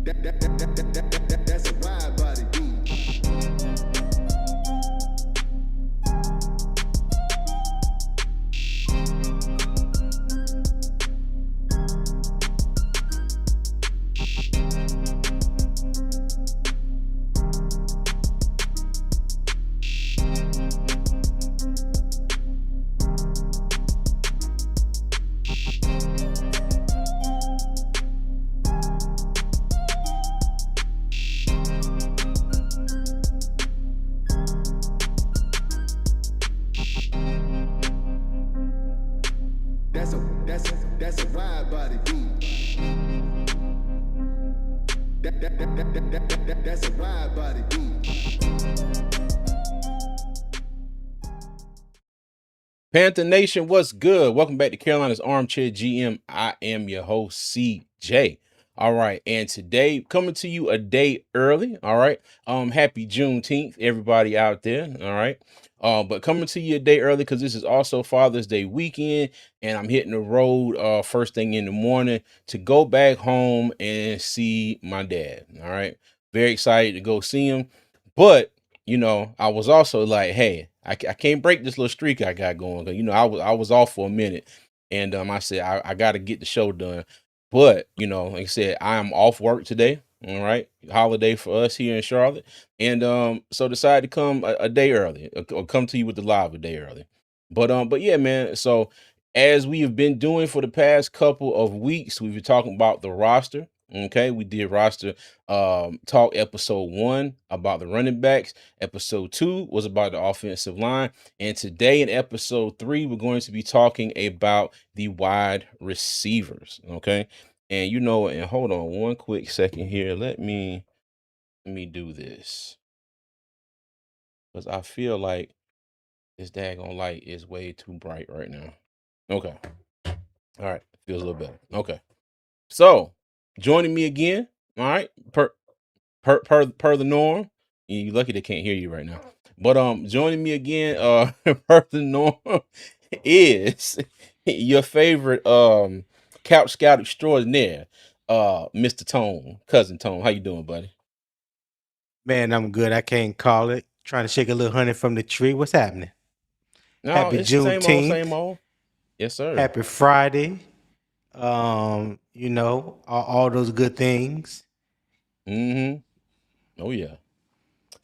That's a wide body beat. That's a wide body beat. That's a wide body beat. Panther Nation, what's good? Welcome back to Carolina's Armchair GM. I am your host, CJ. All right, and today coming to you a day early. All right, happy Juneteenth, everybody out there. All right, but coming to you a day early because this is also Father's Day weekend, and I'm hitting the road first thing in the morning to go back home and see my dad. All right, very excited to go see him, but I was also like, hey, I can't break this little streak I got going. 'Cause, I was off for a minute, and I said I got to get the show done. But like I said, I am off work today. All right, holiday for us here in Charlotte, and so decided to come a day early, or come to you with the live a day early. But yeah, man. So as we have been doing for the past couple of weeks, we've been talking about the roster. Okay, we did roster talk episode 1 about the running backs. Episode 2 was about the offensive line. And today in episode 3, we're going to be talking about the wide receivers. Okay. And hold on one quick second here. Let me do this. Because I feel like this daggone light is way too bright right now. Okay. All right. Feels a little better. Okay. So joining me again. All right. Per the norm. You lucky they can't hear you right now. But joining me again, per the norm, is your favorite couch scout extraordinaire, Mr. Tone, cousin Tone. How you doing, buddy? Man, I'm good. I can't call it. Trying to shake a little honey from the tree. What's happening? No, Happy it's the same old, Juneteenth. same old. Yes, sir. Happy Friday. All those good things. Mm-hmm. Oh yeah.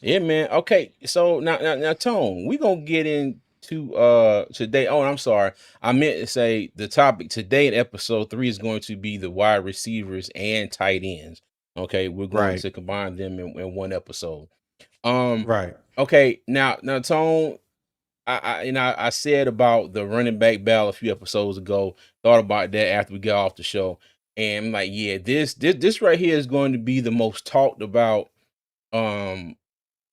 Yeah, man. Okay, so now, Tone, we gonna get into today. Oh, I'm sorry, I meant to say the topic today in episode 3 is going to be the wide receivers and tight ends. Okay, we're going Right. to combine them in one episode. Um, Right. okay, now, Tone, I said about the running back battle a few episodes ago. Thought about that after we got off the show, and I'm like, yeah, this right here is going to be the most talked about um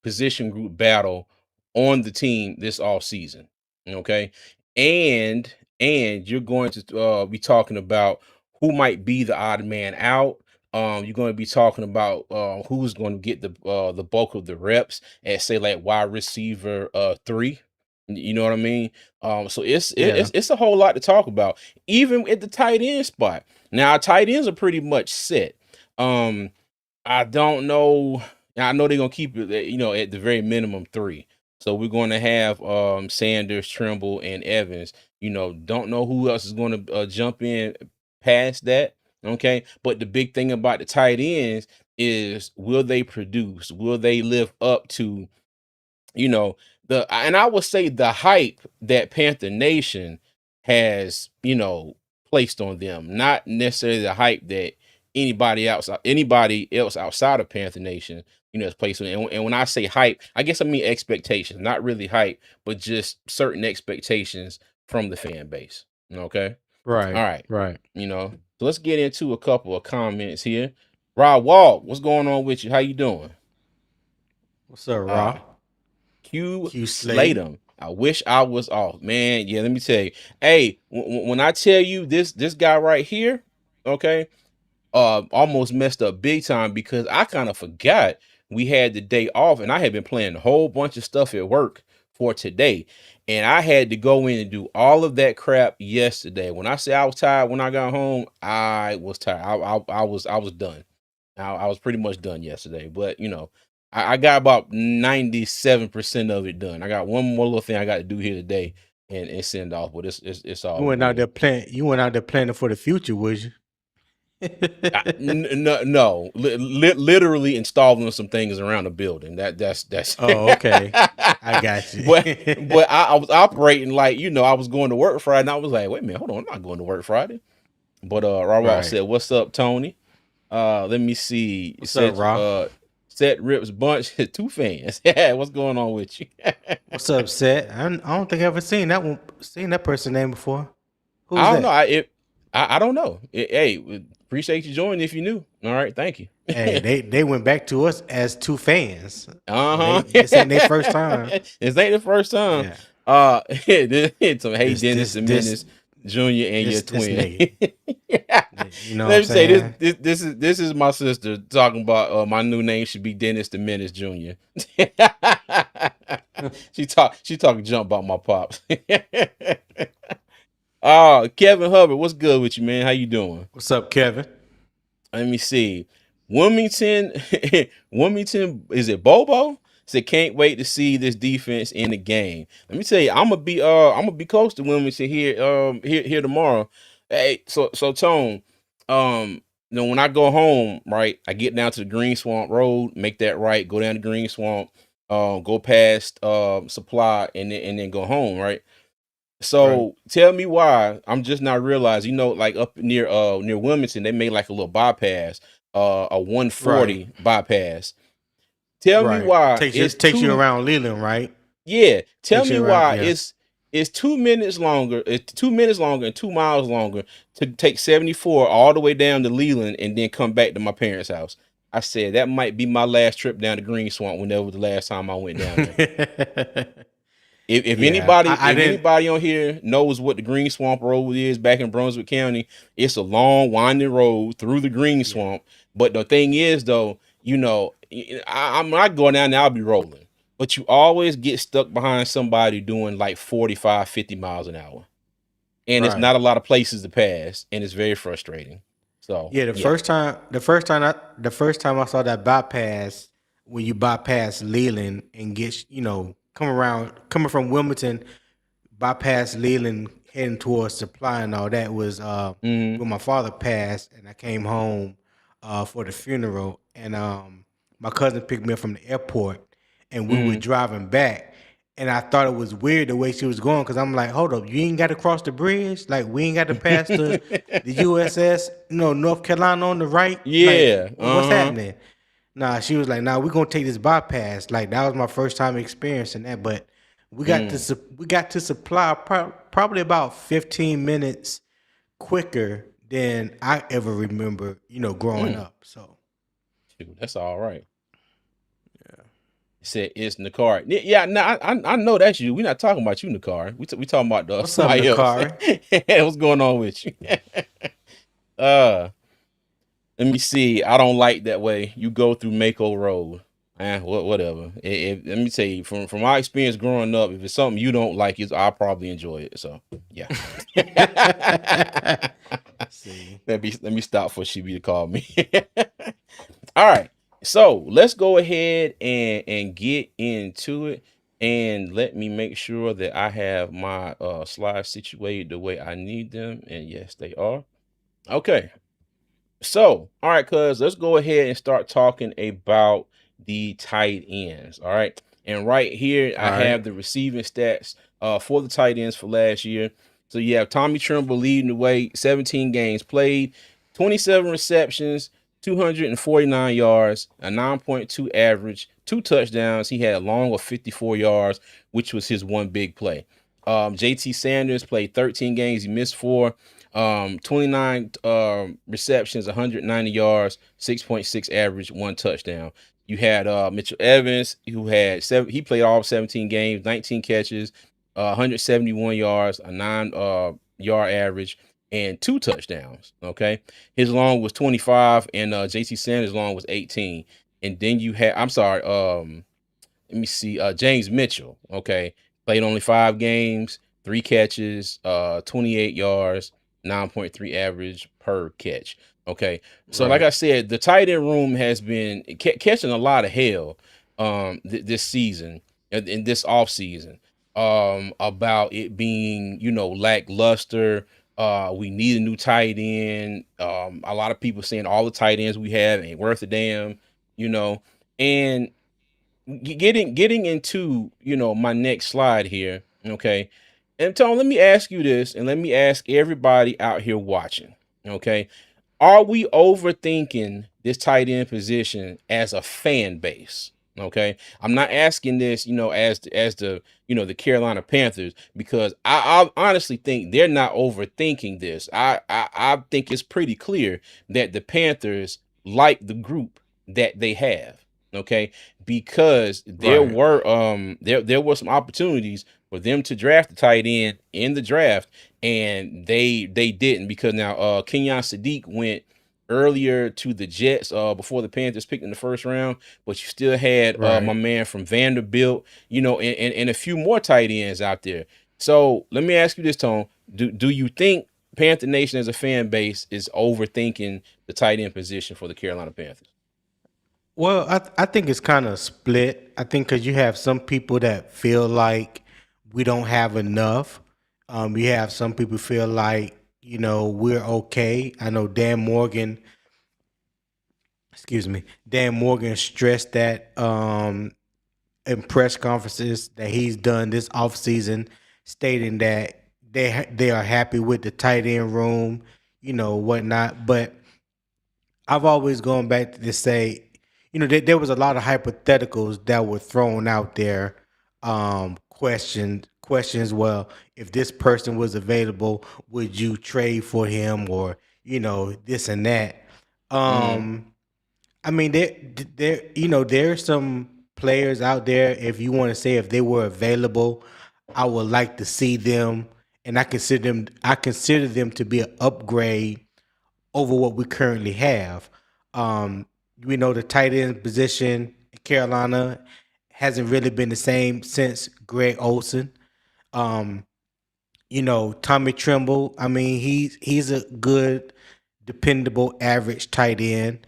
position group battle on the team this all season. Okay. And you're going to be talking about who might be the odd man out. You're going to be talking about who's going to get the bulk of the reps at, say, like wide receiver 3. You know what I mean? So Yeah. it's a whole lot to talk about, even at the tight end spot. Now, tight ends are pretty much set. I don't know. I know they're gonna keep it, at the very minimum 3. So we're going to have Sanders, Trimble, and Evans. Don't know who else is going to jump in past that. Okay, but the big thing about the tight ends is, will they produce? Will they live up to and I would say the hype that Panther Nation has, placed on them, not necessarily the hype that anybody else outside of Panther Nation, is placed on. And when I say hype, I guess I mean expectations, not really hype, but just certain expectations from the fan base. Okay. All Right. right. Right. So let's get into a couple of comments here. Rob Walt, what's going on with you? How you doing? What's up, Uh, Raw? Q Q Slade. Slatum. I wish I was off, man. Yeah, let me tell you. Hey, when I tell you this guy right here, okay, almost messed up big time because I kind of forgot we had the day off, and I had been playing a whole bunch of stuff at work for today, and I had to go in and do all of that crap yesterday. When I say I was tired when I got home, I was tired. I was done. I was pretty much done yesterday, but I got about 97% of it done. I got one more little thing I got to do here today and send off, but it's You all went out good. there planning for the future, was you? No, literally installing some things around the building. That's. Oh, okay. I got you. but I was operating like I was going to work Friday, and I was like, wait a minute, hold on, I'm not going to work Friday. But Raw said, "What's up, Tony?" Let me see. What's up, Raw? Set Rips Bunch 2 fans. Yeah, what's going on with you? What's up, Set? I don't think I've ever seen that person name before. Who's I don't that? know. I don't know. Hey, appreciate you joining if you knew. All right, thank you. Hey, they went back to us as 2 fans. Uh-huh. This ain't their first time. This ain't the first time. Yeah. Hey, Dennis the Menace Jr. and your twin. You know Let me what I'm saying? say this is my sister talking about my new name should be Dennis the Menace Jr. she talking jump about my pops. Oh, Kevin Hubbard, what's good with you, man? How you doing? What's up, Kevin? Let me see. Wilmington, is it Bobo? Said can't wait to see this defense in the game. Let me tell you, I'm gonna be close to Wilmington here tomorrow. Hey, so Tone, when I go home, right, I get down to the Green Swamp Road, make that right, go down to Green Swamp, go past Supply, and then go home, right? So tell me why I'm just not realizing, like up near Wilmington, they made like a little bypass, a 140 bypass. Tell me why takes you around Leland, right? Yeah, tell Takes me you around, why yeah. it's 2 minutes longer. It's 2 minutes longer and 2 miles longer to take 74 all the way down to Leland and then come back to my parents' house. I said that might be my last trip down to Green Swamp whenever the last time I went down there. If Yeah, I didn't. anybody on here knows what the Green Swamp Road is back in Brunswick County, it's a long winding road through the Green Swamp. But the thing is, though, I'm not going down there, I'll be rolling. But you always get stuck behind somebody doing like 45, 50 miles an hour. And it's not a lot of places to pass, and it's very frustrating. So Yeah, the first time I saw that bypass, when you bypass Leland and get coming from Wilmington, bypass Leland heading towards Supply and all that was when my father passed, and I came home for the funeral, and my cousin picked me up from the airport, and we were driving back. And I thought it was weird the way she was going, because I'm like, hold up, you ain't got to cross the bridge? Like, we ain't got to pass the USS, North Carolina on the right? Yeah. Like, what's happening? Nah, she was like, nah, we're going to take this bypass. Like, that was my first time experiencing that. But we got to Supply probably about 15 minutes quicker than I ever remember, growing up. So Shoot, that's all right. Said it's Nakari. Yeah, no, I know that's you. We're not talking about you, Nakari. We talking about what's up, somebody else. Nakari? What's going on with you? Let me see. I don't like that way. You go through Mako Road. Whatever. Let me tell you, from my experience growing up, if it's something you don't like, I'll probably enjoy it. So yeah. See. Let me stop for she be to call me. All right. So let's go ahead and get into it. And let me make sure that I have my slides situated the way I need them. And yes, they are. Okay. So, all right, cuz let's go ahead and start talking about the tight ends. All right. And right here, I have the receiving stats for the tight ends for last year. So you have Tommy Tremble leading the way, 17 games played, 27 receptions, 249 yards, a 9.2 average, 2 touchdowns. He had a long of 54 yards, which was his one big play. JT Sanders played 13 games. He missed 4. 29 receptions, 190 yards, 6.6 average, 1 touchdown. You had Mitchell Evans, who had he played all 17 games, 19 catches, 171 yards, a 9 yard average, and 2 touchdowns. Okay. His long was 25, and JT Sanders' long was 18. And then you had, let me see, James Mitchell. Okay. Played only 5 games, 3 catches, 28 yards, 9.3 average per catch. Okay. So like Right. I said, the tight end room has been catching a lot of hell this season in this off season about it being, lackluster. We need a new tight end. A lot of people saying all the tight ends we have ain't worth a damn, you know. And getting into, my next slide here, okay? And Tom, let me ask you this, and let me ask everybody out here watching, okay? Are we overthinking this tight end position as a fan base? Okay, I'm not asking this, as the the Carolina Panthers, because I honestly think they're not overthinking this. I think it's pretty clear that the Panthers like the group that they have. Okay, because Right. there were some opportunities for them to draft the tight end in the draft, and they didn't, because now Kenyon Sadiq went earlier to the Jets before the Panthers picked in the first round, but you still had my Right. man from Vanderbilt, and a few more tight ends out there. So let me ask you this, Tone. Do you think Panther Nation as a fan base is overthinking the tight end position for the Carolina Panthers? Well, I think it's kind of split. I think because you have some people that feel like we don't have enough. You have some people feel like we're okay. I know Dan Morgan, excuse me, Dan Morgan stressed that in press conferences that he's done this offseason, stating that they are happy with the tight end room, whatnot. But I've always gone back to say, there was a lot of hypotheticals that were thrown out there. Questions. Well, if this person was available, would you trade for him, or this and that? Mm-hmm. Um, I mean, there's some players out there. If you want to say if they were available, I would like to see them, and I consider them to be an upgrade over what we currently have. We know the tight end position in Carolina hasn't really been the same since Greg Olson. Um, Tommy Tremble. I mean, he's a good, dependable, average tight end.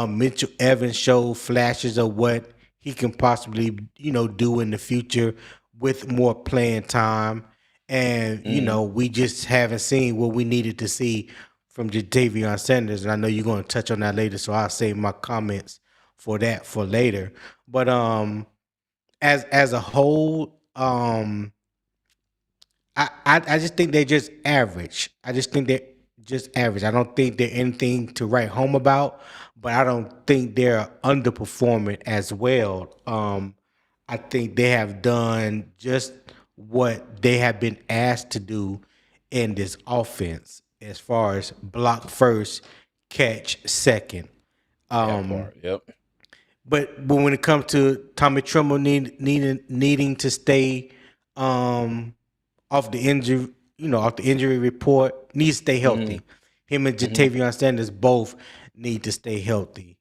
Mitchell Evans showed flashes of what he can possibly, do in the future with more playing time. And Mm-hmm. we just haven't seen what we needed to see from Jadavion Sanders. And I know you're going to touch on that later, so I'll save my comments for that for later. But as a whole, I just think they're just average. I just think they're just average. I don't think they're anything to write home about, but I don't think they're underperforming as well. I think they have done just what they have been asked to do in this offense, as far as block first, catch second. That Um, part. Yep. but when it comes to Tommy Tremble needing to stay um, off the injury, off the injury report, needs to stay Mm-hmm. healthy. Him and Mm-hmm. Jatavion Sanders both need to stay healthy.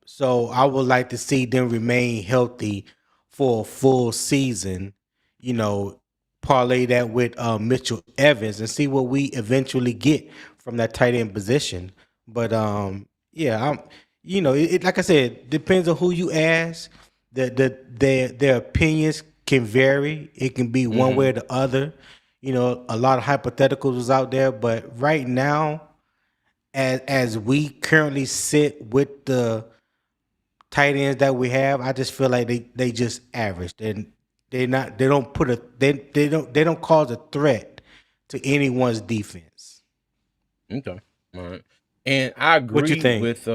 So I would like to see them remain healthy for a full season. You know, parlay that with Mitchell Evans and see what we eventually get from that tight end position. But yeah, like I said, depends on who you ask. Their opinions can vary. It can be one Mm-hmm. way or the other. A lot of hypotheticals was out there, but right now, as we currently sit with the tight ends that we have, I just feel like they just average. They don't put a they don't cause a threat to anyone's defense. Okay. All right. And I What you agree think? with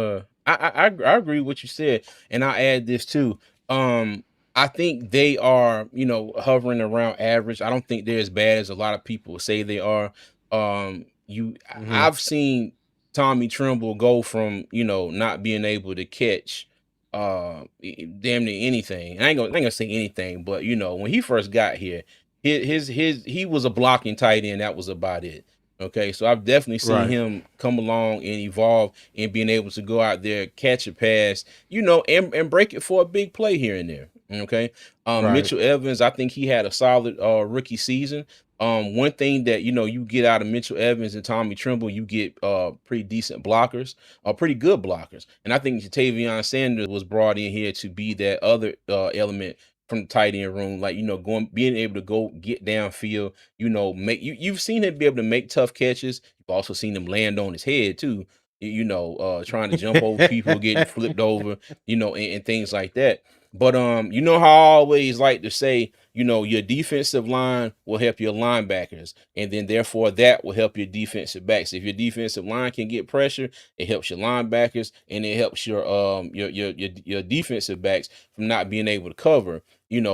I agree with what you said, and I add this too. Um I think they are, hovering around average. I don't think they're as bad as a lot of people say they are. Hmm. I've seen Tommy Tremble go from, not being able to catch damn near anything. I ain't gonna say anything, but when he first got here, he was a blocking tight end. That was about it. Okay, so I've definitely seen Right. him come along and evolve and being able to go out there, catch a pass, and break it for a big play here and there. Okay. Right. Mitchell Evans, I think he had a solid rookie season. One thing that you get out of Mitchell Evans and Tommy Tremble, you get pretty decent blockers, pretty good blockers. And I think Jatavion Sanders was brought in here to be that other element from the tight end room, like being able to go get downfield, you've seen him be able to make tough catches. You've also seen him land on his head too, trying to jump over people, getting flipped over, and things like that. But how I always like to say, your defensive line will help your linebackers, and then therefore that will help your defensive backs. If your defensive line can get pressure, it helps your linebackers, and it helps your defensive backs from not being able to cover,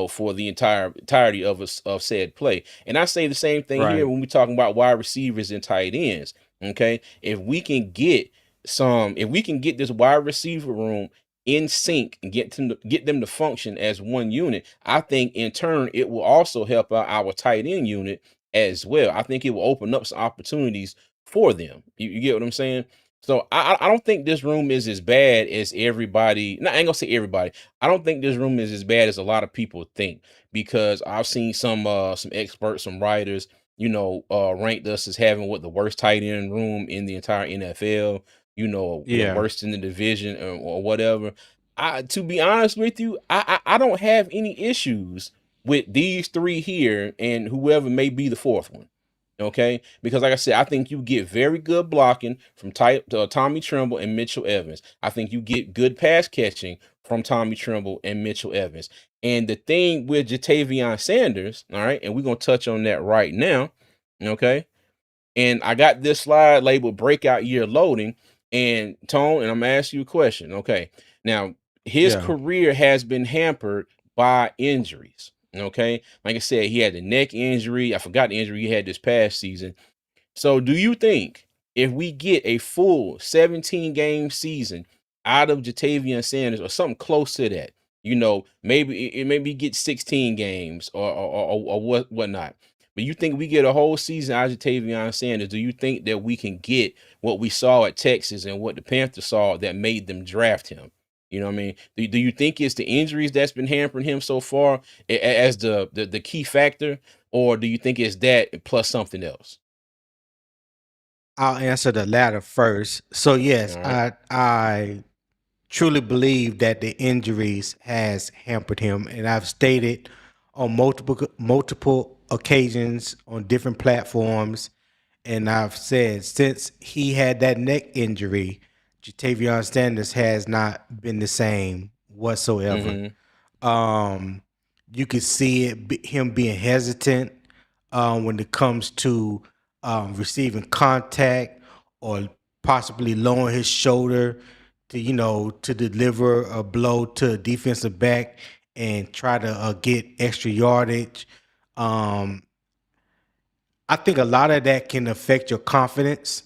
for the entirety of said play. And I say the same thing here Right. when we talking about wide receivers and tight ends. Okay, if we can get this wide receiver room in sync and get them to function as one unit, I think in turn it will also help out our tight end unit as well. I think it will open up some opportunities for them. You get what I'm saying? So I don't think this room is as bad as everybody. No, I ain't gonna say everybody. I don't think this room is as bad as a lot of people think, because I've seen some experts, some writers, ranked us as having the worst tight end room in the entire NFL, the Yeah. worst in the division, or whatever. To be honest with you, I don't have any issues with these three here and whoever may be the fourth one. Okay, because like I said, I think you get very good blocking from Tommy Tremble and Mitchell Evans. I think you get good pass catching from Tommy Tremble and Mitchell Evans. And the thing with Jatavion Sanders, all right, and we're gonna touch on that right now. Okay. And I got this slide labeled breakout year loading. And Tone, and I'm gonna ask you a question. Okay. Now, his Yeah. career has been hampered by injuries. Okay. Like I said, he had the neck injury. I forgot the injury he had this past season. So do you think if we get a full 17 game season out of Jatavion Sanders or something close to that, maybe get 16 games or whatnot. But you think we get a whole season out of Jatavion Sanders, do you think that we can get what we saw at Texas and what the Panthers saw that made them draft him? You know what I mean? Do you think it's the injuries that's been hampering him so far as the key factor, or do you think it's that plus something else? I'll answer the latter first. So yes, All right. I truly believe that the injuries has hampered him, and I've stated on multiple occasions on different platforms, and I've said since he had that neck injury, Jatavion Sanders has not been the same whatsoever. Mm-hmm. You could see him being hesitant when it comes to receiving contact, or possibly lowering his shoulder to deliver a blow to a defensive back and try to get extra yardage. I think a lot of that can affect your confidence.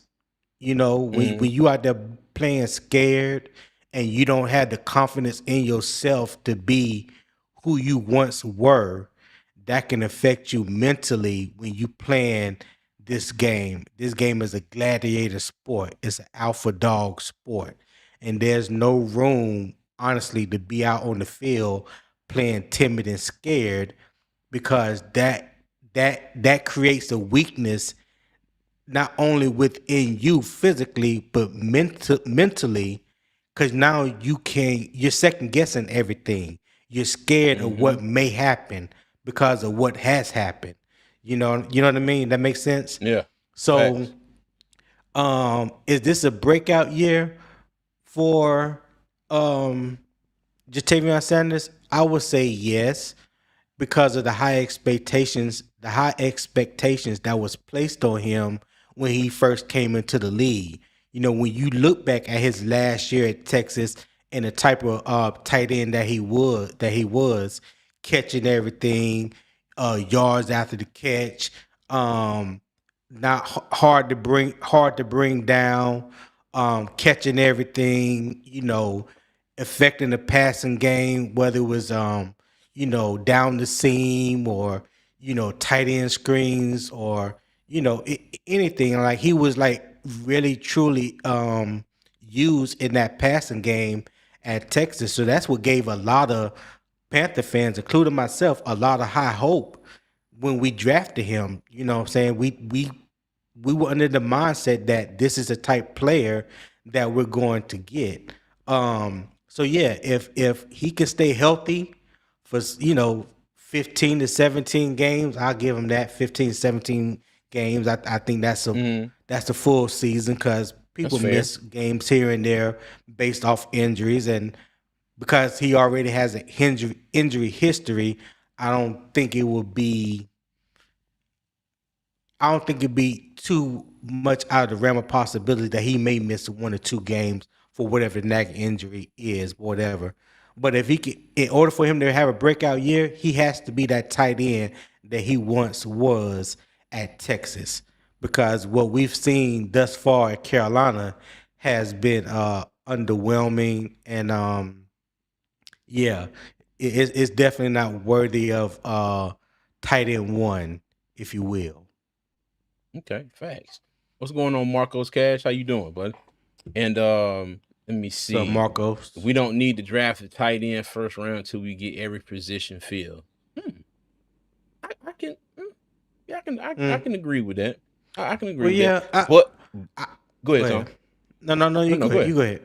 When you out there playing scared and you don't have the confidence in yourself to be who you once were, that can affect you mentally when you playing this game. This game is a gladiator sport. It's an alpha dog sport. And there's no room, honestly, to be out on the field playing timid and scared, because that creates a weakness not only within you physically but mentally, because now you're second guessing everything. You're scared of what may happen because of what has happened. You know what I mean? That makes sense. Yeah. So Facts. is this a breakout year for Jatavion Sanders? I would say yes, because of the high expectations that was placed on him when he first came into the league. When you look back at his last year at Texas and the type of tight end that he was catching everything, yards after the catch, not hard to bring down, catching everything, affecting the passing game, whether it was down the seam, or tight end screens, or anything. Like, he was like really truly used in that passing game at Texas. So that's what gave a lot of Panther fans, including myself, a lot of high hope when we drafted him, you know what I'm saying, we were under the mindset that this is a type player that we're going to get. So yeah, if he can stay healthy for 15 to 17 games, I'll give him that 15 to 17 games. I think that's a full season because That's people fair. miss games here and there based off injuries, and because he already has a injury history, I don't think it would be I don't think it'd be too much out of the realm of possibility that he may miss 1 or 2 games for whatever the neck injury is, whatever. But if he can, in order for him to have a breakout year, he has to be that tight end that he once was at Texas. Because what we've seen thus far at Carolina has been underwhelming, and yeah, it's definitely not worthy of tight end one, if you will. Okay, facts. What's going on, Marcos Cash? How you doing, bud? And let me So see. Marcos, We don't need to draft a tight end first round until we get every position filled. I can, yeah, I can agree with that. I can agree well, with that. yeah, But I go go ahead, Tom. ahead. No, No, you no, go go ahead. You ahead. go ahead.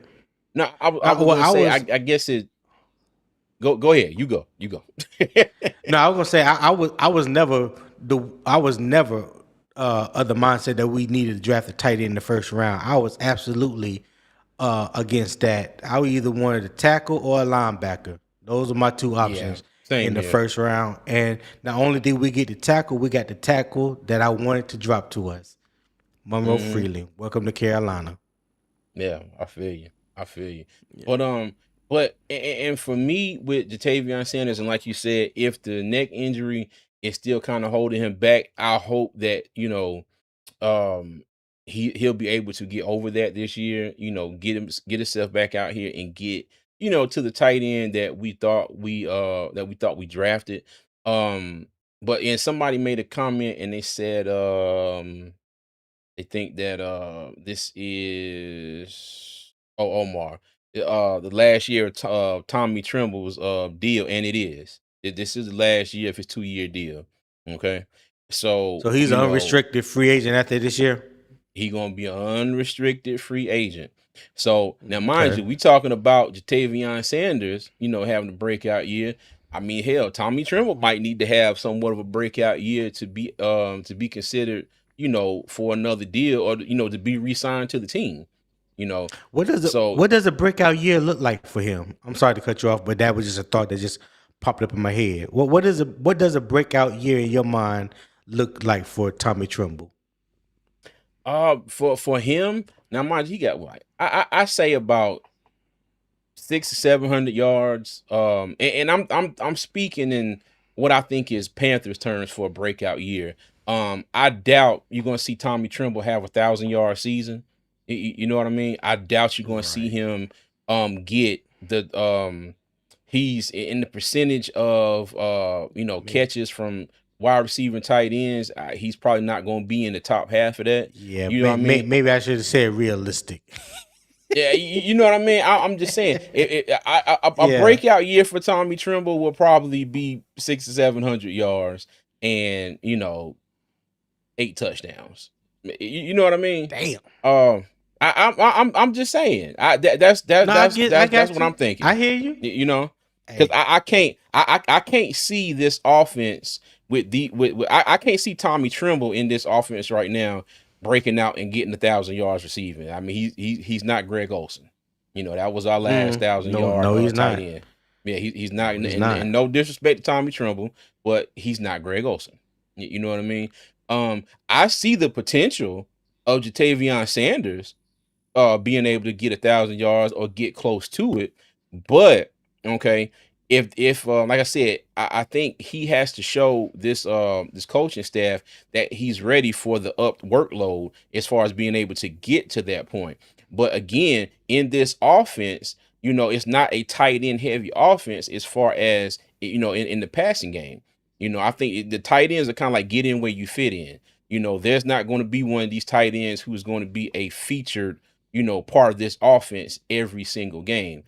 No, I was Well, gonna I say, was I guess it. Go ahead. You go. You go. no, I was gonna say I was never of the mindset that we needed to draft a tight end in the first round. I was absolutely against that. I either wanted a tackle or a linebacker. Those are my two Yeah, options in same the here. first round. And not only did we get the tackle, we got the tackle that I wanted to drop to us. Monroe Hmm. Freeland. Welcome to Carolina. Yeah, I feel you. I feel you. But and for me with Jatavion Sanders, and like you said, if the neck injury is still kind of holding him back, I hope that um he'll be able to get over that this year. Get himself back out here and get to the tight end that we drafted. But and somebody made a comment and they said they think that this is Omar. The last year of Tommy Trimble's deal, and it is. This is the last year of his 2-year deal. Okay. So, So he's an unrestricted free agent after this year. he gonna be an unrestricted free agent. So now, mind Okay. you, we talking about Jatavion Sanders, having a breakout year. I mean, hell, Tommy Trimble might need to have somewhat of a breakout year to be considered, for another deal or to be re-signed to the team. You know, so What does a breakout year look like for him? I'm sorry to cut you off, but that was just a thought that just popped up in my head. What does a breakout year in your mind look like for Tommy Trumbull? for him, now mind you, he got what I say about 600 to 700 yards. And I'm speaking in what I think is Panthers terms for a breakout year. I doubt you're gonna see Tommy Tremble have 1,000 yard season. You know what I mean? I doubt you're gonna see Right. him get the he's in the percentage of Maybe. catches from wide receiver and tight ends. He's probably not gonna be in the top half of that. Yeah, You know what I mean? maybe I should have said realistic. Yeah, you know what I mean. I'm just saying, a Yeah. breakout year for Tommy Tremble will probably be 600 to 700 yards and 8 touchdowns. You know what I mean? Damn. Um, I'm just saying. No, I That's got what you. I'm thinking. I hear you. Because Hey. I can't see this offense I can't see Tommy Tremble in this offense right now breaking out and getting 1,000 yards receiving. I mean, he's not Greg Olson. That was our last thousand No, yard no, he's tight not. end. Yeah, he's not, No, he's not. and no disrespect to Tommy Tremble, but he's not Greg Olson. You know what I mean? I see the potential of Jatavion Sanders being able to get 1,000 yards or get close to it. But okay, if like I said, I think he has to show this coaching staff that he's ready for the up workload as far as being able to get to that point. But again, in this offense, it's not a tight end heavy offense as far as in the passing game. I think the tight ends are kind of like get in where you fit in. There's not going to be one of these tight ends who's going to be a featured part of this offense every single game,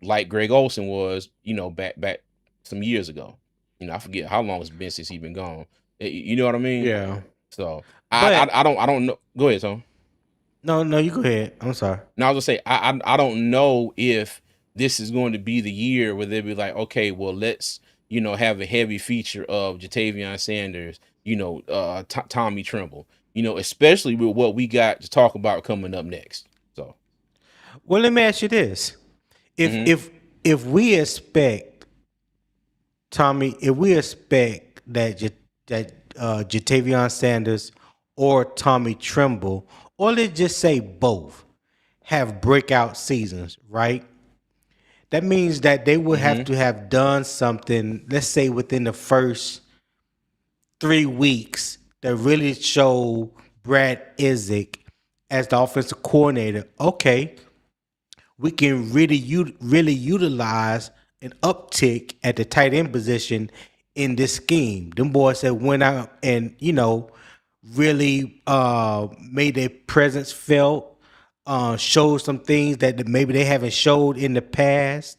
like Greg Olson was, back some years ago. I forget how long it's been since he's been gone. You know what I mean? Yeah. So But I don't know. Go ahead, Tom. no, you go ahead. I'm sorry. Now I was gonna say I don't know if this is going to be the year where they'll be like, okay, well let's have a heavy feature of Jatavion Sanders, Tommy Tremble, especially with what we got to talk about coming up next. So, Well, let me ask you this: if mhm, if if we expect Tommy, if we expect that Jatavion Sanders or Tommy Tremble, or let's just say both, have breakout seasons, right? That means that they would have mhm, to have done something, let's say within the first 3 weeks, that really show Brad Isaac as the offensive coordinator. Okay, we can really utilize an uptick at the tight end position in this scheme. Them boys that went out and really made their presence felt, showed some things that maybe they haven't showed in the past.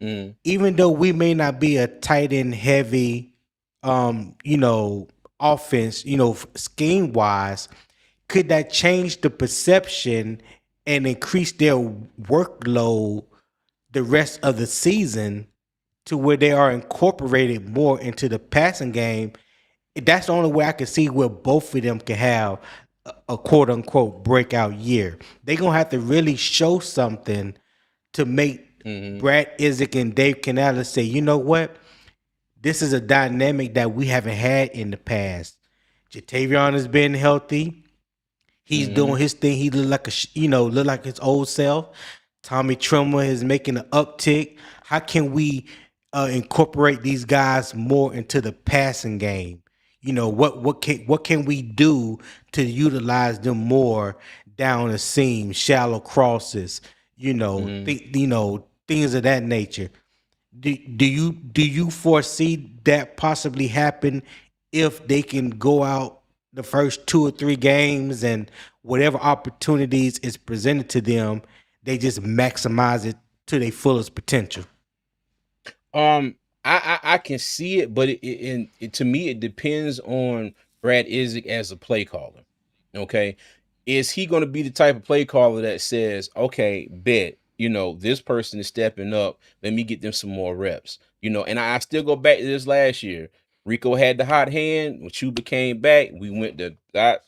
mhm. Even though we may not be a tight end heavy, offense, scheme wise, could that change the perception and increase their workload the rest of the season to where they are incorporated more into the passing game? That's the only way I can see where both of them can have a quote unquote breakout year. They're gonna have to really show something to make Mhm. Brad Isaac and Dave Canales say, you know what? This is a dynamic that we haven't had in the past. Jatavion has been healthy. He's doing Mhm. his thing. He look like look like his old self. Tommy Tremor is making an uptick. How can we incorporate these guys more into the passing game? What can we do to utilize them more down the seam, shallow crosses, Mhm. things of that nature. Do you foresee that possibly happen if they can go out the first 2 or 3 games and whatever opportunities is presented to them, they just maximize it to their fullest potential? Um, I can see it, but to me it depends on Brad Isaac as a play caller. Okay, is he going to be the type of play caller that says, "Okay, bet this person is stepping up. Let me get them some more reps." And I still go back to this last year. Rico had the hot hand. When Chuba came back, we went to that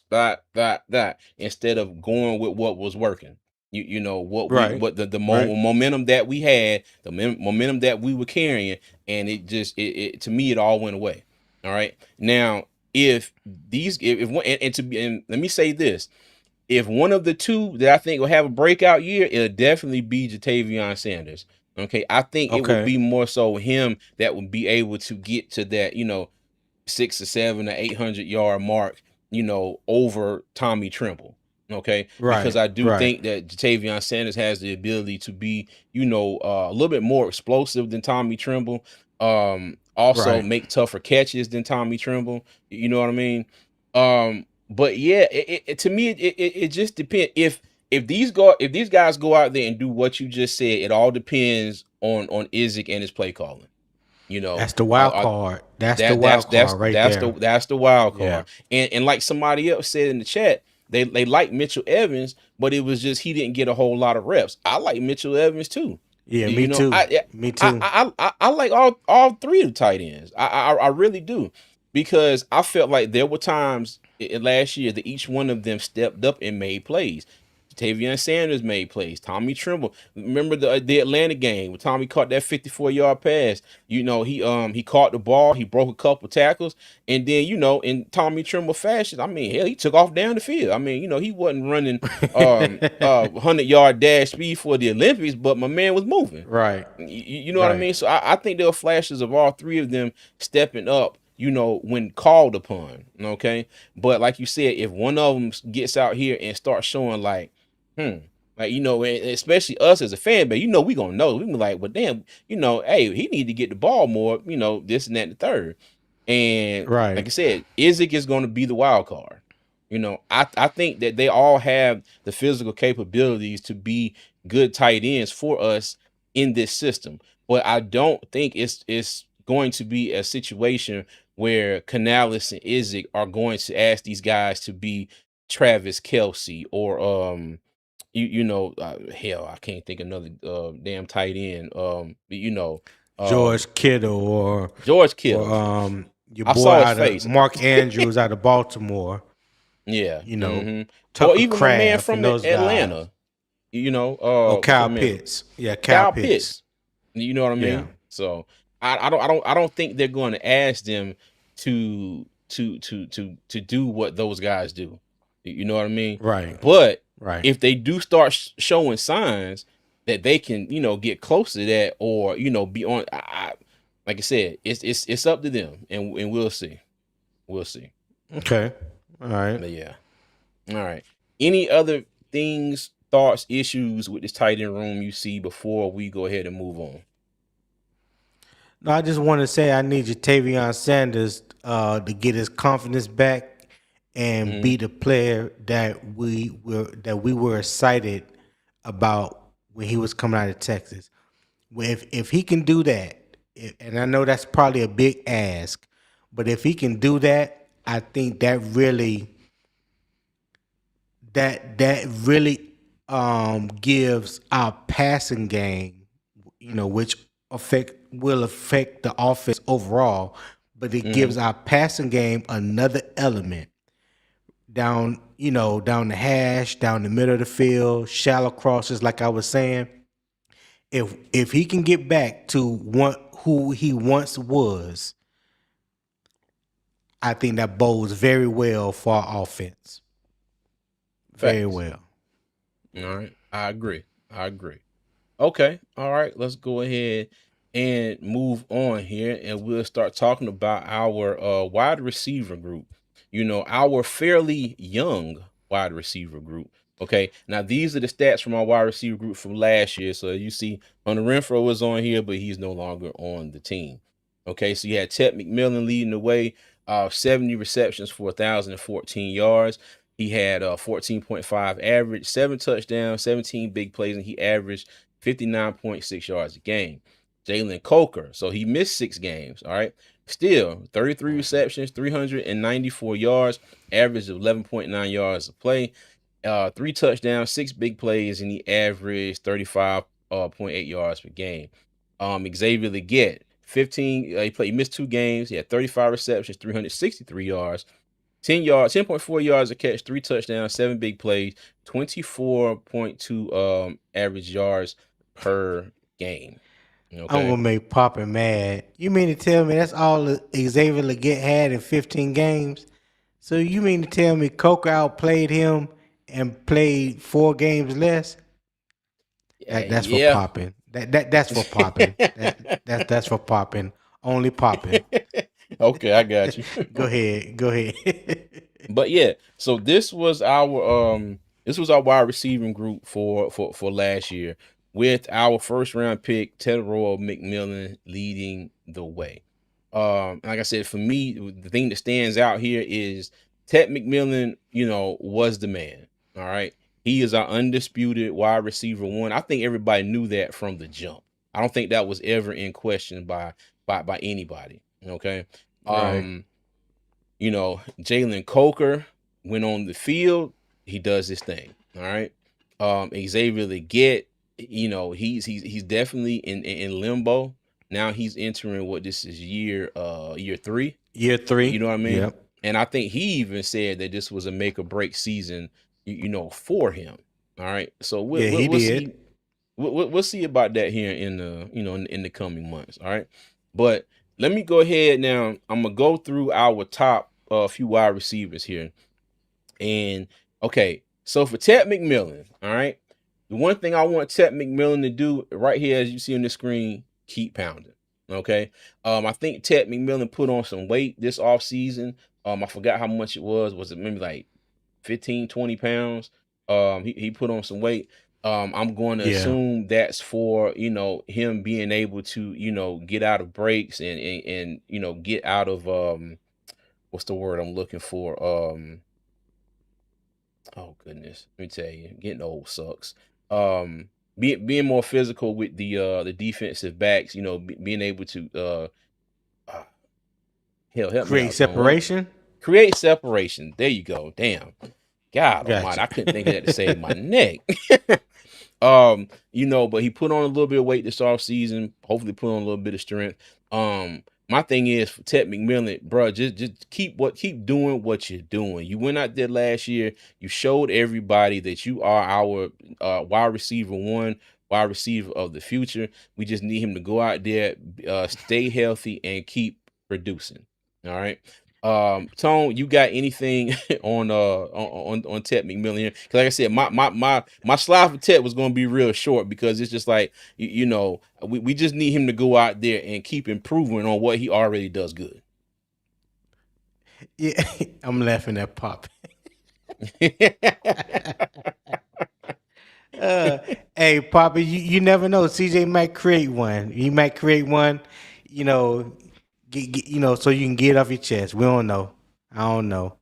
instead of going with what was working. Right. The Right. momentum that we had, momentum that we were carrying, and it to me it all went away. All right. Now, if these if one and to be and let me say this, if one of the two that I think will have a breakout year, it'll definitely be Jatavion Sanders. Okay. I think it would Okay. be more so him that would be able to get to that, 6 or 7 or 800 yard mark, over Tommy Tremble. Okay, because Right. I do Right. think that Jatavion Sanders has the ability to be, a little bit more explosive than Tommy Tremble. Also Right. make tougher catches than Tommy Tremble. You know what I mean? But yeah, to me, it just depends. If these guys go out there and do what you just said, it all depends on Isaac and his play calling. You know, That's the wild card. That's the that that's wild that's card right that's the there. that's the wild Yeah. card. And like somebody else said in the chat, they like Mitchell Evans, but it was just he didn't get a whole lot of reps. I like Mitchell Evans too. Yeah, You me know, too. Me too. I like all three of the tight ends. I really do, because I felt like there were times last year that each one of them stepped up and made plays. Tavion Sanders made plays. Tommy Tremble. Remember the Atlanta game when Tommy caught that 54-yard pass. He caught the ball. He broke a couple tackles, and then in Tommy Tremble fashion, I mean, hell, he took off down the field. I mean, he wasn't running 100-yard dash speed for the Olympics, but my man was moving. Right. You know what I Right. mean? So I think there were flashes of all three of them stepping up, when called upon. Okay. But like you said, if one of them gets out here and starts showing like, hmm, like, and especially us as a fan base, we gonna know. We be like, well, damn, hey, he need to get the ball more, this and that and the third. And like Right. I said, Isaac is going to be the wild card. I think that they all have the physical capabilities to be good tight ends for us in this system. But I don't think it's going to be a situation where Canales and Izzy are going to ask these guys to be Travis Kelce or hell, I can't think of another damn tight end. George Kittle George or Kittle. your I boy saw his out of face. Mark Andrews out of Baltimore. Yeah. You know, Or Tucker even my man Kraft from and those guys. Atlanta. Oh, What's my Kyle man? Pitts. Yeah, Kyle Pitts. Pitts. You know what I Yeah. mean? So I don't think they're going to ask them to do what those guys do. You know what I mean? Right. But Right. if they do start showing signs that they can, get close to that, or be on, like I said, it's up to them, and we'll see. We'll see. Okay. All right. But yeah. All right. Any other things, thoughts, issues with this tight end room you see before we go ahead and move on? No, I just want to say I need Jatavion Sanders to get his confidence back and be the player that we were excited about when he was coming out of Texas. If he can do that, and I know that's probably a big ask, but if he can do that, I think that really gives our passing game, which will affect the offense overall, but it gives our passing game another element down the hash, down the middle of the field, shallow crosses, like I was saying. If he can get back to who he once was, I think that bodes very well for our offense. Very Facts. well. All right. I agree. Okay. All right. Let's go ahead and move on here, and we'll start talking about our wide receiver group. Our fairly young wide receiver group. Okay. Now, these are the stats from our wide receiver group from last year. So you see Hunter Renfrow was on here, but he's no longer on the team. Okay. So you had Tetairoa McMillan leading the way, 70 receptions for 1,014 yards. He had a 14.5 average, 7 touchdowns, 17 big plays, and he averaged 59.6 yards a game. Jalen Coker, so he missed 6 games, all right? Still, 33 receptions, 394 yards, average of 11.9 yards a play, 3 touchdowns, 6 big plays, and he averaged 35.8 yards per game. Xavier Legette, 15, he missed 2 games, he had 35 receptions, 363 yards, 10.4 yards a catch, 3 touchdowns, 7 big plays, 24.2 average yards per game. I'm Okay. gonna make Poppin mad. You mean to tell me that's all Xavier Legette had in 15 games? So you mean to tell me Coker outplayed him and played 4 games less? That's for Yeah. Poppin. That's for Poppin. That's for Poppin. Only Poppin. Okay, I got you. Go ahead. But yeah, so this was our wide receiving group for last year, with our first round pick Tetairoa McMillan leading the way. Like I said, for me, the thing that stands out here is Ted McMillan, was the man. All right. He is our undisputed wide receiver one. I think everybody knew that from the jump. I don't think that was ever in question by anybody. Okay. Right. Jalen Coker went on the field, he does his thing. All right. Xavier Legette, he's definitely in limbo. Now he's entering what this is year 3. Year 3. You know what I mean? Yep. And I think he even said that this was a make or break season, for him. All right. So He we'll did. see. We'll see about that here in the in the coming months. All right. But let me go ahead now. I'm gonna go through our top few wide receivers here. And okay, so for Ted McMillan, all right, the one thing I want Ted McMillan to do right here, as you see on the screen, keep pounding. Okay. I think Ted McMillan put on some weight this offseason. I forgot how much it was. Was it maybe like 15, 20 pounds? He put on some weight. I'm going to assume that's for, him being able to, get out of breaks and get out of what's the word I'm looking for? Oh goodness, let me tell you, getting old sucks. Being more physical with the defensive backs, being able to Hell, help me Create out, Tone. What? separation. Create separation. There you go. Damn. God almighty. Gotcha. I couldn't think of that to save my neck. But he put on a little bit of weight this off season. Hopefully put on a little bit of strength. My thing is for Ted McMillan, bro, just keep doing what you're doing. You went out there last year. You showed everybody that you are our wide receiver one, wide receiver of the future. We just need him to go out there, stay healthy, and keep producing. All right. Tone, you got anything on Ted McMillan here? 'Cause like I said, my slide for Ted was gonna be real short because it's just like we just need him to go out there and keep improving on what he already does good. Yeah, I'm laughing at Pop. Hey, Papa, you never know. CJ might create one. He might create one, you know, so you can get it off your chest. We don't know. I don't know.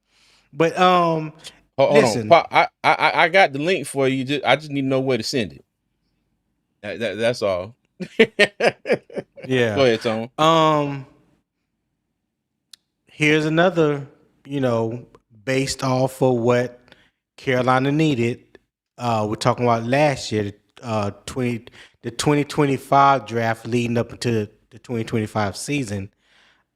But Hold on, listen, Pop. I got the link for you. I just need to know where to send it. That's all. yeah. Go ahead, Tone. Here's another, based off of what Carolina needed. We're talking about last year, the 2025 draft leading up into the 2025 season.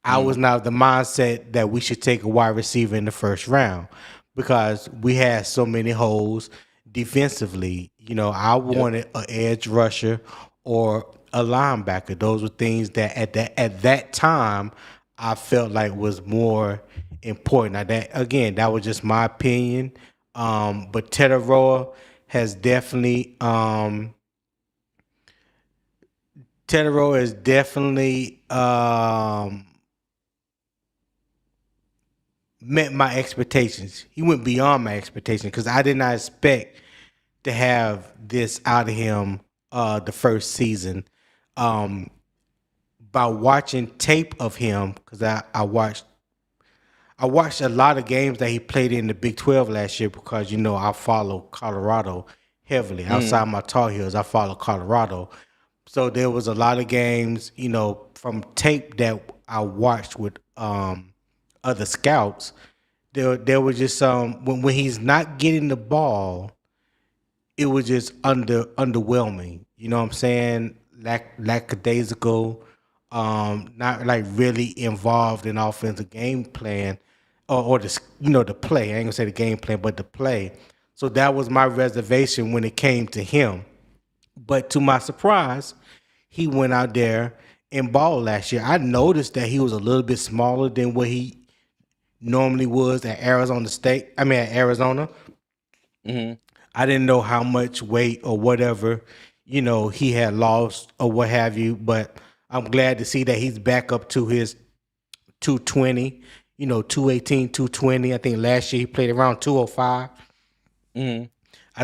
I was now of the mindset that we should take a wide receiver in the first round because we had so many holes defensively. I wanted an edge rusher or a linebacker. Those were things that at that time I felt like was more important. Now that was just my opinion. But Tetairoa has definitely met my expectations. He went beyond my expectations because I did not expect to have this out of him the first season. By watching tape of him, because I watched a lot of games that he played in the Big 12 last year because I follow Colorado heavily. Outside my Tar Heels, I follow Colorado. So there was a lot of games, from tape that I watched with other scouts. There was just when he's not getting the ball, it was just underwhelming. You know what I'm saying? Lackadaisical, not like really involved in offensive game plan or the play. I ain't gonna say the game plan, but the play. So that was my reservation when it came to him. But to my surprise, he went out there and balled last year. I noticed that he was a little bit smaller than what he normally was at Arizona State. I mean, at Arizona. I didn't know how much weight or whatever, he had lost or what have you. But I'm glad to see that he's back up to his 220, 218, 220. I think last year he played around 205. I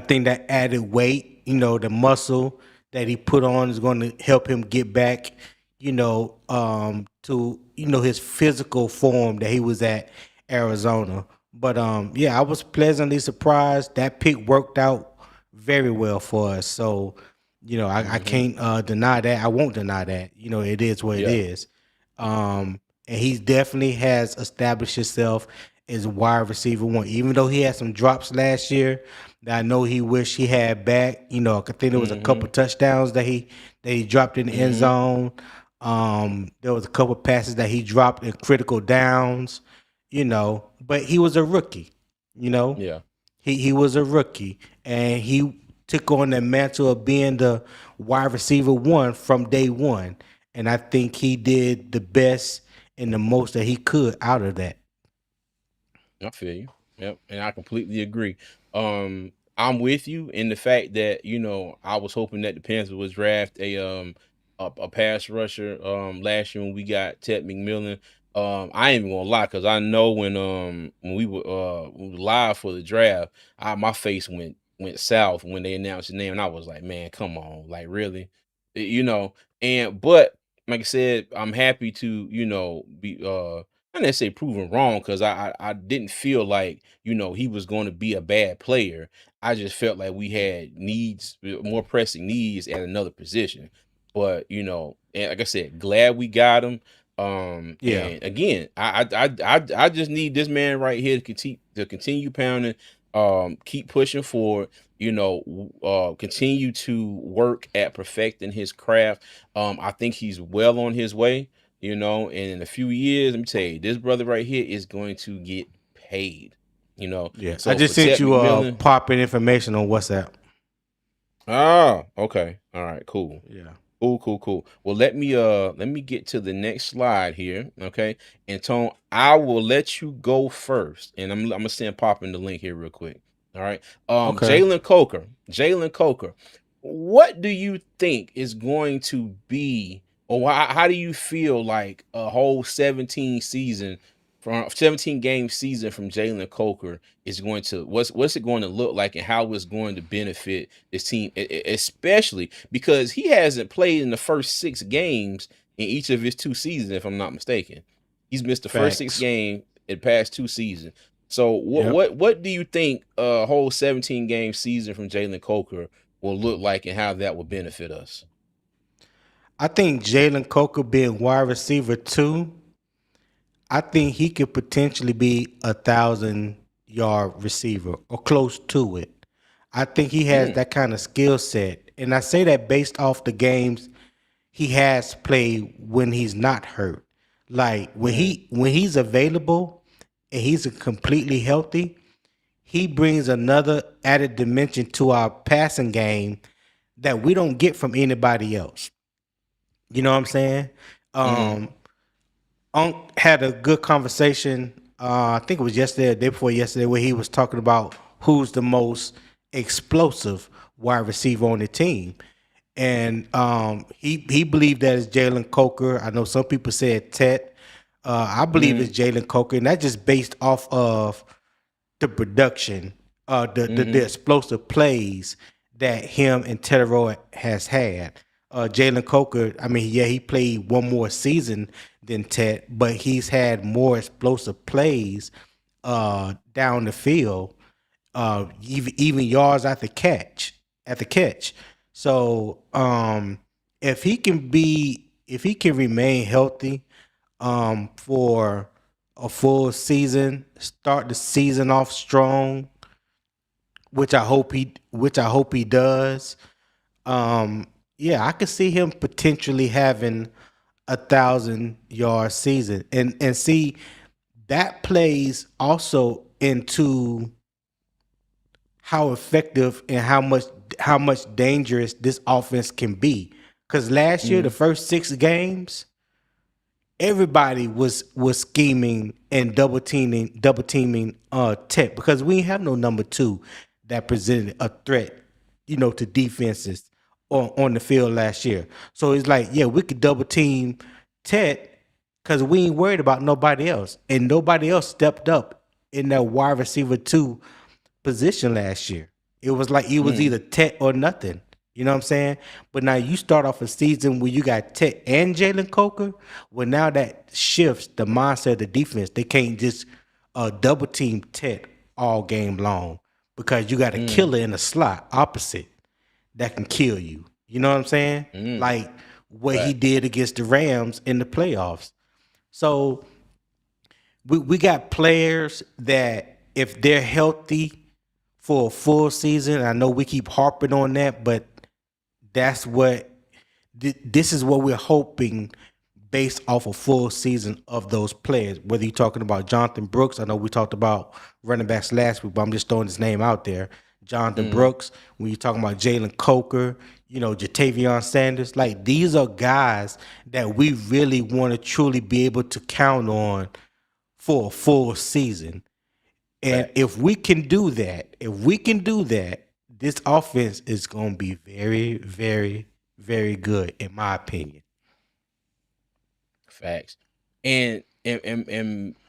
think that added weight, the muscle that he put on is going to help him get back, to his physical form that he was at Arizona. But I was pleasantly surprised. That pick worked out very well for us. So, I can't deny that. I won't deny that. It is what it is. And he definitely has established himself as wide receiver one. Even though he had some drops last year that I know he wished he had back. I think there was a couple touchdowns that he dropped in the end zone. There was a couple passes that he dropped in critical downs. But he was a rookie. Yeah. He was a rookie, and he took on the mantle of being the wide receiver one from day one. And I think he did the best and the most that he could out of that. I feel you. Yep, and I completely agree. I'm with you in the fact that I was hoping that the Panthers would draft a pass rusher last year when we got Ted McMillan. I ain't even gonna lie because I know when we were live for the draft, my face went south when they announced his name, and I was like, man, come on, like really, but like I said, I'm happy to be I didn't say proven wrong because I didn't feel like he was going to be a bad player. I just felt like we had needs, more pressing needs at another position. But and like I said, glad we got him. Yeah. And again, I just need this man right here to continue pounding, keep pushing forward. Continue to work at perfecting his craft. I think he's well on his way. And in a few years, let me tell you, this brother right here is going to get paid. Yeah. I So just for sent Ted you McMillan. popping information on WhatsApp. Okay, all right, cool. Yeah. Cool, cool, cool. Well, let me get to the next slide here, okay? And Tone, I will let you go first, and I'm gonna send Pop in the link here real quick. All right. Okay. Jalen Coker. What do you think is going to be, or how do you feel like a whole 17 game season from Jalen Coker is going to what's it going to look like, and how it's going to benefit this team, especially because he hasn't played in the first 6 games in each of his 2 seasons, if I'm not mistaken. He's missed the first 6 Facts. games in the past 2 seasons. So what Yep. what what do you think a whole 17 game season from Jalen Coker will look like, and how that will benefit us? I think Jalen Coker being wide receiver 2, I think he could potentially be 1,000-yard receiver or close to it. I think he has Mm, that kind of skill set. And I say that based off the games he has played when he's not hurt. Like mm, when he's available and he's completely healthy, he brings another added dimension to our passing game that we don't get from anybody else. You know what I'm saying? mm, Um, Unc had a good conversation. I think it was yesterday, or the day before yesterday, where he was talking about who's the most explosive wide receiver on the team, and he believed that it's Jalen Coker. I know some people said Tet. I believe mm, it's Jalen Coker, and that's just based off of the production, the mm, explosive plays that him and Tetairoa has had. Jalen Coker, I mean, yeah, he played one more season than Ted, but he's had more explosive plays down the field, even yards at the catch. So if he can remain healthy for a full season, start the season off strong, which I hope he does. Um, yeah, I could see him potentially having 1,000-yard season, and see that plays also into how effective and how much dangerous this offense can be. Because last year, the mm, first 6 games, everybody was scheming and double teaming Tech, because we didn't have no number 2 that presented a threat, to defenses on the field last year. So it's like, yeah, we could double team Tech because we ain't worried about nobody else, and nobody else stepped up in that wide receiver 2 position last year. It was like it was mm, either Tech or nothing. You know what I'm saying? But now you start off a season where you got Tech and Jalen Coker. Well, now that shifts the mindset of the defense. They can't just double team Tech all game long, because you got a mm, killer in the slot opposite that can kill you. You know what I'm saying? mm. Like what he Fact. did against the Rams in the playoffs. So we got players that, if they're healthy for a full season, I know we keep harping on that, but that's what this is what we're hoping, based off a full season of those players. Whether you're talking about Jonathan Brooks, I know we talked about running backs last week, but I'm just throwing his name out there. Jonathan Mm, Brooks, when you're talking about Jalen Coker, Jatavion Sanders, like these are guys that we really want to truly be able to count on for a full season. And facts. if we can do that, this offense is going to be very, very, very good, in my opinion. Facts. And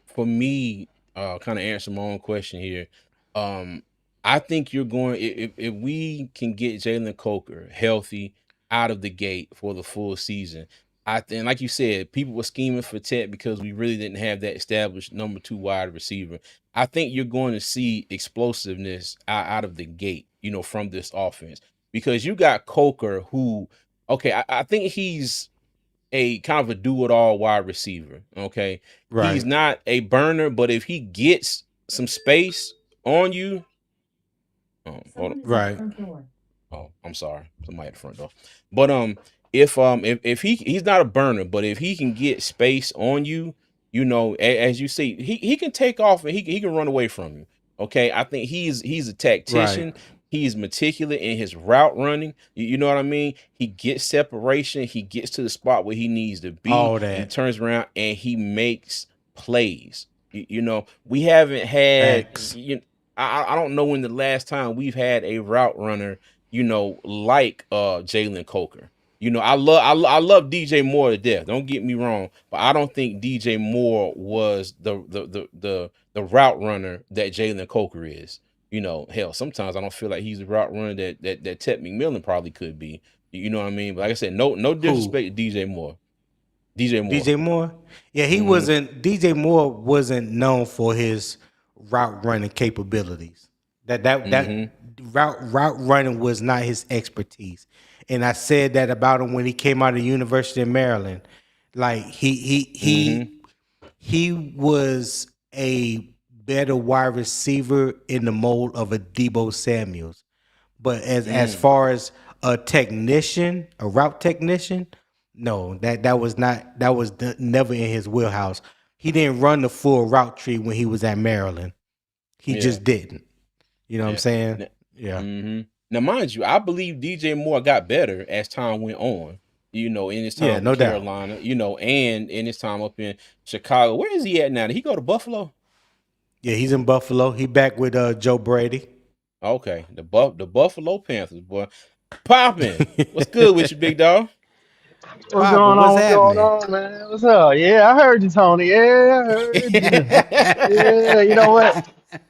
for me, kind of answer my own question here. Um, I think you're going if we can get Jalen Coker healthy out of the gate for the full season. I think, like you said, people were scheming for Ted because we really didn't have that established number 2 wide receiver. I think you're going to see explosiveness out of the gate, from this offense, because you got Coker, who, okay, I think he's a kind of a do-it-all wide receiver. Okay. He's Right. not a burner, but if he gets some space on you, hold on. Right. Oh, I'm sorry. Somebody at the front door. But if he's not a burner, but if he can get space on you, you know, as you see, he can take off and he can run away from you. Okay. I think he's a Right. tactician. He's meticulous in his route running. You know what I mean? He gets separation. He gets to the spot where he needs to be. All And he that. turns around and he makes plays. You know, we haven't had. Facts. I don't know when the last time we've had a route runner, you know, like Jalen Coker. You know, I love DJ Moore to death. Don't get me wrong, but I don't think DJ Moore was the route runner that Jalen Coker is. You know, hell, sometimes I don't feel like he's the route runner that Ted McMillan probably could be. You know what I mean? But like I said, no Who? disrespect to DJ Moore. DJ Moore. DJ Moore? Yeah, he Mm-hmm. wasn't. DJ Moore wasn't known for his route running capabilities. That Mm-hmm. route running was not his expertise. And I said that about him when he came out of the University of Maryland. Like Mm-hmm. he was a better wide receiver in the mold of a Debo Samuels. But as Mm. far as a technician, a route technician, no, that was not never in his wheelhouse. He didn't run the full route tree when he was at Maryland. He Yeah. just didn't. You know what I'm Yeah. saying? Yeah. Mm-hmm. Now, mind you, I believe DJ Moore got better as time went on. You know, in his Yeah, time with no doubt. Carolina, you know, and in his time up in Chicago. Where is he at now? Did he go to Buffalo? Yeah, he's in Buffalo. He back with Joe Brady. Okay, the Buffalo Panthers, boy, popping. What's good with you, big dog? What's Papa, going what's on? What's going happening? on, man? What's up? Yeah, I heard you, Tony. Yeah, I heard you. Yeah, you know what?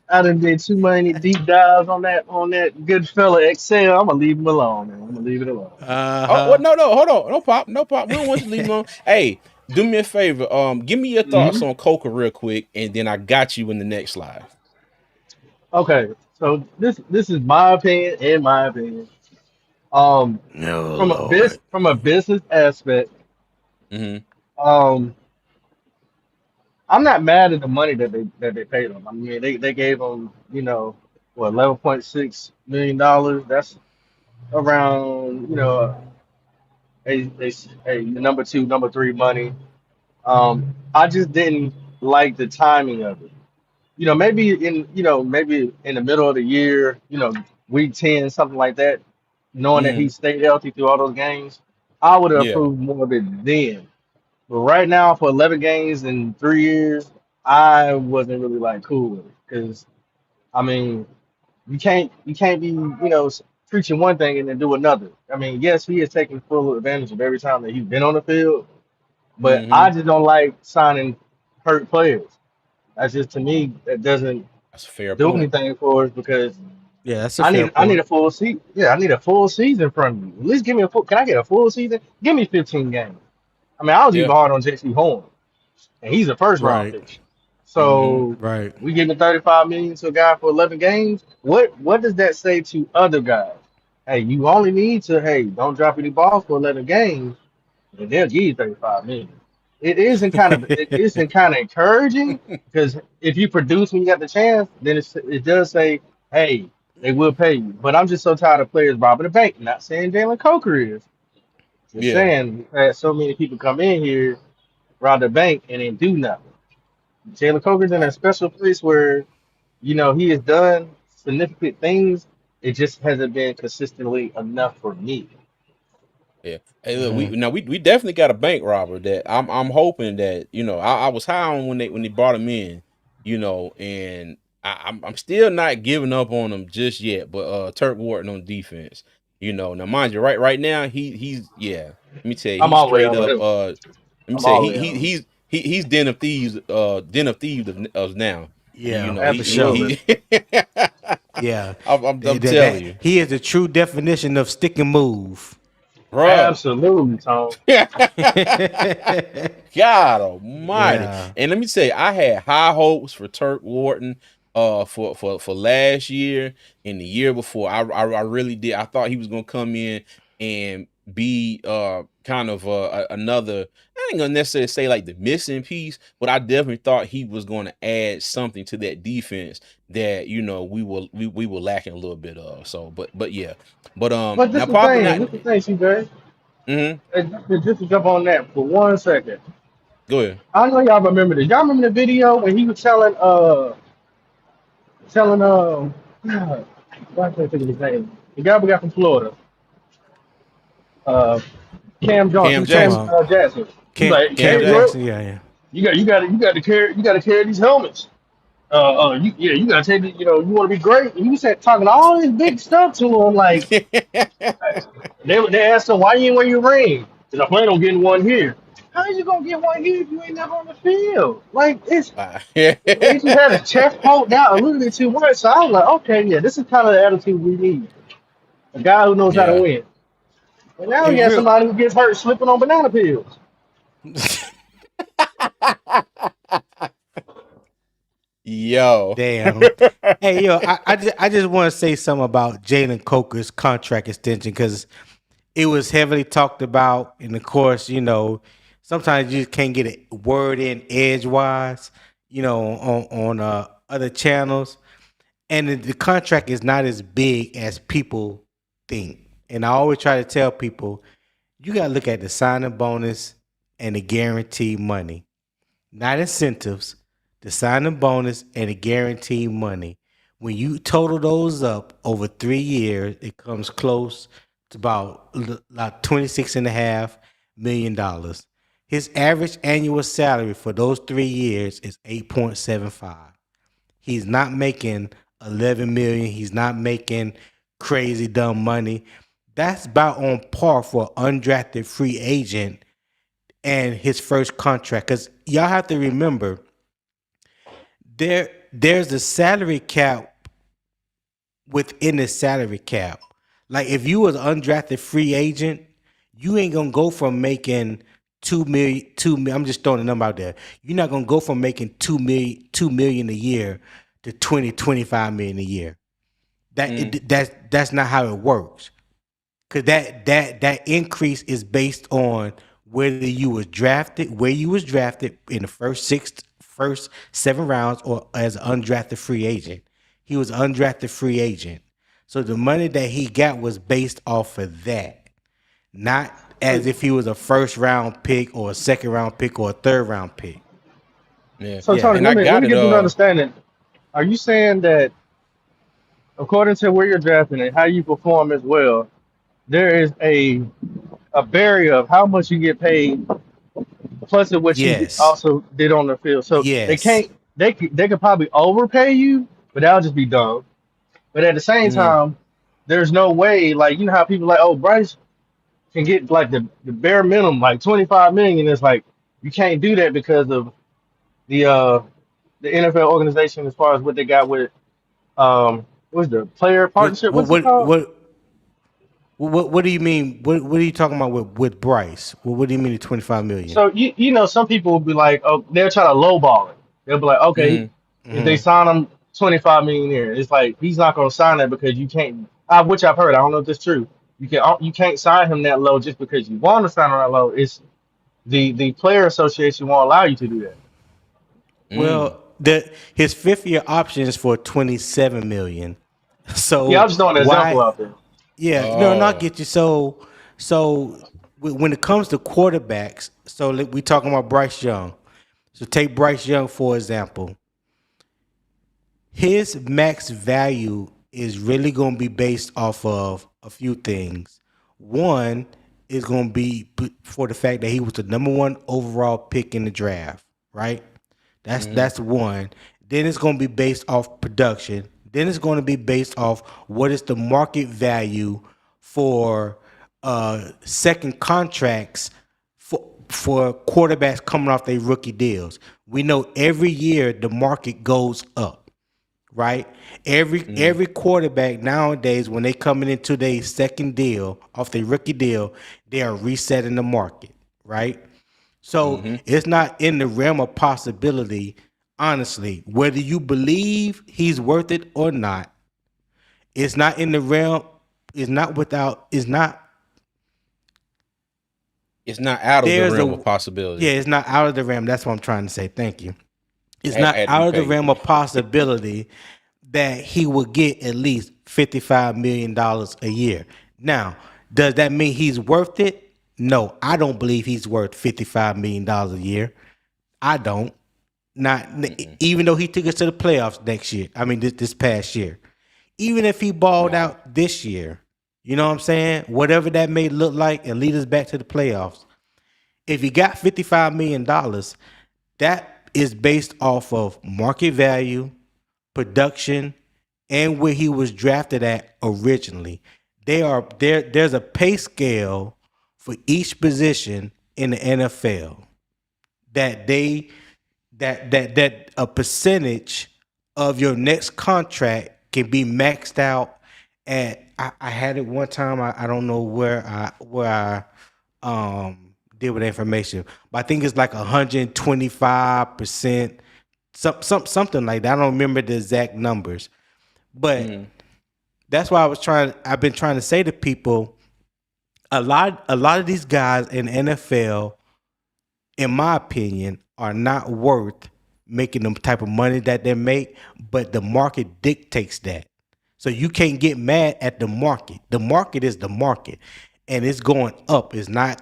I done did too many deep dives on that good fella Excel. I'm gonna leave him alone, man. I'm gonna leave it alone. Oh, well, Uh-huh. no, hold on, no pop. We don't want you to leave him alone. Hey, do me a favor. Give me your thoughts hmm on Coca real quick, and then I got you in the next slide. Okay, so this is my opinion and my opinion. Um, No, Lord. from a business aspect, Mm-hmm. um, I'm not mad at the money that they paid him. I mean, they gave him, you know, what, $11.6 million. That's around, a number two, number three money. I just didn't like the timing of it. Maybe in the middle of the year, week 10, something like that, knowing that Mm-hmm. he stayed healthy through all those games, I would have Yeah. approved more of it then. But right now, for 11 games in 3 years, I wasn't really like cool with it because I mean, you can't be preaching one thing and then do another. I mean, yes, he is taking full advantage of every time that he's been on the field, but Mm-hmm. I just don't like signing hurt players. That's just to me that doesn't That's a fair do point. anything for us because Yeah, that's a I fair need I need point. a full season. Yeah, I need a full season from you. At least give me a full. Can I get a full season? Give me 15 games. I mean, I was even Yeah. hard on J.C. Horn, and he's a first round Right. pick. Mm-hmm. So Right. we giving 35 million to a guy for 11 games. What does that say to other guys? Hey, you only need to don't drop any balls for 11 games, and they'll give you 35 million. It isn't kind of encouraging because if you produce when you got the chance, then it does say, hey, they will pay you. But I'm just so tired of players robbing the bank. Not saying Jalen Coker is. Just Yeah. saying we've had so many people come in here, rob the bank, and then do nothing. Jalen Coker's in a special place where, he has done significant things. It just hasn't been consistently enough for me. Yeah. Hey, look, we Mhm. now we definitely got a bank robber that I'm hoping that, you know, I was high on when they brought him in, you know, and I'm still not giving up on him just yet. But Turk Wharton on defense, you know. Now mind you, right now he's yeah. Let me tell you, I'm he's all the way straight on up him. let me I'm say all the way on him. he's den of thieves of now. You Yeah, know, for sure. Absolutely. he Yeah. I'm That telling you, he is the true definition of stick and move. bruh. Absolutely, Tom. God almighty. Yeah. And let me say, I had high hopes for Turk Wharton for last year and the year before. I really did. I thought he was gonna come in and be kind of another. I ain't gonna necessarily say like the missing piece, but I definitely thought he was going to add something to that defense that we were lacking a little bit of. So, but yeah, but But now probably not. this the thing, CJ. Mm-hmm. Just to jump on that for 1 second. Go ahead. I know y'all remember this. Y'all remember the video when he was telling why can't I think of his name? The guy we got from Florida, uh, Cam Cam Johnson, You talking Cam Jackson. about Jackson. He's Cam, like, Cam Cam hey, Jackson. bro, Jackson? Yeah, yeah. you got to carry these helmets. You got to take it. You know, you want to be great. And he was talking all this big stuff to him. Like they asked him, why you ain't wear your ring? Because I plan on getting one here. How you gonna get one here if you ain't never on the field? Like it's Wow. he just had his chest poked out a little bit too much. So I was like, okay, yeah, this is kind of the attitude we need. A guy who knows how to Yeah. win. And now Hey, you have real. somebody who gets hurt slipping on banana peels. Yo. Damn. Hey, yo, I just want to say something about Jalen Coker's contract extension because it was heavily talked about, and of course, sometimes you just can't get a word in edgewise, on other channels, and the contract is not as big as people think. And I always try to tell people, you got to look at the signing bonus and the guaranteed money, not incentives. The signing bonus and the guaranteed money. When you total those up over 3 years, it comes close to about like $26.5 million. His average annual salary for those 3 years is 8.75. He's not making 11 million. He's not making crazy dumb money. That's about on par for an undrafted free agent and his first contract. Because y'all have to remember, there's a salary cap within the salary cap. Like if you was an undrafted free agent, you ain't gonna go from making 2 million. I'm just throwing a number out there. You're not gonna go from making 2 million a year to 25 million a year. That's not how it works. Cause that increase is based on where you was drafted in the first 7 rounds, or as an undrafted free agent. He was an undrafted free agent. So the money that he got was based off of that, not as if he was a first round pick or a second round pick or a third round pick. Yeah. So Yeah. Tony, And I let got me it. get this understanding. Are you saying that according to where you're drafting and how you perform as well, there is a barrier of how much you get paid plus of what you Yes. also did on the field. So Yes. they could probably overpay you, but that'll just be dumb. But at the same Mm, time, there's no way, like you know how people like, oh, Bryce can get like the bare minimum, like 25 million. It's like you can't do that because of the uh the NFL organization as far as what they got with what's the player What partnership? what What's it what called? what what do you mean? What are you talking about with Bryce? What do you mean the 25 million? So you know some people will be like, oh, they'll try to lowball it. They'll be like, okay, mm, if they Mm-hmm. sign him 25 million a year, it's like he's not going to sign that because you can't. Which I've heard. I don't know if that's true. You can't sign him that low just because you want to sign him that low. It's the player association won't allow you to do that. mm. Well, the his 5th year option is for 27 million. Yeah, I'm So just throwing an example why? out there. Yeah, no, I Oh. get you. So when it comes to quarterbacks, so we talking about Bryce Young. So take Bryce Young for example. His max value is really going to be based off of a few things. One is going to be for the fact that he was the number one overall pick in the draft, right? Mm, That's one. Then it's going to be based off production. Then it's going to be based off what is the market value for second contracts for quarterbacks coming off their rookie deals. We know every year the market goes up, right? mm, Every quarterback nowadays, when they coming into their second deal off their rookie deal, they are resetting the market, right? So mm-hmm. it's not in the realm of possibility, honestly, whether you believe he's worth it or not. It's not in the realm. It's not without. It's not. It's not out of the There's realm of a possibility. yeah, it's not out of the realm. That's what I'm trying to say. Thank you. It's I not had to be out of the paid. realm of possibility that he would get at least $55 million a year. Now, does that mean he's worth it? No, I don't believe he's worth $55 million a year. I don't. Not even though he took us to the playoffs next year. I mean, this past year. Even if he balled Nah. out this year, you know what I'm saying? Whatever that may look like and lead us back to the playoffs. If he got $55 million, that is based off of market value, production, and where he was drafted at originally. There's a pay scale for each position in the NFL that they that a percentage of your next contract can be maxed out at. I had it one time. I don't know where I did with the information, but I think it's like 125%, something like that. I don't remember the exact numbers, but that's why I've been trying to say to people, a lot of these guys in the NFL, in my opinion, are not worth making the type of money that they make, but the market dictates that. So you can't get mad at the market. The market is the market, and it's going up. It's not,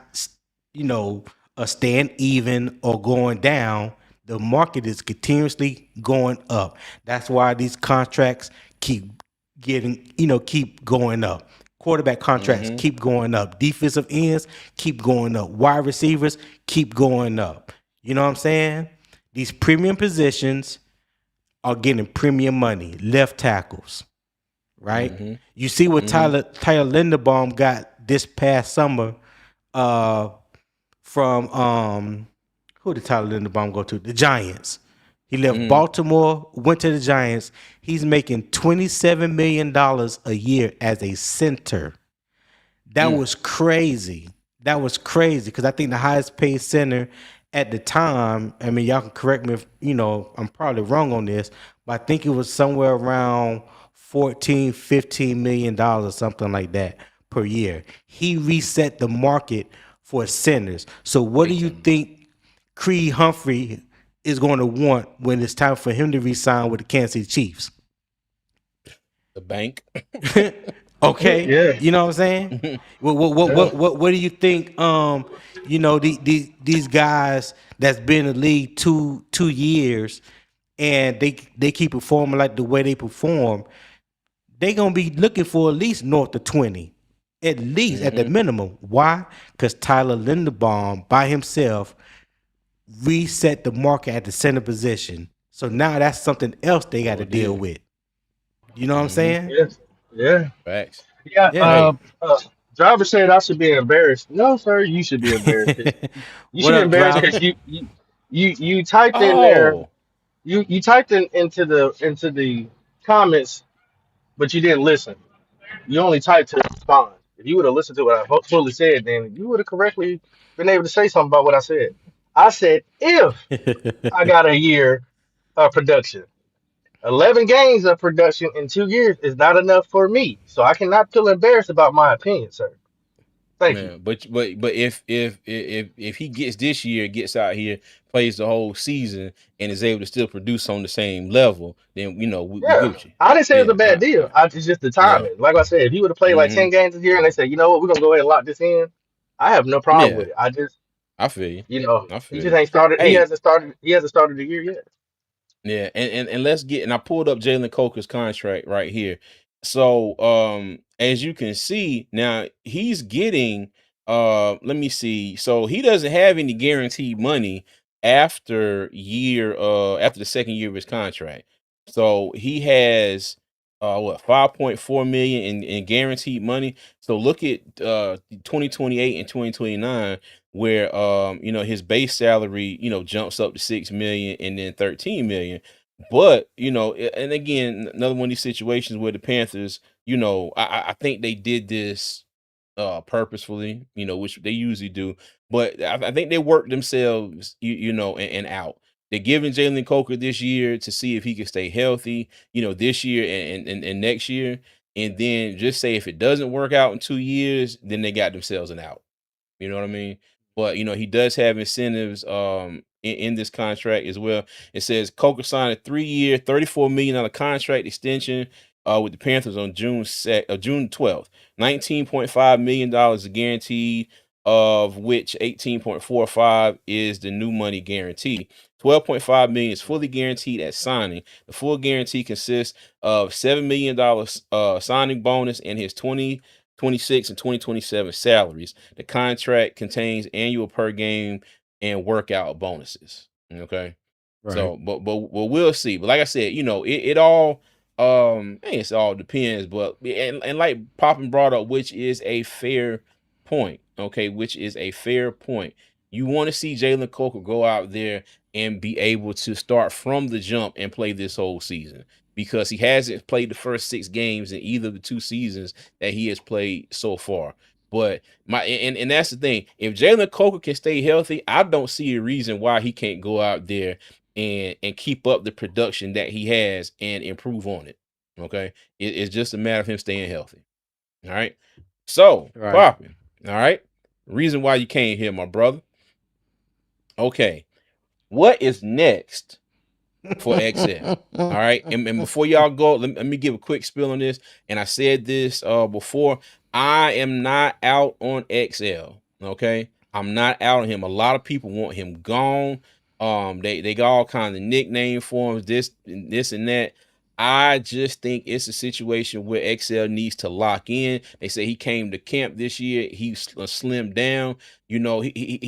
a staying even or going down. The market is continuously going up. That's why these contracts keep keep going up. Quarterback contracts keep going up. Defensive ends keep going up. Wide receivers keep going up. You know what I'm saying? These premium positions are getting premium money. Left tackles, right? You see what Tyler Linderbaum got this past summer from who did Tyler Linderbaum go to? The Giants. He left Baltimore, went to the Giants. He's making $27 million a year as a center. That was crazy. That was crazy because I think the highest paid center at the time, I mean, y'all can correct me if, I'm probably wrong on this, but I think it was somewhere around $14-15 million, something like that per year. He reset the market for centers. So what do you think Creed Humphrey is going to want when it's time for him to resign with the Kansas City Chiefs? The bank. Okay, Yeah. you know what I'm saying? What do you think? These guys that's been in the league 2 years and they keep performing like the way they perform, they gonna be looking for at least north of 20, at least at the minimum. Why? Because Tyler Linderbaum by himself reset the market at the center position. So now that's something else they got to deal with. You know what I'm saying? Yes. Yeah. Facts. Yeah. Yeah. Hey, Driver said I should be embarrassed. No, sir, you should be embarrassed. You What should be up, embarrassed driver? because you typed in there. oh, You typed into the comments, but you didn't listen. You only typed to respond. If you would have listened to what I fully said, then you would have correctly been able to say something about what I said. I said if I got a year of production. 11 games of production in 2 years is not enough for me. So I cannot feel embarrassed about my opinion, sir. Thank you. man, but if he gets this year, gets out here, plays the whole season, and is able to still produce on the same level, then we Yeah. Gucci. I didn't say it was Yeah, a bad deal. It's just the yeah, timing. Like I said, if he would have played like 10 games this year and they said, you know what, we're going to go ahead and lock this in, I have no problem yeah. with it. I just, I feel you. I he feel just you. ain't started. Hey, He hasn't started the year yet. yeah, and let's get, and I pulled up Jalen Coker's contract right here. So as you can see now, he's getting let me see. So he doesn't have any guaranteed money after the second year of his contract. So he has what 5.4 million in guaranteed money. So look at 2028 and 2029 where his base salary jumps up to 6 million and then 13 million. But and again, another one of these situations where the Panthers, I think they did this purposefully, which they usually do, but I think they worked themselves and out. They're giving Jalen Coker this year to see if he can stay healthy, this year and next year, and then just say if it doesn't work out in 2 years, then they got themselves an out. You know what I mean? But he does have incentives in this contract as well. It says Coker signed a 3-year, $34 million contract extension with the Panthers on June 12th. $19.5 million guaranteed, of which 18.45 is the new money guarantee. 12.5 million is fully guaranteed at signing. The full guarantee consists of $7 million signing bonus and his 2026 and 2027 salaries. The contract contains annual per game and workout bonuses. Okay. Right. So, but we'll see. But like I said, it all it's all depends. But and like Poppin brought up, which is a fair point. Okay, which is a fair point. You want to see Jalen Coker go out there and be able to start from the jump and play this whole season, because he hasn't played the first 6 games in either of the 2 seasons that he has played so far. But and that's the thing. If Jalen Coker can stay healthy, I don't see a reason why he can't go out there and keep up the production that he has and improve on it. Okay, it's just a matter of him staying healthy. All right. So Right. Poppin. All right. Reason why you came here, my brother. Okay. What is next for XL? All right. And before y'all go, let me give a quick spill on this. And I said this before. I am not out on XL. Okay. I'm not out on him. A lot of people want him gone. They got all kinds of nickname for him, this and that. I just think it's a situation where XL needs to lock in. They say he came to camp this year. He's slimmed down. He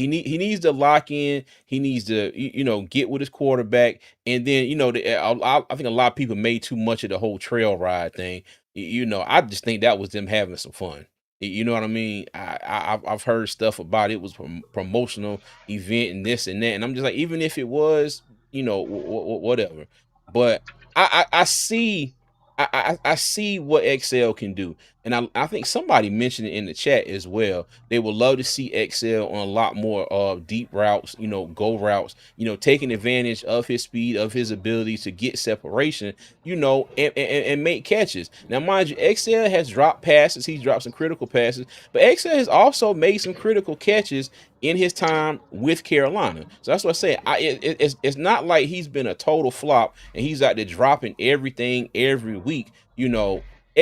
needs to lock in. He needs to get with his quarterback. And then I think a lot of people made too much of the whole trail ride thing. I just think that was them having some fun. You know what I mean? I've heard stuff about it was promotional event and this and that, and I'm just like, even if it was, whatever. But I see I see what XL can do. And I think somebody mentioned it in the chat as well. They would love to see XL on a lot more deep routes, go routes, taking advantage of his speed, of his ability to get separation, and make catches. Now, mind you, XL has dropped passes. He's dropped some critical passes, but XL has also made some critical catches in his time with Carolina. So that's what I say. It's not like he's been a total flop and he's out there dropping everything every week.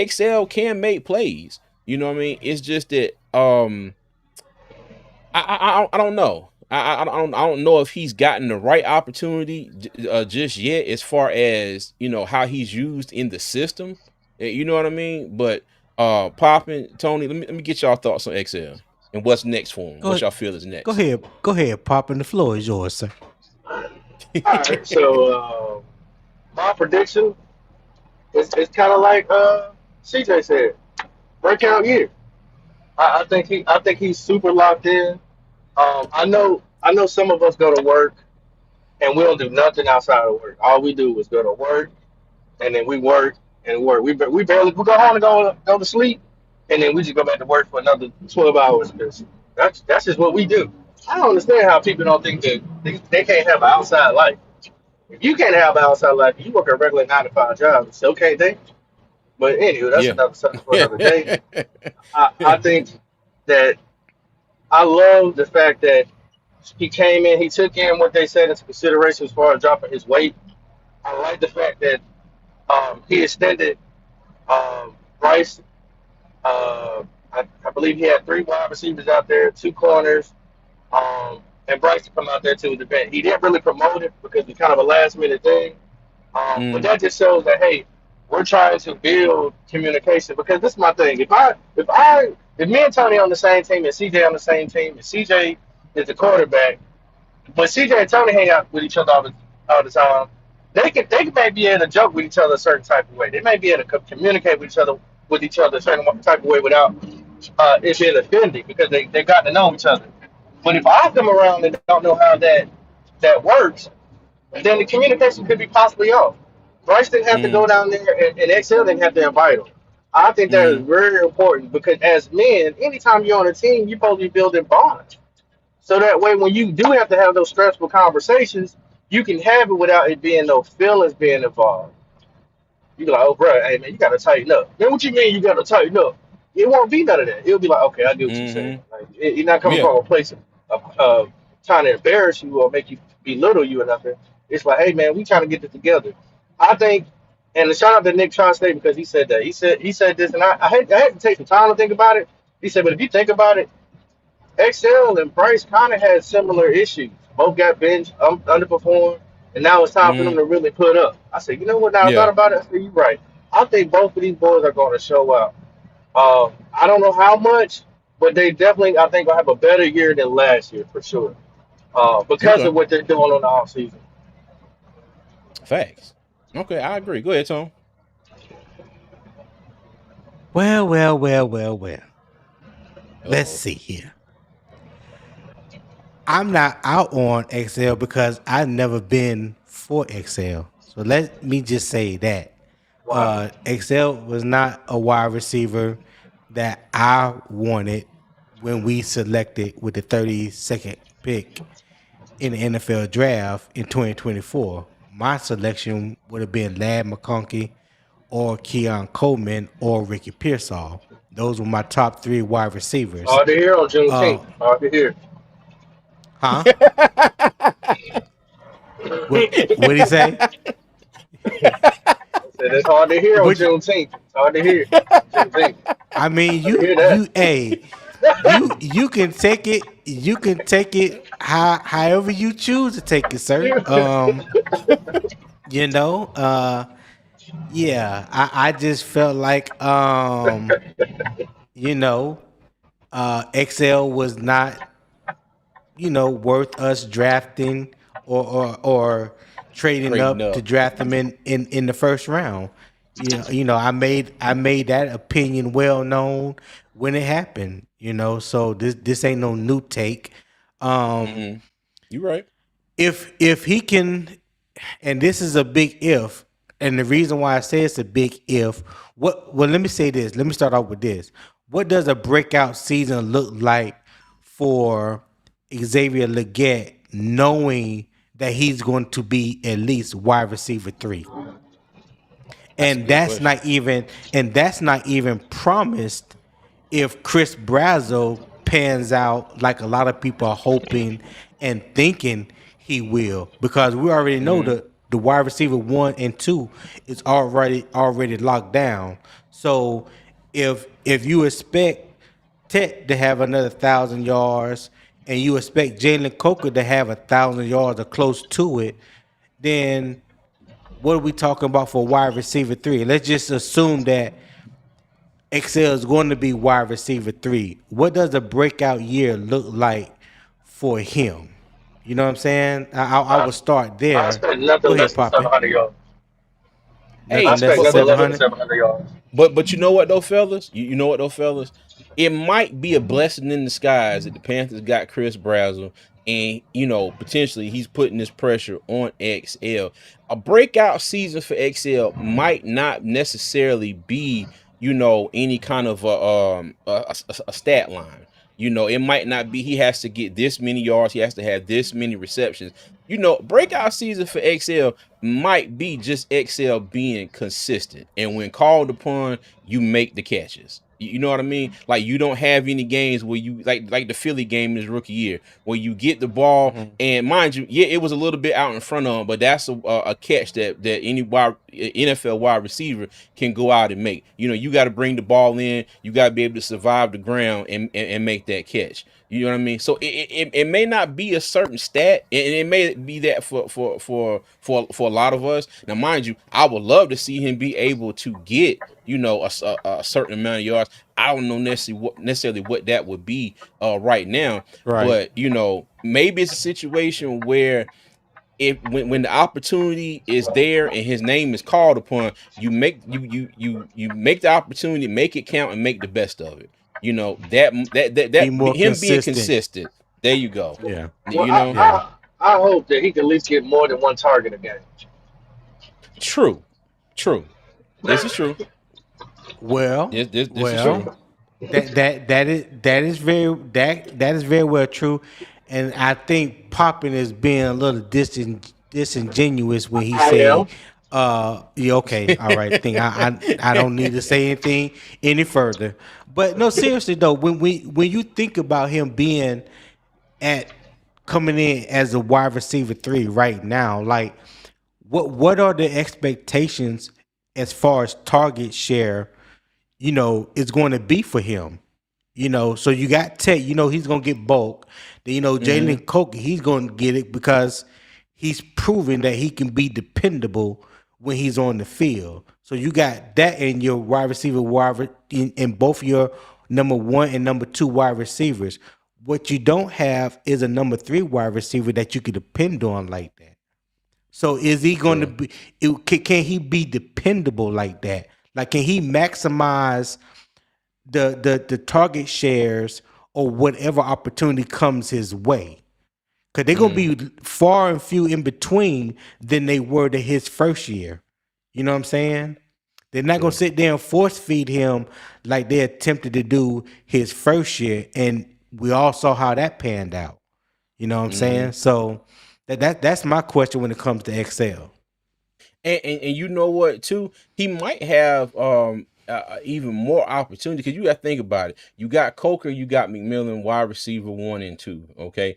XL can make plays. You know what I mean? It's just that I don't know. I don't know if he's gotten the right opportunity just yet, as far as how he's used in the system. You know what I mean? But Poppin, Tony, let me get y'all thoughts on XL and what's next for him. What y'all feel is next? Go ahead, Poppin. The floor is yours, sir. All right, so my prediction is kind of like CJ said, breakout year. I think he's super locked in. I know some of us go to work and we don't do nothing outside of work. All we do is go to work and then we work and work. We barely we go home and go to sleep, and then we just go back to work for another 12 hours because that's just what we do. I don't understand how people don't think that they can't have an outside life. If you can't have an outside life, you work a regular 9 to 5 job. So okay, they. But anyway, that's another subject for another day. I think that I love the fact that he came in, he took in what they said into consideration as far as dropping his weight. I like the fact that he extended Bryce. I believe he had 3 wide receivers out there, 2 corners, and Bryce to come out there to the bench. He didn't really promote it because it's kind of a last minute thing. But that just shows that, hey, we're trying to build communication, because this is my thing. If me and Tony on the same team and CJ on the same team and CJ is the quarterback, but CJ and Tony hang out with each other all the time, they can maybe be able to joke with each other a certain type of way. They may be able to communicate with each other a certain type of way without it being offending, because they got to know each other. But if I come around and don't know how that works, then the communication could be possibly off. Bryce didn't have to go down there, and XL didn't have to invite him. I think that is very important, because as men, anytime you're on a team, you're supposed to be building bonds. So that way, when you do have to have those stressful conversations, you can have it without it being no feelings being involved. You be like, oh, bro, hey, man, you got to tighten up. Man, what you mean you got to tighten up? It won't be none of that. It'll be like, okay, I get what you're saying. Like, you're not coming from a place trying to embarrass you or make you belittle you or nothing. It's like, hey man, we trying to get this together. I think, and shout out to Nick Chastain because he said that. He said this, and I had to take some time to think about it. He said, but if you think about it, XL and Bryce kind of had similar issues. Both got benched, underperformed, and now it's time for them Mm, to really put up. I said, you know what? Now I thought yeah. about it. I said, you're right. I think both of these boys are going to show out. I don't know how much, but they definitely, I think, will have a better year than last year for sure. Because Okay. of what they're doing on the offseason. Facts. Okay, I agree. Go ahead, Tom. Well. Uh Let's oh. see here. I'm not out on XL because I've never been for XL. So let me just say that. Wow. XL was not a wide receiver that I wanted when we selected with the 32nd pick in the NFL draft in 2024. My selection would have been Lad McConkey or Keon Coleman or Ricky Pearsall. Those were my top three wide receivers. Hard to hear on Uh, Juneteenth. Hard to hear. huh? What did he say? I said it's hard to hear on What Juneteenth. It's hard to hear. Juneteenth. I mean, Hard to hear that. you can take it. You can take it however you choose to take it, sir. You know, yeah. I just felt like you know, XL was not worth us drafting or trading Trading up to up. draft them in the first round. I made that opinion well known when it happened. So this ain't no new take. Um, Mm-hmm. You right. if he can, and this is a big if, and the reason why I say it's a big if, let me say this. Let me start off with this. What does a breakout season look like for Xavier Legette, knowing that he's going to be at least wide receiver 3? That's a And good that's question. not even promised if Chris Brazzell pans out like a lot of people are hoping and thinking he will, because we already know Mm-hmm. the wide receiver 1 and 2 is already locked down. So if you expect Tet to have another 1,000 yards and you expect Jalen Coker to have 1,000 yards or close to it, then what are we talking about for wide receiver 3? Let's just assume that XL is going to be wide receiver 3. What does a breakout year look like for him? You know what I'm saying? I I, would start I there. expect Go nothing ahead, less than Poppy. 700 yards. I Hey, Nothing less expect than but nothing but less than 700. 700 yards. but you know what though, fellas? You know what though, fellas? It might be a blessing in disguise that the Panthers got Chris Brazzell, and potentially he's putting this pressure on XL. A breakout season for XL might not necessarily be any kind of a stat line. It might not be he has to get this many yards, he has to have this many receptions. Breakout season for XL might be just XL being consistent. And when called upon, you make the catches. You know what I mean? Like you don't have any games where you like the Philly game in his rookie year where you get the ball Mhm. and mind you, yeah, it was a little bit out in front of him, but that's a catch that any NFL wide receiver can go out and make. You got to bring the ball in, you got to be able to survive the ground and make that catch. You know what I mean? So it may not be a certain stat, and it may be that for a lot of us. Now, mind you, I would love to see him be able to get a certain amount of yards. I don't know necessarily what that would be right now, Right. but maybe it's a situation where if when the opportunity is there and his name is called upon, you make the opportunity, make it count, and make the best of it. Be more Him being consistent. consistent. There you go. Yeah. Well, You know, Yeah. I hope that he can at least get more than one target a game. true, true. This is true. Well, This is true. well, that is very well true, and I think Poppin is being a little disingenuous when he I say, am. yeah, okay, all right, think I don't need to say anything any further. But no, seriously though, when you think about him being at coming in as a wide receiver 3 right now? Like, what are the expectations as far as target share, is going to be for him? So you got Tate, he's gonna get bulk. Then Mm-hmm. Jalen Coke, he's gonna get it because he's proven that he can be dependable when he's on the field. So you got that in your wide receiver, in both your number one and number two wide receivers. What you don't have is a number three wide receiver that you could depend on like that. So is he going to True. be? Can he be dependable like that? Like, can he maximize the target shares or whatever opportunity comes his way? Because they're gonna Mm-hmm. be far and few in between than they were to his first year. You know what I'm saying? They're not gonna True. sit there and force feed him like they attempted to do his first year, and we all saw how that panned out. You know what I'm Mm-hmm. saying? So that's my question when it comes to Excel. And you know what too? He might have even more opportunity because you got to think about it. You got Coker, you got McMillan, wide receiver 1 and 2. Okay,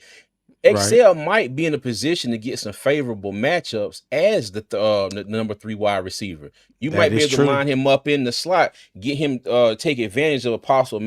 Right. Excel might be in a position to get some favorable matchups as the number 3 wide receiver. You That might be is able to true. line him up in the slot, get him take advantage of a possible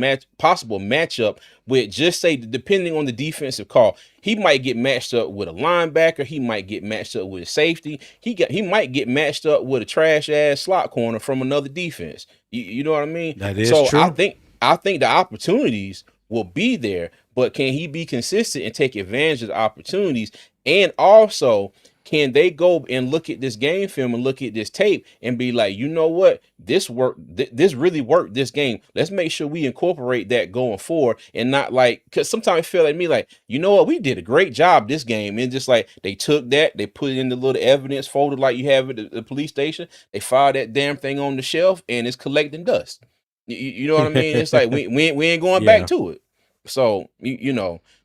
matchup with, just say, depending on the defensive call. He might get matched up with a linebacker. He might get matched up with a safety. He might get matched up with a trash ass slot corner from another defense. You know what I mean? That is So true. I think the opportunities will be there, but can he be consistent and take advantage of the opportunities? And also, can they go and look at this game film and look at this tape and be like, you know what, this worked, this really worked this game. Let's make sure we incorporate that going forward, and not like, because sometimes I feel like me, like, you know what, we did a great job this game, and just like they took that, they put it in the little evidence folder like you have at the police station, they filed that damn thing on the shelf, and it's collecting dust. You know what I mean? It's like we ain't going back Yeah. to it. So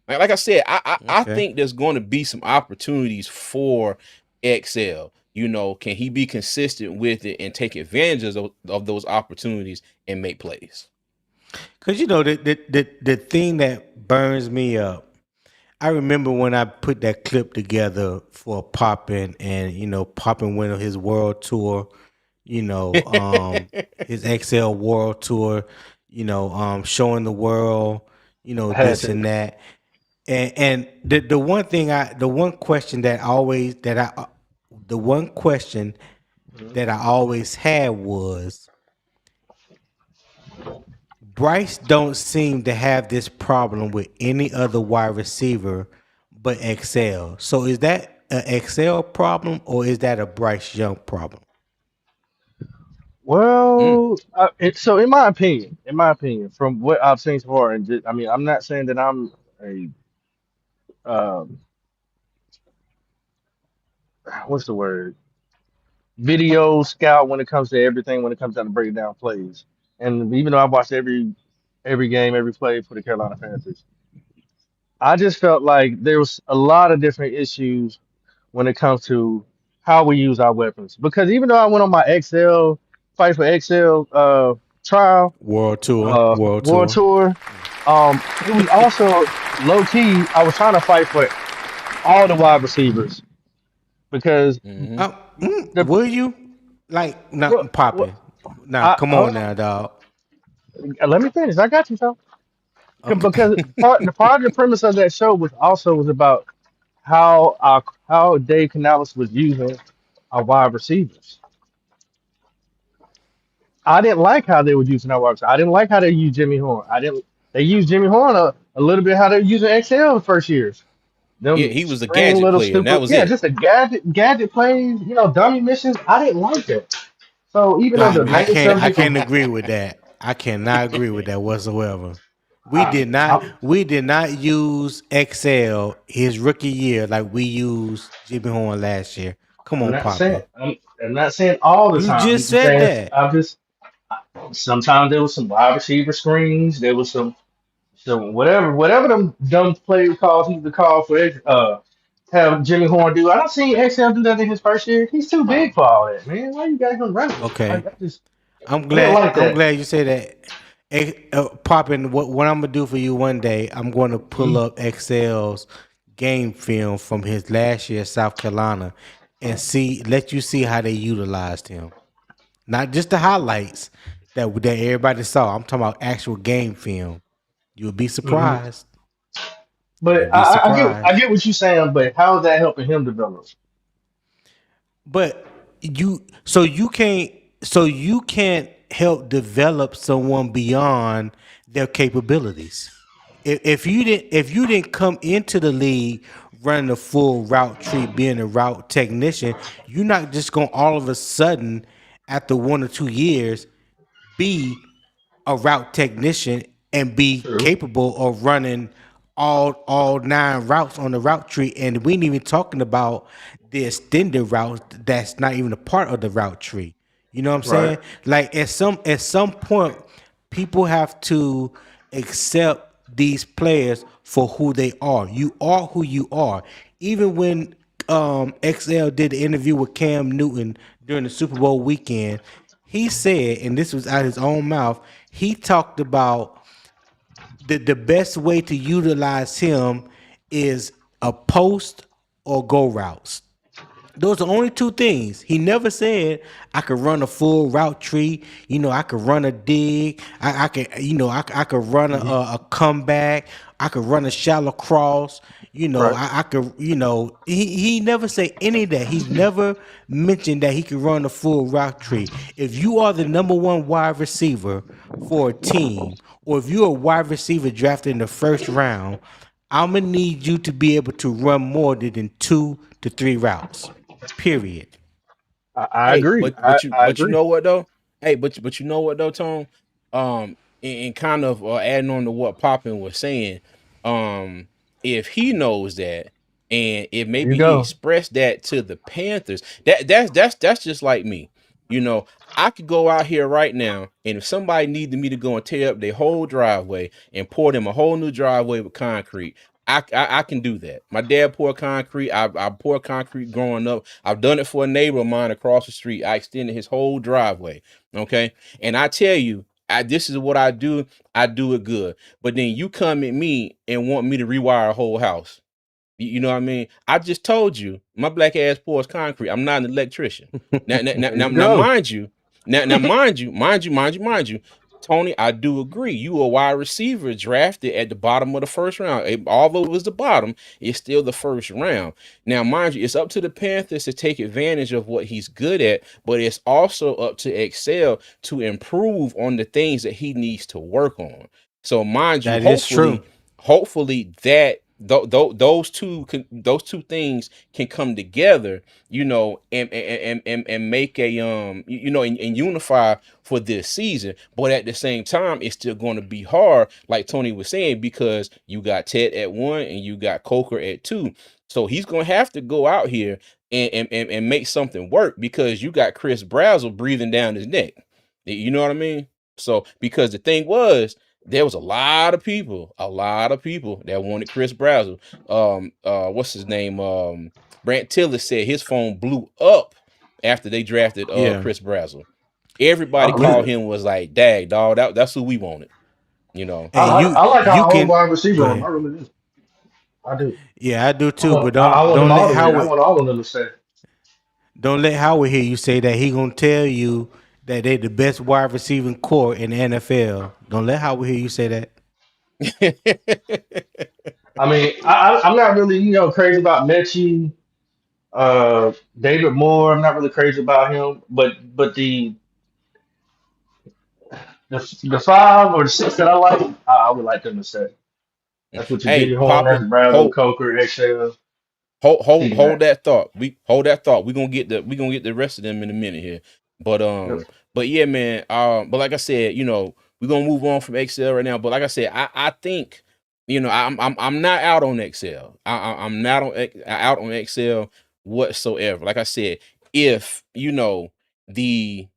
like I said, I Okay. think there's going to be some opportunities for XL. Can he be consistent with it and take advantage of those opportunities and make plays? Cause the thing that burns me up. I remember when I put that clip together for Poppin, and Poppin went on his world tour, his XL world tour, showing the world, Had this to. and that. And the one thing the one question that always that I the one question that I always had was, Bryce don't seem to have this problem with any other wide receiver but XL. So is that an XL problem or is that a Bryce Young problem? Mm, Well, so in my opinion, from what I've seen so far, and I mean, I'm not saying that I'm a um, what's the word, video scout when it comes to everything, when it comes down to breaking down plays. And even though I've watched every game, every play for the Carolina Panthers, I just felt like there was a lot of different issues when it comes to how we use our weapons. Because even though I went on my XL fight for XL trial, World tour, world world tour. tour, it was also low key. I was trying to fight for all the wide receivers because hmm Uh, the will you like what, not popping? Now I come hold on now, dog. on, let me finish. I got you, so because Okay. part of the premise of that show was about how Dave Canales was using our wide receivers. I didn't like how they were using our wide receivers. I didn't like how they used Jimmy Horn. I didn't. They used Jimmy Horn a little bit how they were using XL the first years. Yeah, Them he was a screen gadget little player, and that stupid, was yeah, it. just a gadget plays, dummy missions. I didn't like that. So even though Dummy the main missions. I subject can't of agree with that. I cannot agree with that whatsoever. We I, did not I'm, we did not use XL his rookie year like we used Jimmy Horn last year. Come I'm on, not saying Poppy. I'm not saying all the You time. I'm just just said saying that. I'm just sometimes there was some wide receiver screens. There was some whatever them dumb play calls he used to call for have Jimmy Horn do. I don't see XL do that in his first year. He's too big for all that, man. Why you got him running? I Okay. just I'm I didn't glad like I'm that. glad you said that. Popping, what I'm gonna do for you one day, I'm going to pull up Excel's game film from his last year at South Carolina and let you see how they utilized him. Not just the highlights that everybody saw. I'm talking about actual game film. You'll be hmm surprised. You'll But be I surprised. get what you're saying. But how is that helping him develop? But you can't help develop someone beyond their capabilities. If you didn't come into the league running a full route tree, being a route technician, you're not just gonna all of a sudden after 1 or 2 years be a route technician and be True. capable of running all 9 routes on the route tree. And we ain't even talking about the extended routes that's not even a part of the route tree. You know what I'm Right. saying? Like at some point, people have to accept these players for who they are. You are who you are. Even when XL did the interview with Cam Newton during the Super Bowl weekend, he said, and this was out his own mouth, he talked about the best way to utilize him is a post or go routes. Those are the only two things. He never said I could run a full route tree. I could run a dig. I could, I could run hmm a comeback. I could run a shallow cross. Right. I could, he never say any of that. He's never mentioned that he could run a full route tree. If you are the number one wide receiver for a team, or if you're a wide receiver drafted in the first round, I'm gonna need you to be able to run more than 2 to 3 routes. Period. I Hey, agree. I but you agree. know what though? Hey, but you know what though, Tom? And kind of adding on to what Poppin was saying, um, if he knows that, and if There you maybe he go. expressed that to the Panthers, that's just like me. You know, I could go out here right now, and if somebody needed me to go and tear up their whole driveway and pour them a whole new driveway with concrete, I can do that. My dad poured concrete. I poured concrete growing up. I've done it for a neighbor of mine across the street. I extended his whole driveway. Okay. And I tell you, this is what I do. I do it good. But then you come at me and want me to rewire a whole house. You know what I mean? I just told you my black ass pours concrete. I'm not an electrician. Now, now, now, There now, you now go. mind you, mind you, Tony, I do agree. You a wide receiver drafted at the bottom of the first round. Although it was the bottom, it's still the first round. Now, mind you, it's up to the Panthers to take advantage of what he's good at, but it's also up to Excel to improve on the things that he needs to work on. So, mind you, That is true. hopefully that those two things can come together, and make a and unify for this season. But at the same time, it's still going to be hard, like Tony was saying, because you got Ted at 1 and you got Coker at 2. So he's going to have to go out here and make something work, because you got Chris Brazzell breathing down his neck. You know what I mean? So, because the thing was, there was a lot of people that wanted Chris Brazzell. What's his name? Brant Tiller said his phone blew up after they drafted Yeah. Chris Brazzell. I Everybody believe called it. him, was like, "Dag, dog, that's who we wanted." You know. And you I like you our whole can wide go receiver room. I ahead. really do. I do. Yeah, I do too. But I don't want them don't let all to win. I Howard want all of them to stay. don't let Howard hear you say that. He gonna tell you that they the best wide receiving core in the NFL. Don't let Howard hear you say that. I mean, I'm not really, crazy about Mechie, David Moore. I'm not really crazy about him, but the 5 or 6 that I like, I would like them to stay. That's what you Hey, did, Horn. That's Poppin, Brazzle, Coker, XL, CD hold Mac. that thought. We hold that thought. We gonna get the rest of them in a minute here. But Yep. yeah, man. But like I said, we're gonna move on from Excel right now. But like I said, I think, I'm not out on Excel. I'm not out on Excel whatsoever. Like I said, if the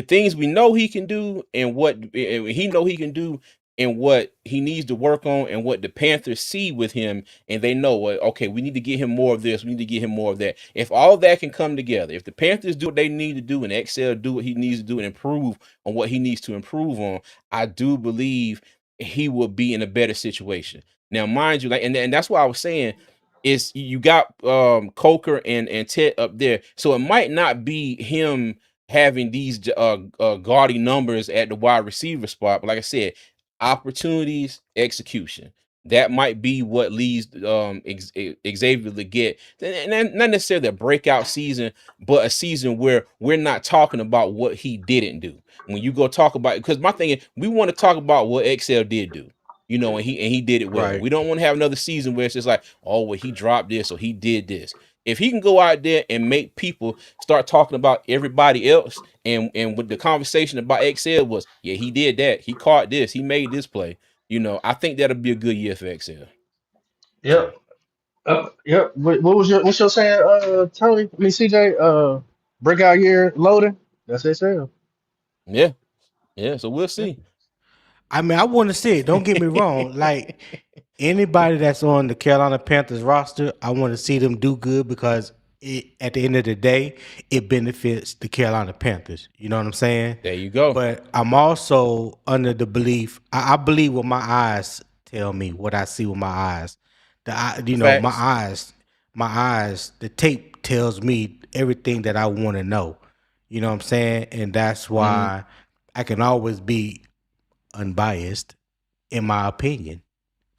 things we know he can do, and what he know he can do, and what he needs to work on and what the Panthers see with him, and they know, well, okay, we need to get him more of this, we need to get him more of that. If all that can come together, if the Panthers do what they need to do and Excel do what he needs to do and improve on what he needs to improve on, I do believe he will be in a better situation. Now, mind you, like, and that's why I was saying is you got Coker and Ted up there, so it might not be him having these gaudy numbers at the wide receiver spot, but like I said, opportunities, execution. That might be what leads Xavier Legette, and not necessarily a breakout season, but a season where we're not talking about what he didn't do. When you go talk about, because my thing is, we want to talk about what XL did do, you know, and he did it well. Right. We don't want to have another season where it's just like, oh, well, he dropped this or he did this. If he can go out there and make people start talking about everybody else, and with the conversation about XL was, yeah, he did that, he caught this, he made this play, you know, I think that'll be a good year for XL. Yep. Yep. What's your saying, Tony? I mean, CJ. Breakout year loading. That's XL. Yeah, yeah. So we'll see. I mean, I want to see it. Don't get me wrong. Like anybody that's on the Carolina Panthers roster, I want to see them do good because at the end of the day, it benefits the Carolina Panthers. You know what I'm saying? There you go. But I'm also under the belief. I believe what my eyes tell me, what I see with my eyes. Facts. My eyes. The tape tells me everything that I want to know. You know what I'm saying? And that's why I can always be unbiased in my opinion.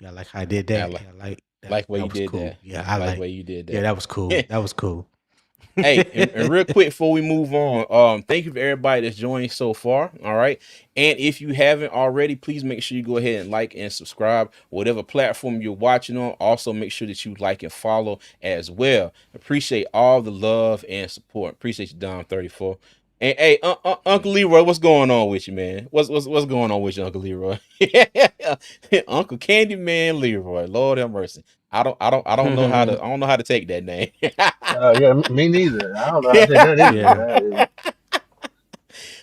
Yeah, like I did that. I like- Yeah, like that, like where that you was did cool. that. Yeah, I I like like where you did that. Yeah, that was cool. That was cool. Hey, and real quick before we move on, thank you for everybody that's joined so far. All right. And if you haven't already, please make sure you go ahead and like and subscribe, whatever platform you're watching on. Also, make sure that you like and follow as well. Appreciate all the love and support. Appreciate you, Dom 34. And hey, Uncle Leroy, what's going on with you, man? What's going on with you, Uncle Leroy? Uncle Candyman Leroy. Lord have mercy. I don't know how to take that name. Yeah, me neither. I don't know how to say that either. Yeah.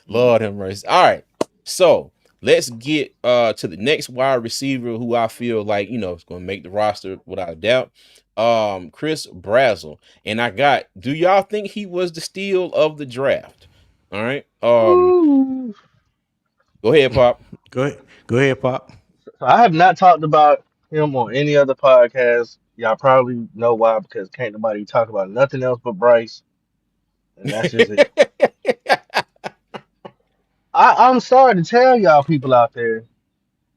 Lord have mercy. All right. So let's get to the next wide receiver who I feel like, you know, is going to make the roster without a doubt. Chris Brazzell. And do y'all think he was the steal of the draft? All right. Ooh. Go ahead, Pop. Go ahead, Pop. So I have not talked about him on any other podcast. Y'all probably know why, because can't nobody talk about nothing else but Bryce, and that's just it. I'm sorry to tell y'all people out there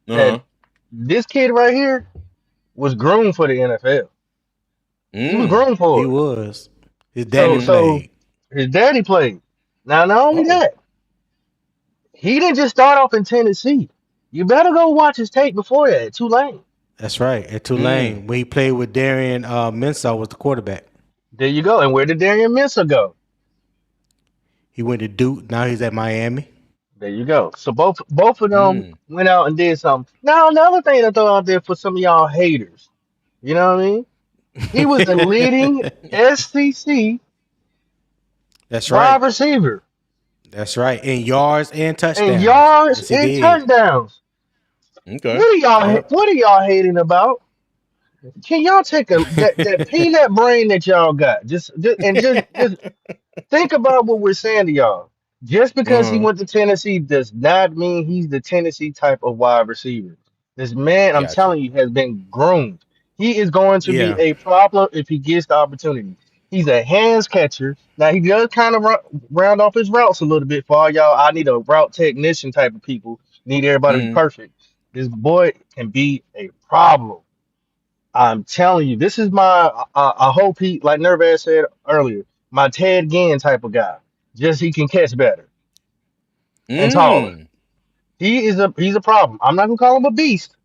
Uh-huh. that this kid right here was groomed for the NFL. He was groomed He for it. was. His So daddy so played. his daddy played. Now not only Oh. that, he didn't just start off in Tennessee. You better go watch his tape before that at Tulane. That's right. At Tulane, when he played with Darian Mensah was the quarterback. There you go. And where did Darian Mensah go? He went to Duke. Now he's at Miami. There you go. So both of them went out and did something. Now another thing to throw out there for some of y'all haters. You know what I mean? He was the leading SEC That's wide right. receiver That's right. In yards and touchdowns. in yards Yes, he and did. touchdowns. Okay. What are y'all hating about? Can y'all take that peanut brain that y'all got? Just think about what we're saying to y'all. Just because he went to Tennessee does not mean he's the Tennessee type of wide receiver. This man, I'm Gotcha. telling you, has been groomed. He is going to be Yeah. a problem if he gets the opportunity. He's a hands catcher. Now he does kind of round off his routes a little bit for all y'all. I need a route technician type of people. Need everybody to be perfect. This boy can be a problem. I'm telling you, this is I hope he, like Nervez said earlier, my Ted Ginn type of guy. Just he can catch better and taller. He's a problem. I'm not gonna call him a beast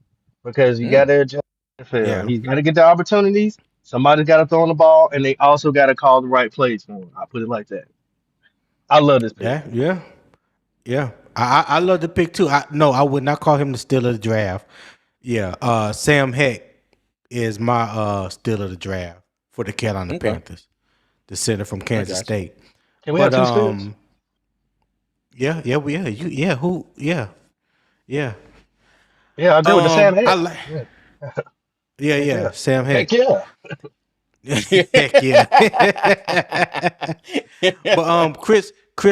because you gotta adjust the NFL. Yeah. He's gotta get the opportunities. Somebody's gotta throw on the ball, and they also gotta call the right plays for him. I put it like that. I love this pick. Yeah. I love the pick too. I would not call him the steal of the draft. Yeah. Sam Heck is my steal of the draft for the Carolina Panthers. The center from Kansas State. Can we have two steals? Yeah. Yeah, I did with the Sam I head. like. Yeah, heck Yeah, yeah, Sam heck Heck. yeah. Heck yeah. But Chris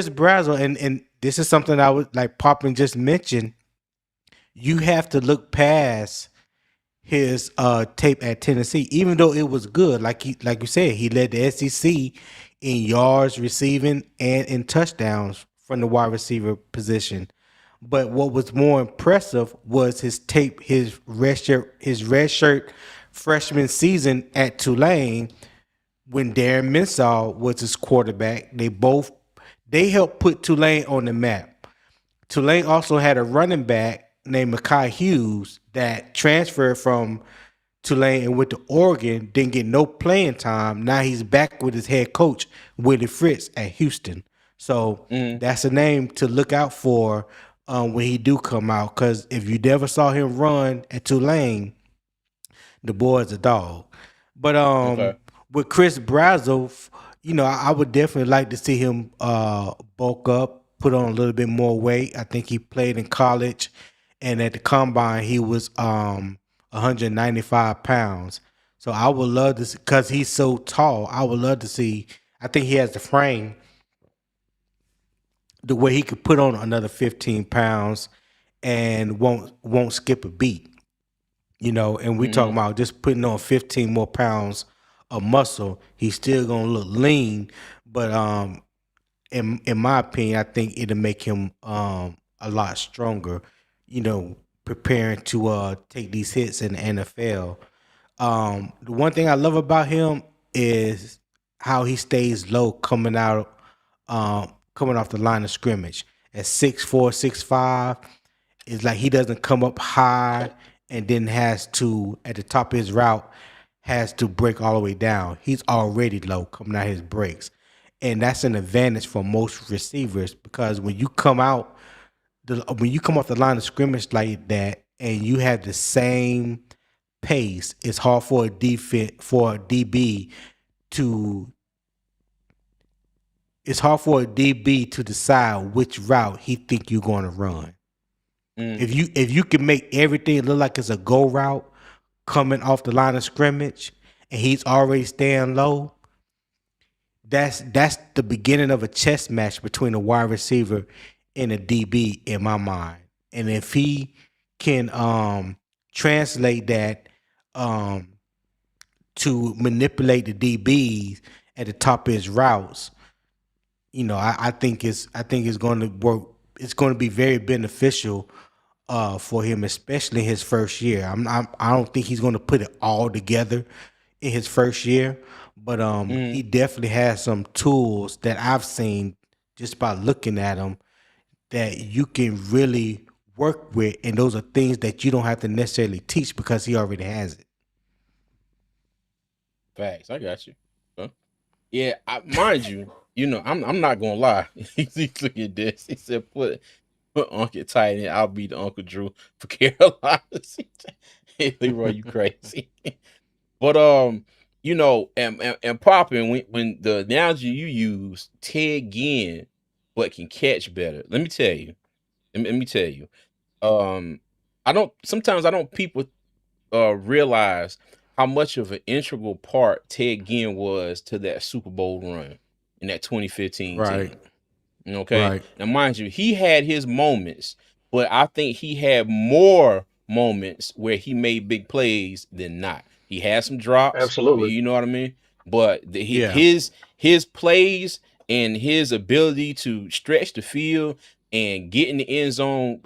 Brazzell, and this is something I would like Poppin just mentioned. You have to look past his tape at Tennessee, even though it was good. Like you said, he led the SEC in yards receiving and in touchdowns from the wide receiver position. But what was more impressive was his tape, his red shirt freshman season at Tulane when Darren Mensah was his quarterback. They helped put Tulane on the map. Tulane also had a running back named Mekhi Hughes that transferred from Tulane and went to Oregon, didn't get no playing time. Now he's back with his head coach, Willie Fritz at Houston. So Mhm. that's a name to look out for when he do come out. Because if you never saw him run at Tulane, the boy's a dog. But Okay. with Chris Brazzell, I would definitely like to see him bulk up, put on a little bit more weight. I think he played in college, and at the combine he was 195 pounds. So I would love to, because he's so tall. I would love to see. I think he has the frame the way he could put on another 15 pounds and won't skip a beat. And we talking Mhm. about just putting on 15 more pounds of muscle. He's still gonna look lean, but in my opinion, I think it'll make him a lot stronger. Preparing to take these hits in the NFL. The one thing I love about him is how he stays low coming off the line of scrimmage at 6'4", 6'5". It's like he doesn't come up high and then has to at the top of his route has to break all the way down. He's already low coming out his breaks, and that's an advantage for most receivers because when you come off the line of scrimmage like that and you have the same pace, it's hard for a DB to to decide which route he think you're going to run. Mhm. If you can make everything look like it's a go route coming off the line of scrimmage and he's already staying low, that's the beginning of a chess match between a wide receiver and a DB in my mind. And if he can translate that um, to manipulate the DBs at the top of his routes, I think it's going to work. It's going to be very beneficial for him, especially in his first year. I don't think he's going to put it all together in his first year, but he Mhm. definitely has some tools that I've seen just by looking at him that you can really work with, and those are things that you don't have to necessarily teach because he already has it. Facts. I got you. Huh? Yeah, mind you, I'm not gonna lie. He's looking at this. He said, "Put Uncle tight and I'll be the Uncle Drew for Carolina." Hey, Leroy, you crazy? But and popping when the analogy you use, Ted Ginn, but can catch better. Let me tell you. Let me tell you. Um, I don't people realize how much of an integral part Ted Ginn was to that Super Bowl run in that 2015 Right, team. Okay. right. Now, mind you, he had his moments, but I think he had more moments where he made big plays than not. He had some drops, Absolutely. you know what I mean? But Yeah. his plays and his ability to stretch the field and get in the end zone,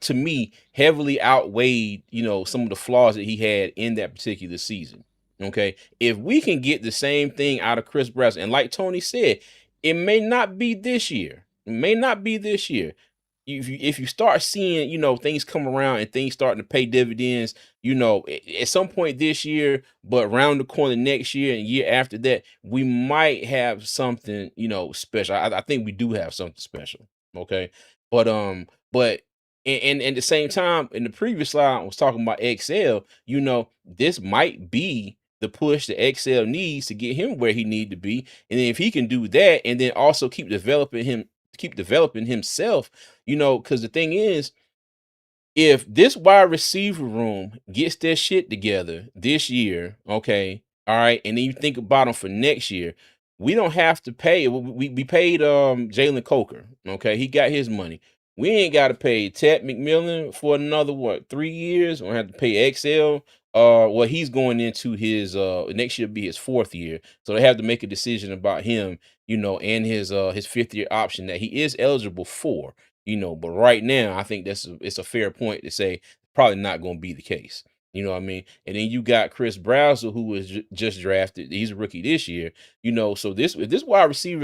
to me, heavily outweighed, some of the flaws that he had in that particular season. Okay. If we can get the same thing out of Chris Brass, and like Tony said, it may not be this year. It may not be this year. If you start seeing, things come around and things starting to pay dividends, at some point this year, but around the corner next year and year after that, we might have something, special. I think we do have something special. Okay. But and at the same time, in the previous slide, I was talking about XL, this might be the push that XL needs to get him where he need to be. And then if he can do that and then also keep developing himself, because the thing is, if this wide receiver room gets their shit together this year, okay, all right, and then you think about them for next year, we don't have to pay. We paid Jalen Coker, okay, he got his money. We ain't got to pay Ted McMillan for another 3 years. We don't have to pay XL. Well, he's going into his next year, be his 4th year, so they have to make a decision about him, and his 5th year option that he is eligible for. But right now, I think it's a fair point to say probably not going to be the case. You know what I mean? And then you got Chris Brazzell, who was just drafted. He's a rookie this year. So if this wide receiver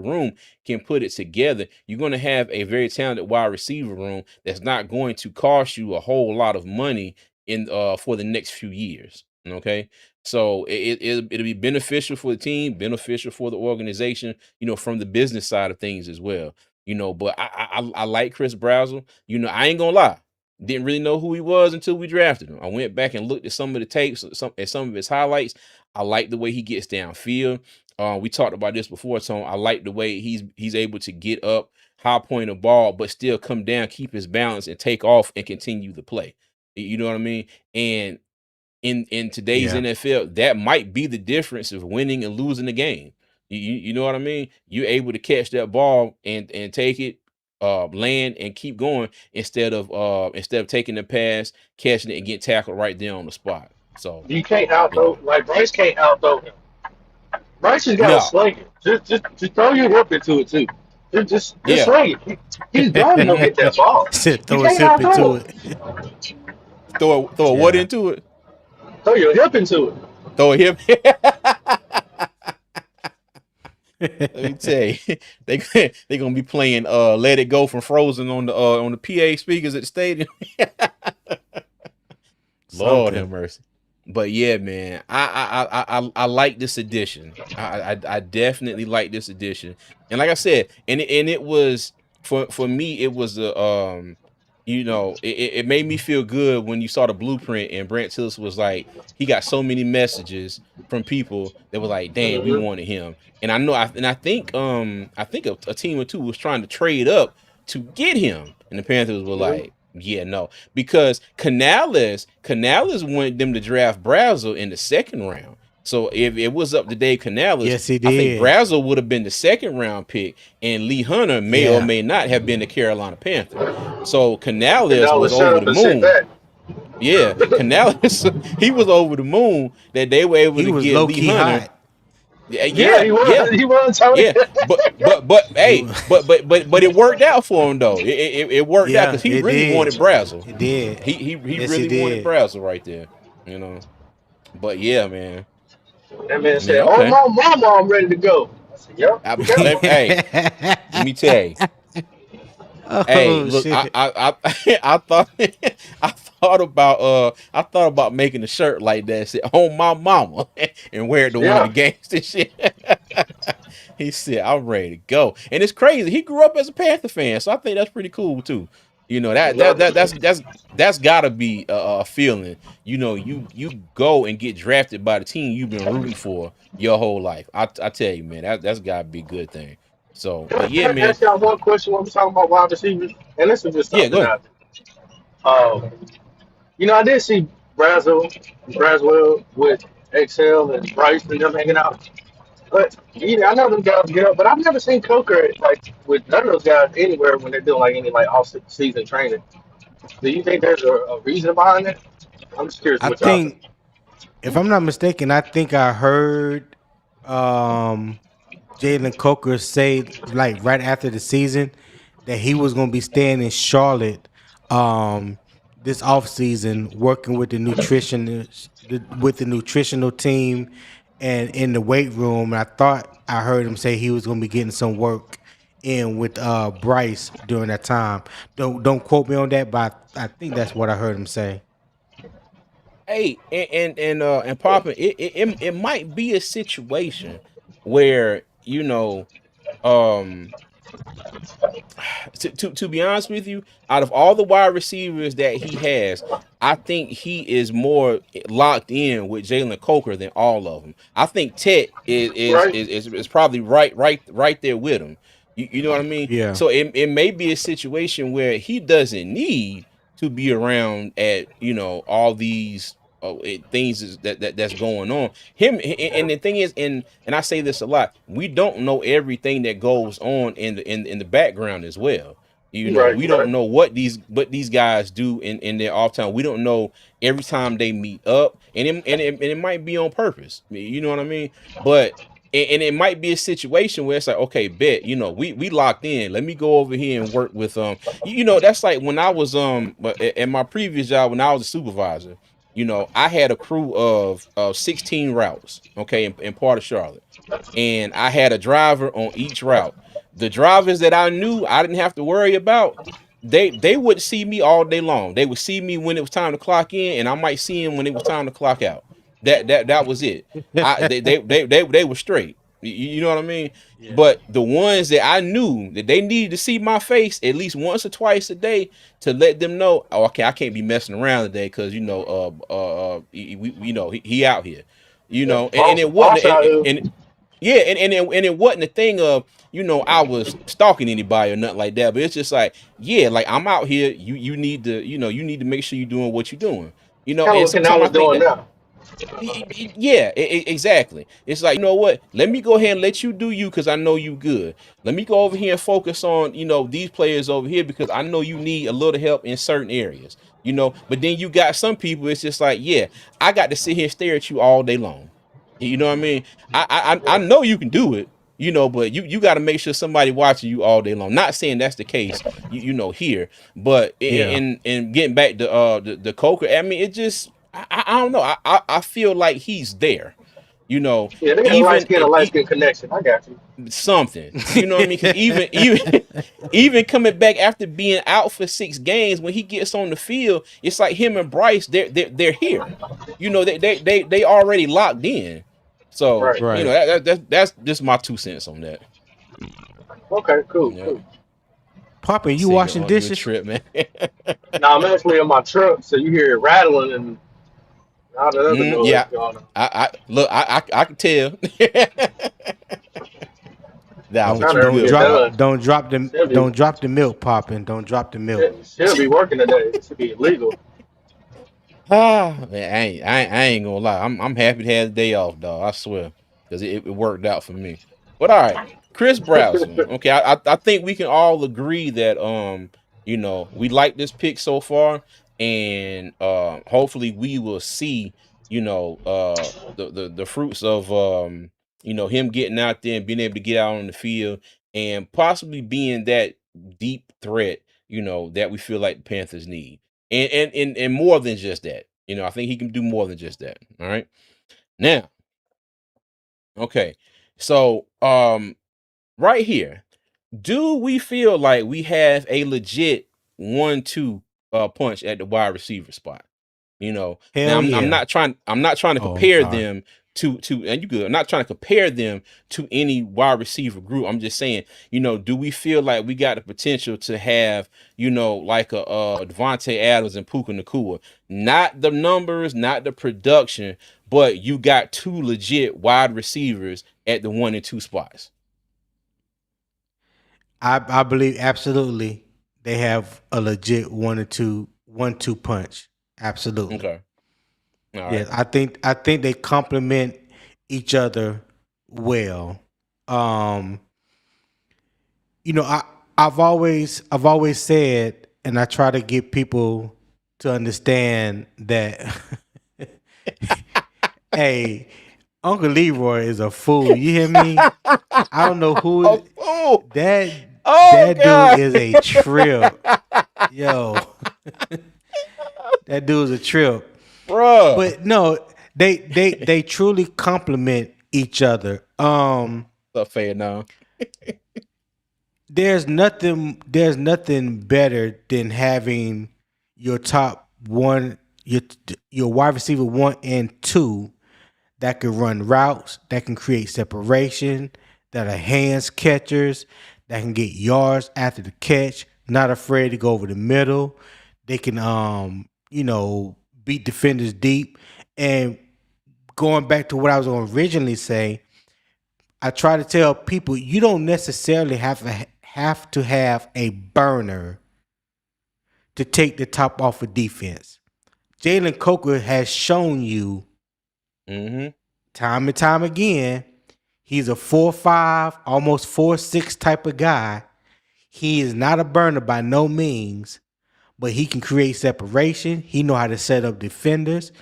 room can put it together, you're going to have a very talented wide receiver room that's not going to cost you a whole lot of money in for the next few years. Okay. So it'll be beneficial for the team, beneficial for the organization, from the business side of things as well. But I like Chris Brazzell. I ain't gonna lie. Didn't really know who he was until we drafted him. I went back and looked at some of the tapes, some of his highlights. I like the way he gets downfield. We talked about this before, so I like the way he's able to get up, high point a ball, but still come down, keep his balance, and take off and continue the play. You know what I mean? And in today's NFL, that might be the difference of winning and losing the game. You know what I mean? You're able to catch that ball and take it, land and keep going instead of taking the pass, catching it, and get tackled right there on the spot. So You can't out though. Like Bryce can't out throw him. Bryce just got to no, sling it. Just throw your hip into it too. Just yeah, swing it. He's going to go get that ball. Said You throw his can't hip out throw into it. it. throw a what Yeah. into it? Throw your hip into it. Throw a hip. Let me tell you, they gonna be playing "Let It Go" from Frozen on the PA speakers at the stadium. Lord have Something. mercy. But yeah, man, I like this edition. I definitely like this edition. And like I said, and it was for me, it was it made me feel good when you saw the blueprint and Brant Tillis was like, he got so many messages from people that were like, damn, we wanted him. And I think a team or two was trying to trade up to get him, and the Panthers were like, yeah, no, because Canales wanted them to draft Brazzell in the 2nd round. So if it was up to Dave Canales, Yes, he I think did. Brazzell would have been the 2nd round pick, and Lee Hunter may or may not have been the Carolina Panther. So And Canales now was let's shut over up the and sit moon. back. Yeah, Canales, he was over the moon that they were able He to was get low Lee key Hunter. hot. Yeah, Yeah, he was. yeah, He was Tony. yeah, but He hey, was, but it worked out for him though. It worked out because yeah, he it really wanted did. Brazzell. It did. He Yes, he really wanted did. Brazzell right there, you know. But yeah, man, That man said, "Oh, okay. my mama, I'm ready to go." I said, "Yep, okay." Hey, let me tell you. Hey, Oh look, shit. I thought I thought about making a shirt like that, say "On my mama" and wear it to one of the Yeah, games and shit. He said, "I'm ready to go," and it's crazy. He grew up as a Panther fan, so I think that's pretty cool too. I love it. That's gotta be a feeling. You go and get drafted by the team you've been rooting for your whole life. I tell you, man, that's gotta be a good thing. So, but yeah, Can I man, ask y'all one question when we're talking about wide receivers? And this was just yeah, something go. out. Um, I did see Brazzell with XL and Bryce and them hanging out. But I know them guys get up, but I've never seen Coker like with none of those guys anywhere when they're doing like any like off season training. Do you think there's a reason behind it? I'm just curious I what y'all think. think, if I'm not mistaken, I think I heard um Jalen Coker say, like, right after the season, that he was going to be staying in Charlotte this offseason, working with the nutritionist, with the nutritional team and in the weight room. And I thought I heard him say he was going to be getting some work in with Bryce during that time. Don't quote me on that, but I think that's what I heard him say. Hey, and Papa, it might be a situation where um, to be honest with you, out of all the wide receivers that he has, I think he is more locked in with Jalen Coker than all of them. I think Tet is is Right? is, is, is probably right there with him. You know what I mean? Yeah. So it may be a situation where he doesn't need to be around at all these things that's going on. And the thing is, and I say this a lot, we don't know everything that goes on in the background as well. Right, We right. don't know what these guys do in their off time. We don't know every time they meet up, and it might be on purpose. You know what I mean? But and it might be a situation where it's like, okay, bet, we locked in. Let me go over here and work with that's like when I was but at my previous job when I was a supervisor, I had a crew of 16 routes, okay, in part of Charlotte. And I had a driver on each route. The drivers that I knew I didn't have to worry about, they would see me all day long. They would see me when it was time to clock in, and I might see them when it was time to clock out. That was it. They were straight. You know what I mean? Yeah. But the ones that I knew that they needed to see my face at least once or twice a day to let them know, oh, okay, I can't be messing around today because he out here, Yeah. and it wasn't, Boss out here. and yeah, and it wasn't a thing of I was stalking anybody or nothing like that, but it's just like, yeah, like I'm out here. You need to make sure you're doing what you're doing. Kind of And what Canal sometimes I was think doing that now. yeah, exactly. It's like, you know what? Let me go ahead and let you do you because I know you good. Let me go over here and focus on these players over here because I know you need a little help in certain areas. But then you got some people. It's just like, yeah, I got to sit here and stare at you all day long. You know what I mean? I Yeah. know you can do it. But you got to make sure somebody watching you all day long. Not saying that's the case, here, but Yeah. in getting back to the Coker, I mean, it just I don't know. I feel like he's there. Yeah, they got a light Even skin, a light skin connection. I got you. something. You know what I mean? Because even coming back after being out for 6 games, when he gets on the field, it's like him and Bryce. They're here. They already locked in. So Right. Right. that's just my 2 cents on that. Okay, cool, Yeah. cool. Poppin', He you said you're washing on your dishes? trip, man. Now I'm actually in my truck, so you hear it rattling and all that other noise Yeah. going on. I look. I can tell. Nah, I'm but trying Don't you to hurry don't and get good, drop bro. done. Should be, don't drop the milk, Poppin'. Don't drop the milk. should be working today. It should be illegal. Man, I ain't gonna lie. I'm happy to have the day off, dog. I swear, because it worked out for me. But all right, Chris Brazzell. Okay, I think we can all agree that we like this pick so far, and hopefully we will see the fruits of him getting out there and being able to get out on the field and possibly being that deep threat that we feel like the Panthers need and more than just that. I think he can do more than just that. All right. Now, okay. So, right here, do we feel like we have a legit 1-2 punch at the wide receiver spot? Now Hell I'm yeah. not trying to Oh, I'm compare sorry. them to and you good. I'm not trying to compare them to any wide receiver group. I'm just saying, do we feel like we got the potential to have, like a Devontae Adams and Puka Nacua? Not the numbers, not the production, but you got two legit wide receivers at the 1 and 2 spots. I believe absolutely they have a legit 1-2 punch. Absolutely. Okay. All Yeah, right. I think they complement each other well. Um, I've always said, and I try to get people to understand that hey, Uncle Leroy is a fool. You hear me? I don't know who Oh, that oh that dude God. is a trip. Yo, that dude's a trip. Bruh. But no, they truly complement each other. Stuff fair now. There's nothing better than having your top one, your wide receiver 1 and 2 that can run routes, that can create separation, that are hands catchers, that can get yards after the catch, not afraid to go over the middle. They can beat defenders deep. And going back to what I was going to originally say, I try to tell people you don't necessarily have to have a burner to take the top off of defense. Jalen Coker has shown you Mm-hmm. time and time again, he's a 4-5, almost 4-6 type of guy. He is not a burner by no means, but he can create separation. He know how to set up defenders,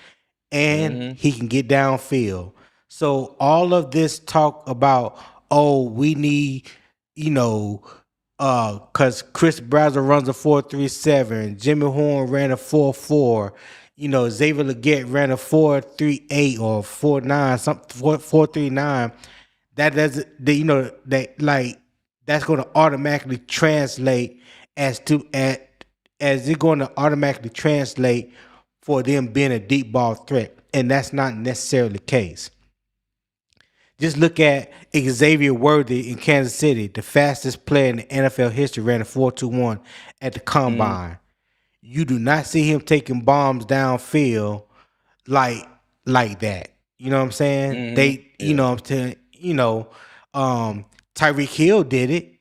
and Mm-hmm. he can get downfield. So all of this talk about, oh, we need, you know, because Chris Brazzell runs a 4.37, Jimmy Horn ran a 4.4, Xavier Legette ran a 4.38 or 4.9, something 4.39. That doesn't, that like that's going to automatically translate as it's going to automatically translate for them being a deep ball threat, and that's not necessarily the case. Just look at Xavier Worthy in Kansas City, the fastest player in the NFL history, ran a 4.21 at the combine. You do not see him taking bombs downfield like like that. You know what I'm saying? Mm-hmm. They, Yeah. I'm telling, Tyreek Hill did it,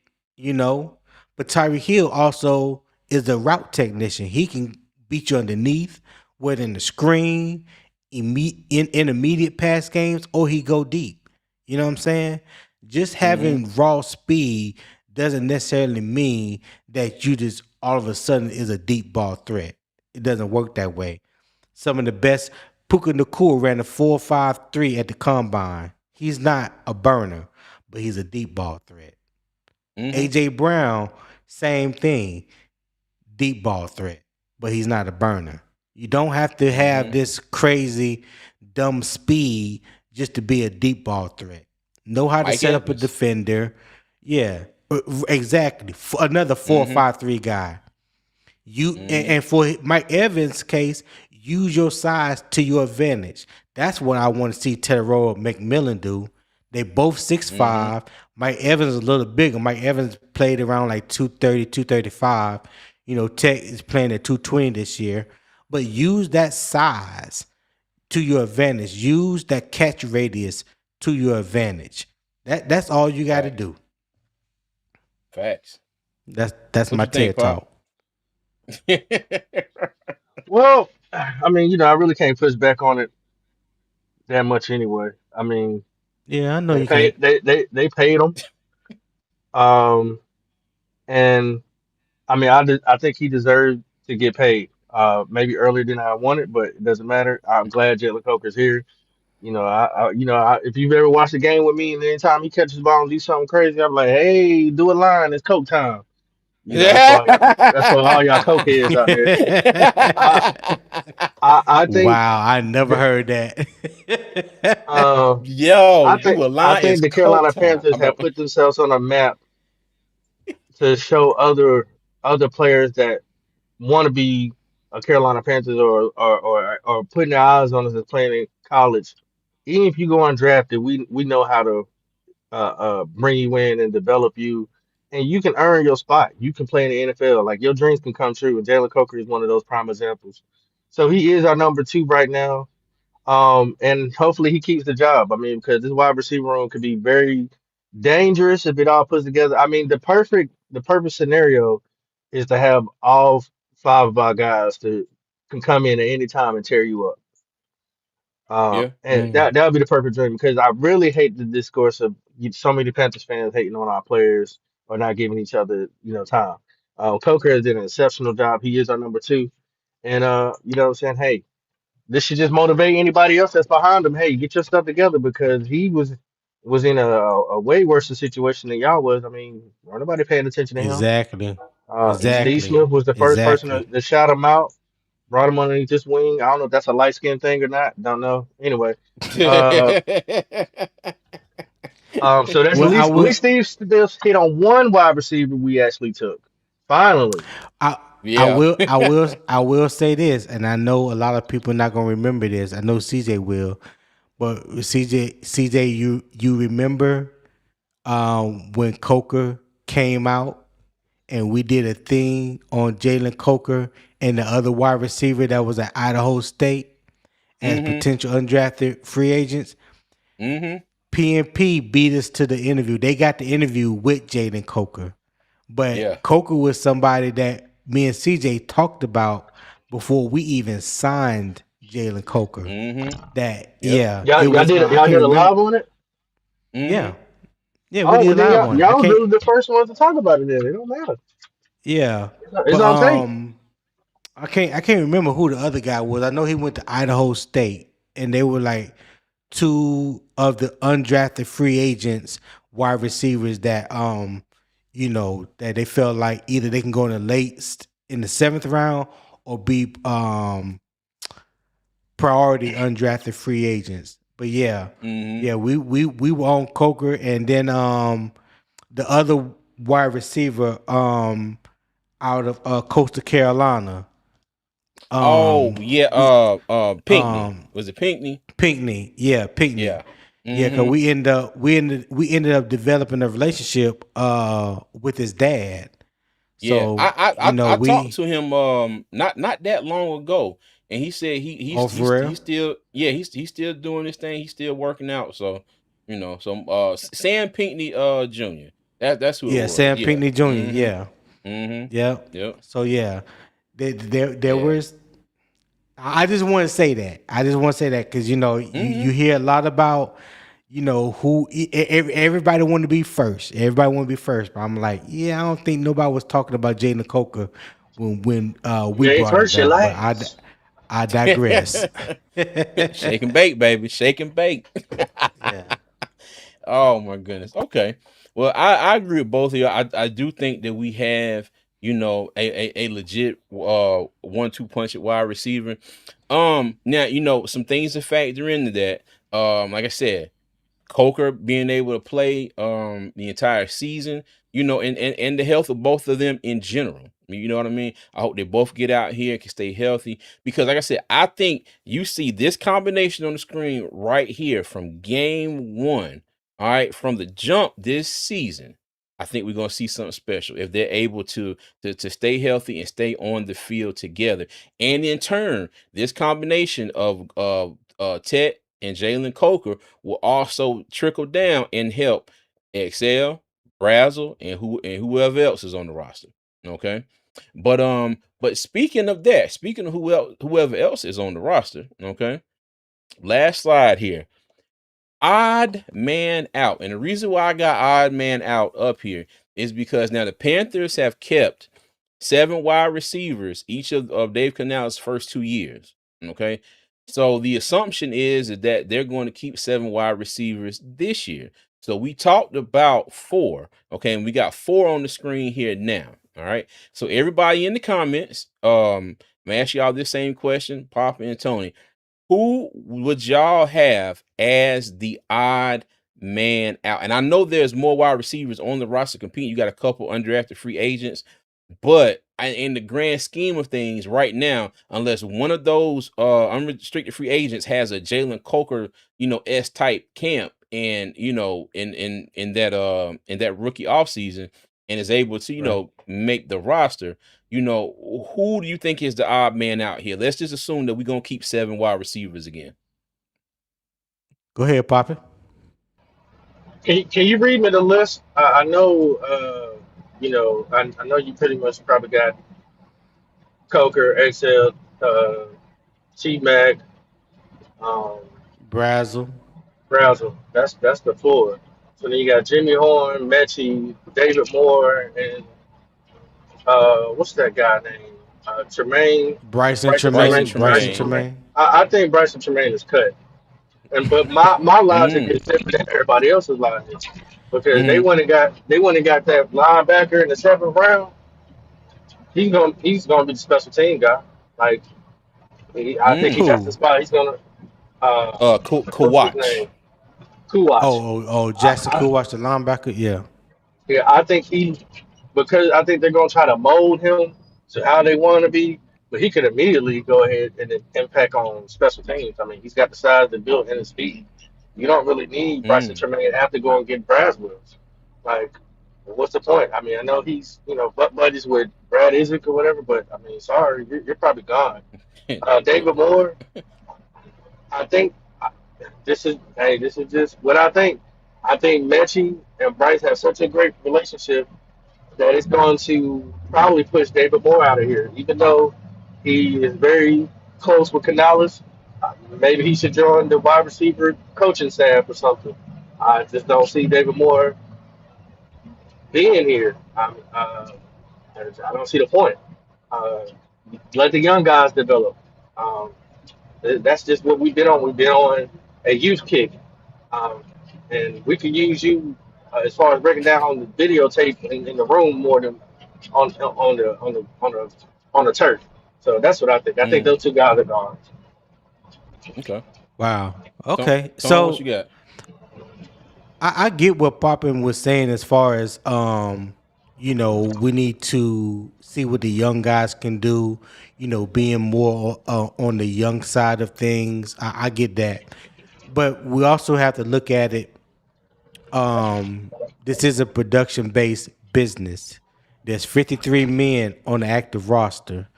but Tyreek Hill also is a route technician. He can beat you underneath, whether in the screen, in intermediate pass games, or he go deep. You know what I'm saying? Just Mm-hmm. having raw speed doesn't necessarily mean that you just all of a sudden is a deep ball threat. It doesn't work that way. Some of the best. Puka Nakua ran a 4.53 at the combine. He's not a burner, but he's a deep ball threat. Mm-hmm. AJ Brown, same thing, deep ball threat, but he's not a burner. You don't have to have Mm-hmm. this crazy, dumb speed just to be a deep ball threat. Know how to Mike set up a Evans. defender. Yeah, exactly. Another four Mm-hmm. five three guy. Mm-hmm. And for Mike Evans' case, use your size to your advantage. That's what I want to see Tetairoa McMillan do. They both 6'5". Mike Evans is a little bigger. Mike Evans played around like 230, 235. Tech is playing at 220 this year. But use that size to your advantage. Use that catch radius to your advantage. That's all you got to Facts. do. Facts. That's What my you think, TED talk. Pop? Well, I mean, I really can't push back on it that much anyway. I mean, Yeah, I know they you can't. paid they paid him. Um, and I mean, I think he deserved to get paid. Maybe earlier than I wanted, but it doesn't matter. I'm glad Jalen Coker's here. If you've ever watched a game with me, and anytime he catches the ball and do something crazy, I'm like, hey, do a line. It's Coke time. That's for all y'all Coke heads out there. I I think Wow, I never the heard that. uh Yo, I do think a I line is think the coke Carolina time. Panthers have put themselves on a map to show other players that want to be a Carolina Panthers or putting their eyes on us as playing in college. Even if you go undrafted, we know how to bring you in and develop you, and you can earn your spot. You can play in the NFL. Like your dreams can come true. And Jalen Coker is one of those prime examples. So he is our number two right now. And hopefully he keeps the job. I mean, because this wide receiver room could be very dangerous if it all puts together. I mean, the perfect scenario is to have all five of our guys to can come in at any time and tear you up. Yeah. And that would be the perfect dream because I really hate the discourse of so many Panthers fans hating on our players or not giving each other, time. Coker has done an exceptional job. He is our number two. And you know what I'm saying? Hey, this should just motivate anybody else that's behind him. Hey, get your stuff together because he was in a way worse situation than y'all was. I mean, weren't nobody paying attention to him. Exactly. Steve Exactly. Smith was the first person Exactly. to shout him out, brought him underneath this wing. I don't know if that's a light skin thing or not. Don't know. Anyway, uh, so that's at Well, I least will. Steve still hit on one wide receiver we actually took. Finally, I. I Yeah. will. I will. I will say this, and I know a lot of people not gonna remember this. I know CJ will, but CJ, you remember when Coker came out and we did a thing on Jalen Coker and the other wide receiver that was at Idaho State as Mm-hmm. potential undrafted free agents. Mm-hmm. PNP beat us to the interview. They got the interview with Jalen Coker, Yeah. but Coker was somebody that me and CJ talked about before we even signed Jalen Coker. Mm-hmm. That Yep. it was. I Y'all can't did a remember. live on it. Mm-hmm. Yeah, yeah, we Oh, well did then live on it. I y'all was can't. really the first ones to talk about it. Then it don't matter. Yeah, It's but on tape. I can't remember who the other guy was. I know he went to Idaho State, and they were like two of the undrafted free agents, wide receivers that that they felt like either they can go in in the seventh round or be priority undrafted free agents. But yeah, Mm-hmm. yeah, we were on Coker, and then the other wide receiver out of Coastal Carolina. Oh yeah. We Pinckney. Was it Pinckney? Pinckney, yeah, Pinckney, Yeah. yeah, because Mm-hmm. we ended up developing a relationship with his dad. Yeah. So I talked we to him not that long ago, and he said oh for real, he's still he's still doing this thing. He's still working out. So Sam Pinckney Jr. That's who it yeah, was. Sam Yeah. Pinckney Jr. Mm-hmm. Yeah, Mm-hmm. yeah. Yep. So yeah, there Yeah. was. I just want to say that. I just want to say that because Mm-hmm. you hear a lot about who everybody want to be first. Everybody want to be first, but I'm like, yeah, I don't think nobody was talking about Jalen Coker when we You ain't brought it first, you up. But last. I digress. Shake and bake, baby. Shake and bake. Yeah. Oh my goodness. Okay. Well, I agree with both of you. I do think that we have, a legit 1-2 punch at wide receiver. Now, some things to factor into that. Like I said, Coker being able to play the entire season, and the health of both of them in general. You know what I mean? I hope they both get out here and can stay healthy because, like I said, I think you see this combination on the screen right here from game one. All right, from the jump this season, I think we're gonna see something special if they're able to stay healthy and stay on the field together. And in turn, this combination of Tet and Jalen Coker will also trickle down and help Excel, Brazzell, and whoever else is on the roster. Okay. But speaking of that, speaking of whoever else is on the roster, okay. Last slide here. Odd man out. And the reason why I got odd man out up here is because now the Panthers have kept 7 wide receivers each of Dave Canal's first 2 years. Okay. So the assumption is that they're going to keep 7 wide receivers this year. So we talked about 4. Okay, and we got 4 on the screen here now. All right. So everybody in the comments, I'm gonna ask y'all this same question, Papa and Tony. Who would y'all have as the odd man out? And I know there's more wide receivers on the roster competing. You got a couple undrafted free agents, but in the grand scheme of things, right now, unless one of those unrestricted free agents has a Jalen Coker, S type camp, and in that rookie offseason and is able to Right. make the roster, who do you think is the odd man out here? Let's just assume that we're gonna keep 7 wide receivers again. Go ahead, Poppy. Can you read me the list? I know, I know you pretty much probably got Coker, XL, T Mac, um, Brazzell, Brazzell. That's the 4. So then you got Jimmy Horn, Mechie, David Moore, and what's that guy name? Tremaine, Bryson Bryson Bryson Tremaine. Tremaine, Bryson Bryson Tremaine. Tremaine. Tremaine. I think Bryson Tremaine is cut. But my logic Mm, is different than everybody else's logic because mm, they went and got that linebacker in the 7th round. He's gonna be the special team guy. Like I think he mm. got the Who? spot. He's gonna what's his Kawach. name? Kuwatch. Oh, Jackson I, Cool, watch the linebacker. Yeah. Yeah, I think because I think they're gonna try to mold him to how they want to be, but he could immediately go ahead and then impact on special teams. I mean, he's got the size, the build, and the speed. You don't really need Bryson Mm. Tremaine after go and get Brazzell. Like, what's the point? I mean, I know he's butt buddies with Brad Isaac or whatever, but I mean, sorry, you're probably gone. David David Moore. Moore, I think This is just what I think. I think Mechie and Bryce have such a great relationship that it's going to probably push David Moore out of here, even though he is very close with Canales. Maybe he should join the wide receiver coaching staff or something. I just don't see David Moore being here. I don't see the point. Uh, let the young guys develop. Um, that's just what we've been on. We've been on a youth kick, um, and we could use you as far as breaking down the videotape in the room more than on the turf. So that's what I think. I think Mm, those two guys are gone. okay. Wow. Tone, Okay. Tone, what you So got? I get what Poppin was saying as far as we need to see what the young guys can do, being more on the young side of things. I get that. But we also have to look at it. This is a production based business. There's 53 men on the active roster.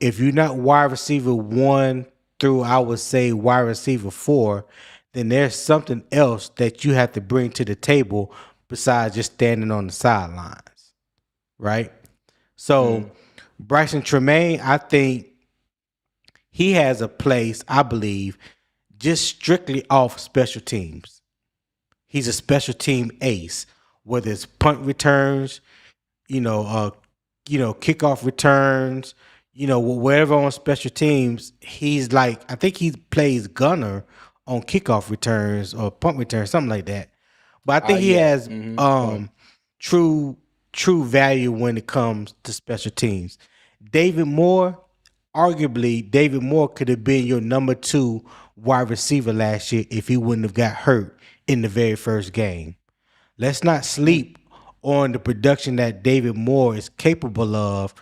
If you're not wide receiver one through, I would say, wide receiver four, then there's something else that you have to bring to the table besides just standing on the sidelines, right? So, Mm, Bryson Tremaine, I think he has a place, I believe, just strictly off special teams. He's a special team ace, whether it's punt returns, you know, uh, kickoff returns, wherever on special teams, he's like, I think he plays gunner on kickoff returns or punt returns, something like that. But I think he yeah. has Punt. true true value when it comes to special teams. David Moore, arguably, David Moore could have been your number two wide receiver last year if he wouldn't have got hurt in the very first game. Let's not Mm, sleep on the production that David Moore is capable of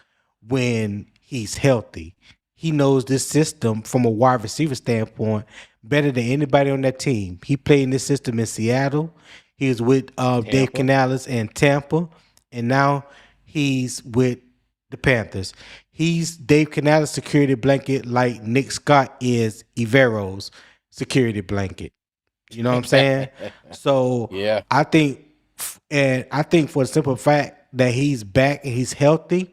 when he's healthy. He knows this system from a wide receiver standpoint better than anybody on that team. He played in this system in Seattle. He was with Dave Tampa. Canales in Tampa, and now he's with the Panthers. He's Dave Canales' security blanket like Nick Scott is Ivero's security blanket. You know what I'm saying? So Yeah. I think, and I think for the simple fact that he's back and he's healthy,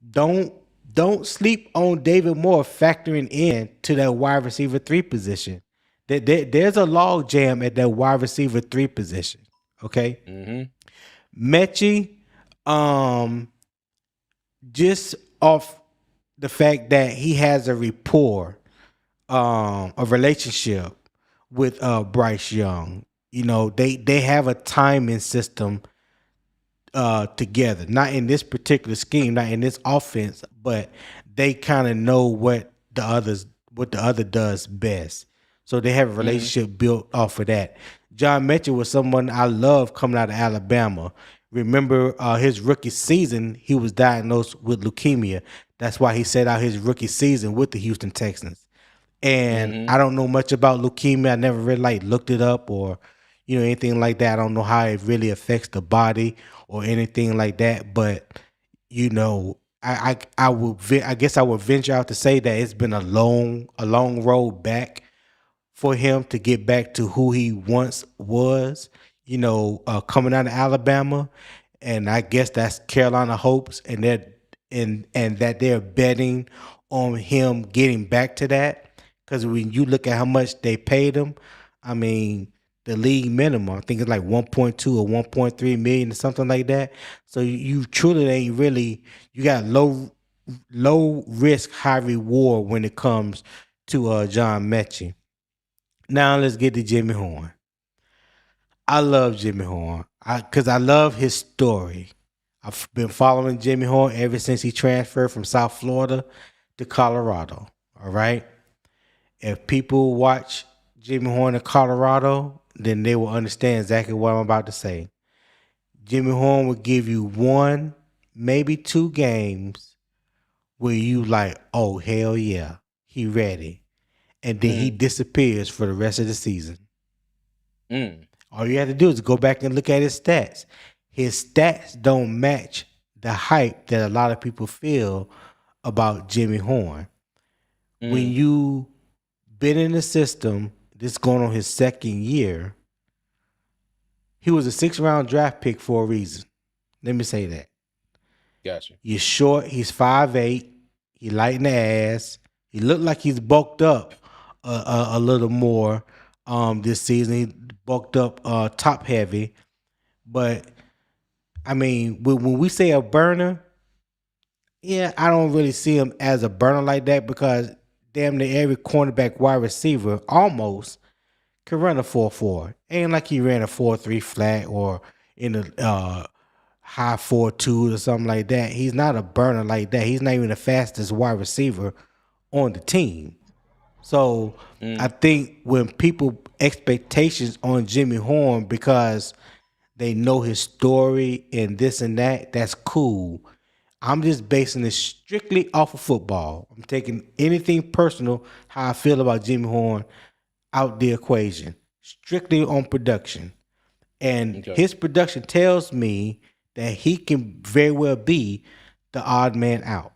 don't don't sleep on David Moore factoring in to that wide receiver three position. There's a log jam at that wide receiver three position. Okay, Mm-hmm. Mechie, um, just off the fact that he has a rapport, a relationship with Bryce Young. They have a timing system together. Not in this particular scheme, not in this offense, but they kind of know what the other does best. So they have a Mm-hmm. relationship built off of that. John Metchie was someone I love coming out of Alabama. Remember his rookie season, he was diagnosed with leukemia. That's why he set out his rookie season with the Houston Texans. And Mm-hmm. I don't know much about leukemia. I never really like looked it up or anything like that. I don't know how it really affects the body or anything like that. But I guess I would venture out to say that it's been a long road back for him to get back to who he once was, coming out of Alabama. And I guess that's Carolina hopes, and that they're betting on him getting back to that. Because when you look at how much they paid him, I mean, the league minimum, I think it's like 1.2 or 1.3 million or something like that. So you truly ain't really, you got low risk, high reward when it comes to John Mechie. Now let's get to Jimmy Horn. I love Jimmy Horn because I love his story. I've been following Jimmy Horn ever since he transferred from South Florida to Colorado. All right. If people watch Jimmy Horn in Colorado, then they will understand exactly what I'm about to say. Jimmy Horn will give you one, maybe two games where you like, oh hell yeah, he ready, and then he Mm, disappears for the rest of the season. mm, All you have to do is go back and look at his stats. His stats don't match the hype that a lot of people feel about Jimmy Horn. When mm, you been in the system. This going on his second year. He was a 6th-round draft pick for a reason. Let me say that. Gotcha. He's short. He's 5'8". He light in the ass. He looked like he's bulked up a little more this season. He bulked up top heavy. But, I mean, when we say a burner, yeah, I don't really see him as a burner like that because damn near every cornerback wide receiver almost can run a 4.4. Ain't like he ran a 4.3 flat or in a high 4.2 or something like that. He's not a burner like that. He's not even the fastest wide receiver on the team. So I think when people expectations on Jimmy Horn because they know his story and this and that, that's cool. I'm just basing this strictly off of football. I'm taking anything personal, how I feel about Jimmy Horn, out the equation. Strictly on production. And his production tells me that he can very well be the odd man out.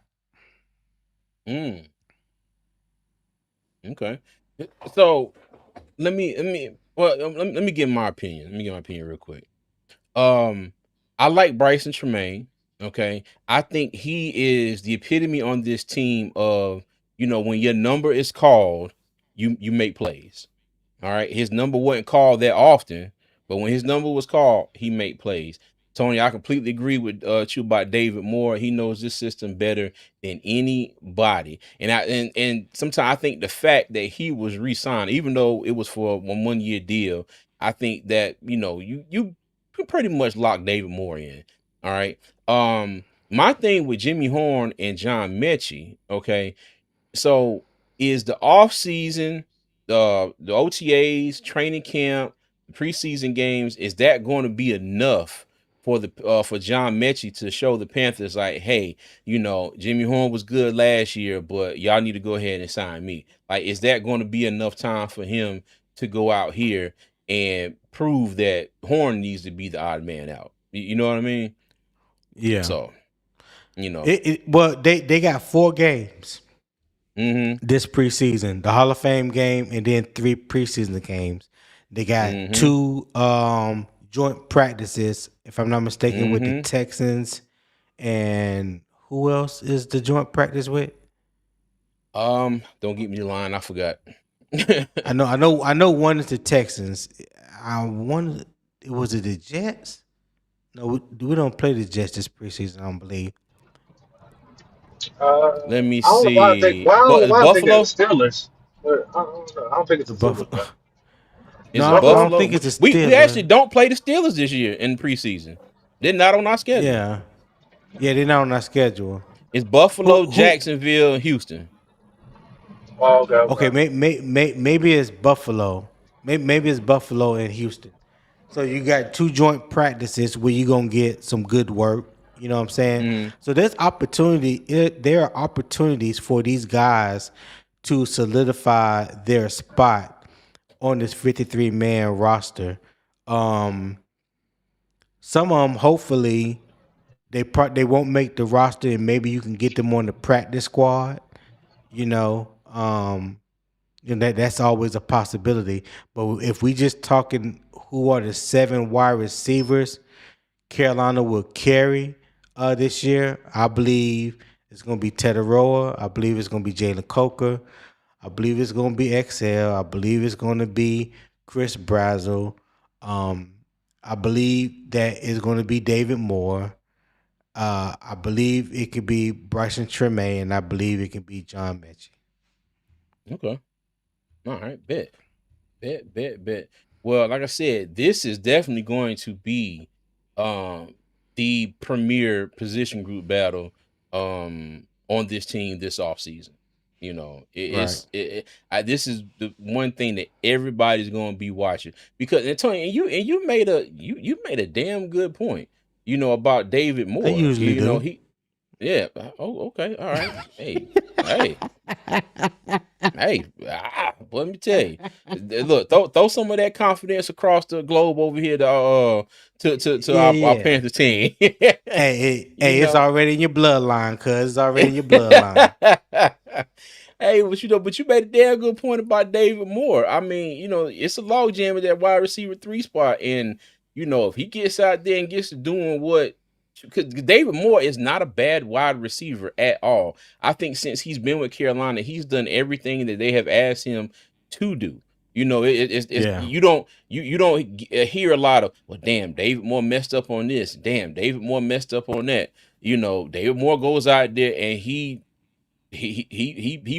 Okay. So let me get my opinion. Let me get my opinion real quick. I like Bryson Tremaine. Okay. I think he is the epitome on this team of, when your number is called, you make plays. All right. His number wasn't called that often, but when his number was called, he made plays. Tony, I completely agree with you about David Moore. He knows this system better than anybody. And sometimes I think the fact that he was re-signed, even though it was for a 1-year deal, I think that, you pretty much lock David Moore in. All right. My thing with Jimmy Horn and John Mechie, okay, so is the off season, the OTAs, training camp, preseason games, is that going to be enough for for John Mechie to show the Panthers like, hey, Jimmy Horn was good last year, but y'all need to go ahead and sign me? Like, is that going to be enough time for him to go out here and prove that Horn needs to be the odd man out? You know what I mean? Yeah. So, well, they got 4 games this preseason, the Hall of Fame game, and then 3 preseason games. They got 2 joint practices, if I'm not mistaken, with the Texans, and who else is the joint practice with? Don't get me the line. I forgot. I know. One is the Texans. Was it the Jets? No, we don't play the Jets this preseason, I don't believe. Let me I don't know why I think. see. Why I don't know why I think Buffalo? it's the Steelers. But I don't know. I don't think it's The the Steelers. Buffalo. Is No, it I don't Buffalo? think it's the We Steelers. actually don't play the Steelers this year in preseason. They're not on our schedule. Yeah, they're not on our schedule. It's Buffalo, Who? Jacksonville, and Houston. Oh, okay. Okay, maybe it's Buffalo. Maybe it's Buffalo and Houston. So you got 2 joint practices where you're gonna get some good work. You know what I'm saying? So there's opportunity. There are opportunities for these guys to solidify their spot on this 53-man roster. Some of them, hopefully, they won't make the roster, and maybe you can get them on the practice squad. And that's always a possibility. But if we just talking who are the 7 wide receivers Carolina will carry this year, I believe it's going to be Tetairoa. I believe it's going to be Jalen Coker. I believe it's going to be XL. I believe it's going to be Chris Brazzell. I believe that it's going to be David Moore. I believe it could be Bryson Tremaine, and I believe it can be John Mechie. Okay. All right. Bet. Well, like I said, this is definitely going to be the premier position group battle on this team this offseason. This is the one thing that everybody's going to be watching, because Tony, you made a damn good point, about David Moore. I usually do. Yeah. Oh, okay. All right. Hey. Let me tell you. Look, throw some of that confidence across the globe over here to our Panther team. Hey, it's already in your bloodline, cuz. It's already in your bloodline. Hey, but you made a damn good point about David Moore. I mean, it's a log jam at that wide receiver 3 spot, and if he gets out there and gets to doing what, because David Moore is not a bad wide receiver at all. I think since he's been with Carolina, he's done everything that they have asked him to do. It's Yeah. you don't hear a lot of, well, damn, David Moore messed up on this, damn, David Moore messed up on that. David Moore goes out there and he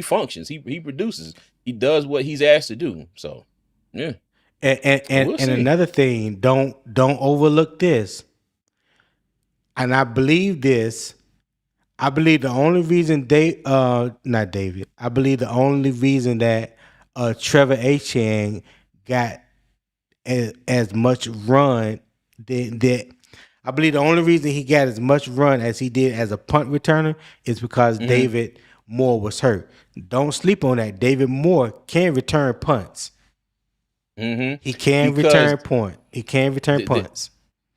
functions. He produces. He does what he's asked to do. So, yeah. And We'll see. another thing, don't overlook this. And I believe this. I believe the only reason not David. I believe the only reason that Trevor Etienne got as much run that I believe the only reason he got as much run as he did as a punt returner is because David Moore was hurt. Don't sleep on that. David Moore can return punts. He can return point. He can return punts.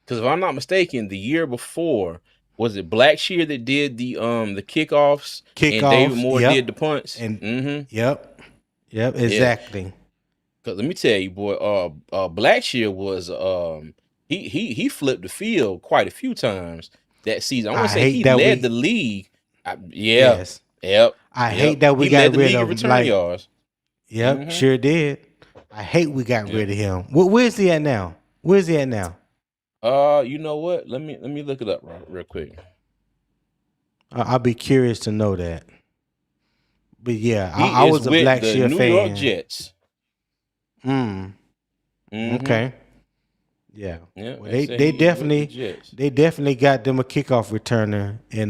Because if I'm not mistaken, the year before, was it Blackshear that did the kickoffs and David Moore did the punts? And yep, exactly. Because let me tell you, boy, Blackshear was he flipped the field quite a few times that season. I want to say he led the league. Yes. Yep. I hate that we got rid of return yards. Yep, sure did. I hate we got rid of him. Where's he at now? Where's he at now? You know what? Let me look it up real quick. I'll be curious to know that. But yeah, I was a Blackshear fan. New York Jets. Okay. Yeah. Well, they definitely got them a kickoff returner in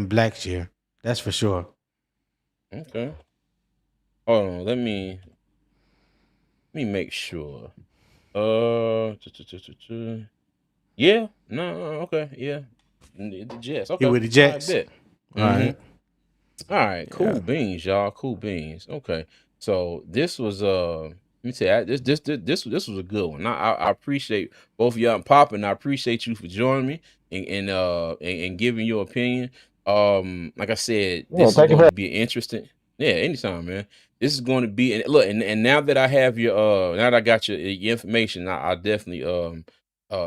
Blackshear. That's for sure. Okay. Hold on. Let me make sure. Yeah. No. Okay. Yeah. The Jets. Okay. He with the Jets. I bet. All right. All right. Cool beans, y'all. Cool beans. Okay. So this was let me tell you, this was a good one. I appreciate both of y'all and Pop, and I appreciate you for joining me and giving your opinion. Like I said, this is going to be interesting. Yeah, anytime, man. This is going to be, and look, and now that I have now that I got your information, I definitely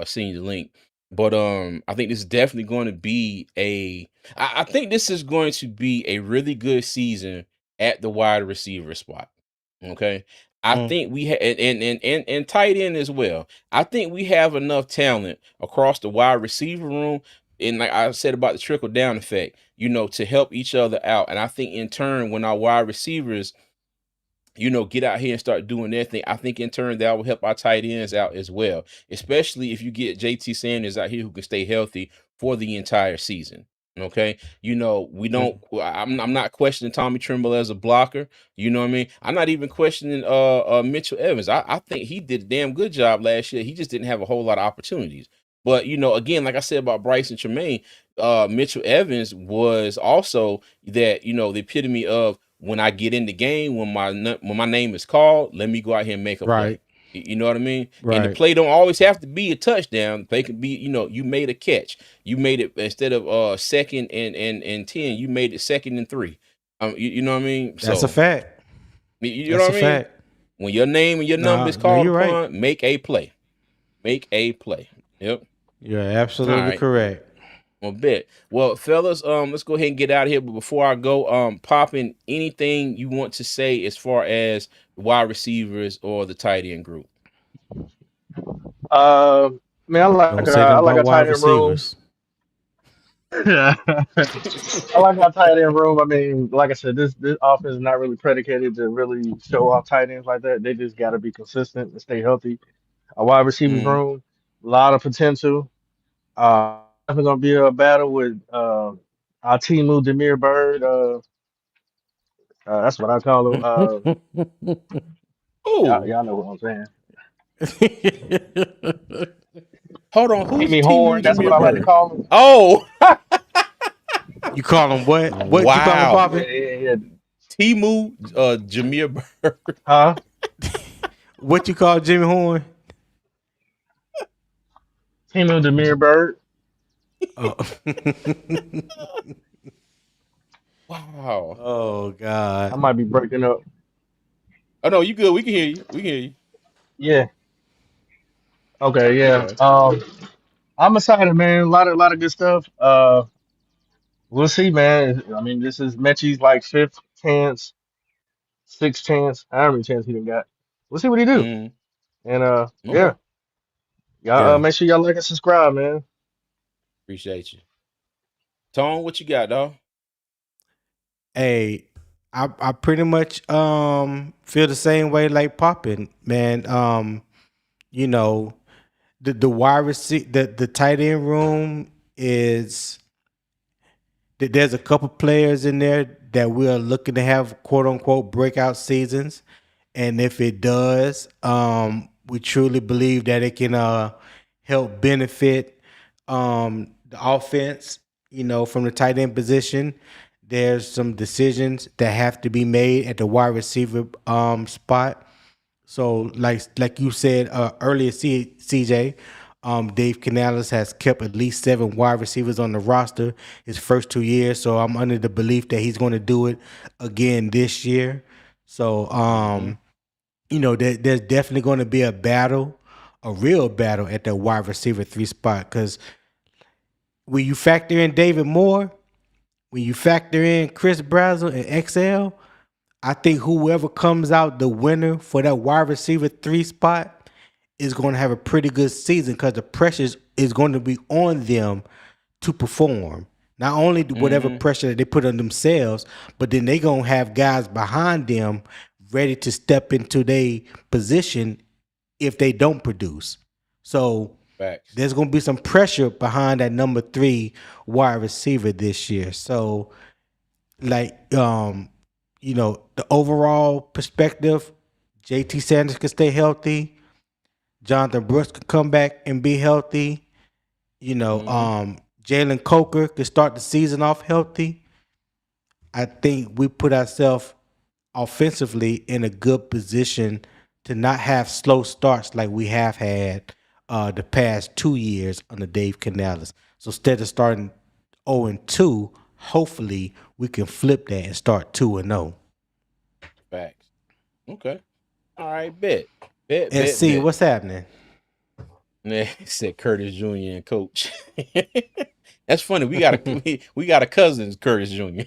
seen the link. But I think this is definitely going to be I think this is going to be a really good season at the wide receiver spot. Okay. I think we have and tight end as well. I think we have enough talent across the wide receiver room. And like I said about the trickle down effect, to help each other out. And I think in turn, when our wide receivers, get out here and start doing their thing, I think in turn that will help our tight ends out as well. Especially if you get JT Sanders out here who can stay healthy for the entire season. Okay, we don't. I'm not questioning Tommy Tremble as a blocker. You know what I mean? I'm not even questioning Mitchell Evans. I think he did a damn good job last year. He just didn't have a whole lot of opportunities. But again, like I said about Bryce and Tremaine, Mitchell Evans was also that the epitome of, when I get in the game, when my name is called, let me go out here and make a play. You know what I mean? Right. And the play don't always have to be a touchdown. They can be, you made a catch. You made it, instead of second and 10, you made it 2nd and 3. You know what I mean? That's a fact. You know what I mean? Fact. When your name and your number is called upon, right, make a play. Make a play. Yep. You're absolutely correct. Well, bet. Well, fellas, let's go ahead and get out of here. But before I go, Poppin, anything you want to say as far as wide receivers or the tight end group? I like our tight end room. I like our tight end room. I mean, like I said, this offense is not really predicated to really show off tight ends like that. They just got to be consistent and stay healthy. Our wide receivers room, a lot of potential. It's gonna be a battle with our Timu Demir Bird. That's what I call him. Y'all know what I'm saying. Hold on, who's Timu Horn? That's what I like to call him. Oh, you call him what? What wow. You call him, Bobby? Yeah. Timu Jameer Bird. Huh? What you call Jimmy Horn? Timu Demir Bird. Oh. Wow. Oh I God. might be breaking up. Oh no, you good. We can hear you. We can hear you. Yeah. Okay. Yeah. Okay. I'm excited, man. A lot of good stuff. We'll see, man. I mean, this is Mechie's like fifth chance, sixth chance, however many chance he done got. We'll see what he do. Mm. And Okay. yeah, y'all Yeah. make sure y'all like and subscribe, man. Appreciate you. Tone, what you got, dog? Hey, I pretty much feel the same way like Poppin, man. You know, the wide receiver, the tight end room is there's a couple players in there that we are looking to have quote unquote breakout seasons. And if it does, we truly believe that it can help benefit the offense, from the tight end position. There's some decisions that have to be made at the wide receiver spot. So, like you said earlier, CJ, Dave Canales has kept at least 7 wide receivers on the roster his first 2 years. So I'm under the belief that he's going to do it again this year. So, Mm-hmm. there's definitely going to be a battle, a real battle at the wide receiver 3 spot. Because when you factor in David Moore, when you factor in Chris Brazzell and XL, I think whoever comes out the winner for that wide receiver 3 spot is going to have a pretty good season because the pressure is going to be on them to perform. Not only whatever Mm-hmm. pressure that they put on themselves, but then they going to have guys behind them ready to step into their position if they don't produce. So Facts. there's going to be some pressure behind that number 3 wide receiver this year. So like the overall perspective, JT Sanders can stay healthy, Jonathan Brooks can come back and be healthy, Mm-hmm. Jalen Coker could start the season off healthy. I think we put ourselves offensively in a good position to not have slow starts like we have had the past 2 years under Dave Canales. So instead of starting 0-2, hopefully we can flip that and start 2-0. Facts. Okay. All right. Bet. Bet. And Bet. see Bet. what's happening. Yeah, said Curtis Jr. and Coach. That's funny. We got a cousin, Curtis Jr.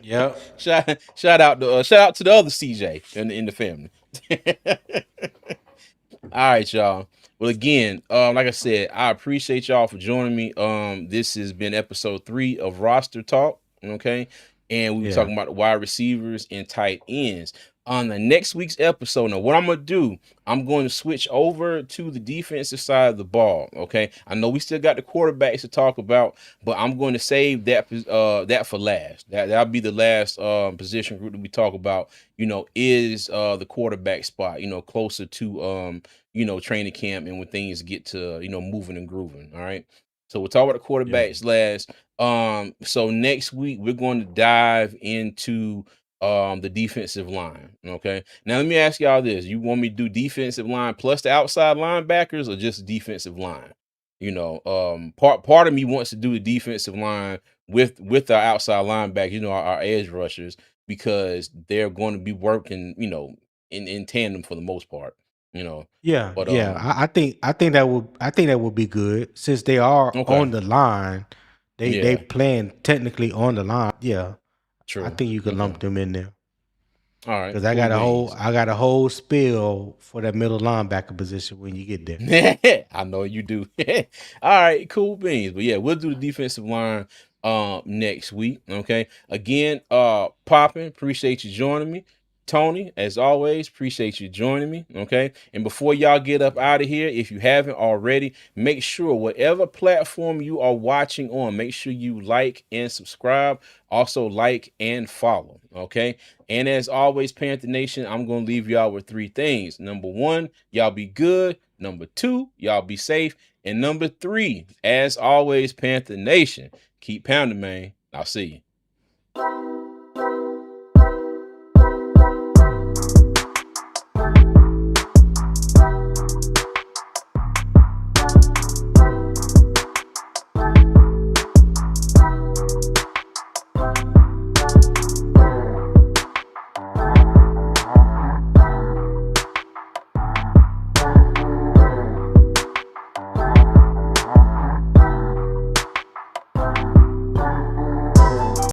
Yep. shout out to the other CJ in the family. All right, y'all. Well, again, like I said, I appreciate y'all for joining me. This has been episode 3 of Roster Talk. Okay. And we were Yeah. talking about the wide receivers and tight ends. On the next week's episode, now what I'm gonna do, I'm going to switch over to the defensive side of the ball. Okay. I know we still got the quarterbacks to talk about, but I'm going to save that for last. That'll be the last position group that we talk about, is the quarterback spot, closer to training camp and when things get to, moving and grooving. All right. So we'll talk about the Yeah. quarterbacks last. So next week we're going to dive into the defensive line. Okay. Now let me ask y'all this. You want me to do defensive line plus the outside linebackers or just defensive line? Part of me wants to do the defensive line with our outside linebackers, our edge rushers, because they're going to be working, in tandem for the most part, you know. Yeah. But Yeah. I think that would be good since they are okay. on the line. They Yeah, playing technically on the line. Yeah. I true. think you could Okay. lump them in there. All right, Cause cool beans. I got a whole spiel for that middle linebacker position when you get there. I know you do. All right, cool beans. But yeah, we'll do the defensive line next week. Okay. Again, Poppin, appreciate you joining me. Tony, as always, appreciate you joining me. Okay. And before y'all get up out of here, if you haven't already, make sure whatever platform you are watching on, make sure you like and subscribe. Also, like and follow. Okay. And as always, Panther Nation, I'm going to leave y'all with 3 things. Number 1, y'all be good. Number 2, y'all be safe. And number 3, as always, Panther Nation, keep pounding, man. I'll see you.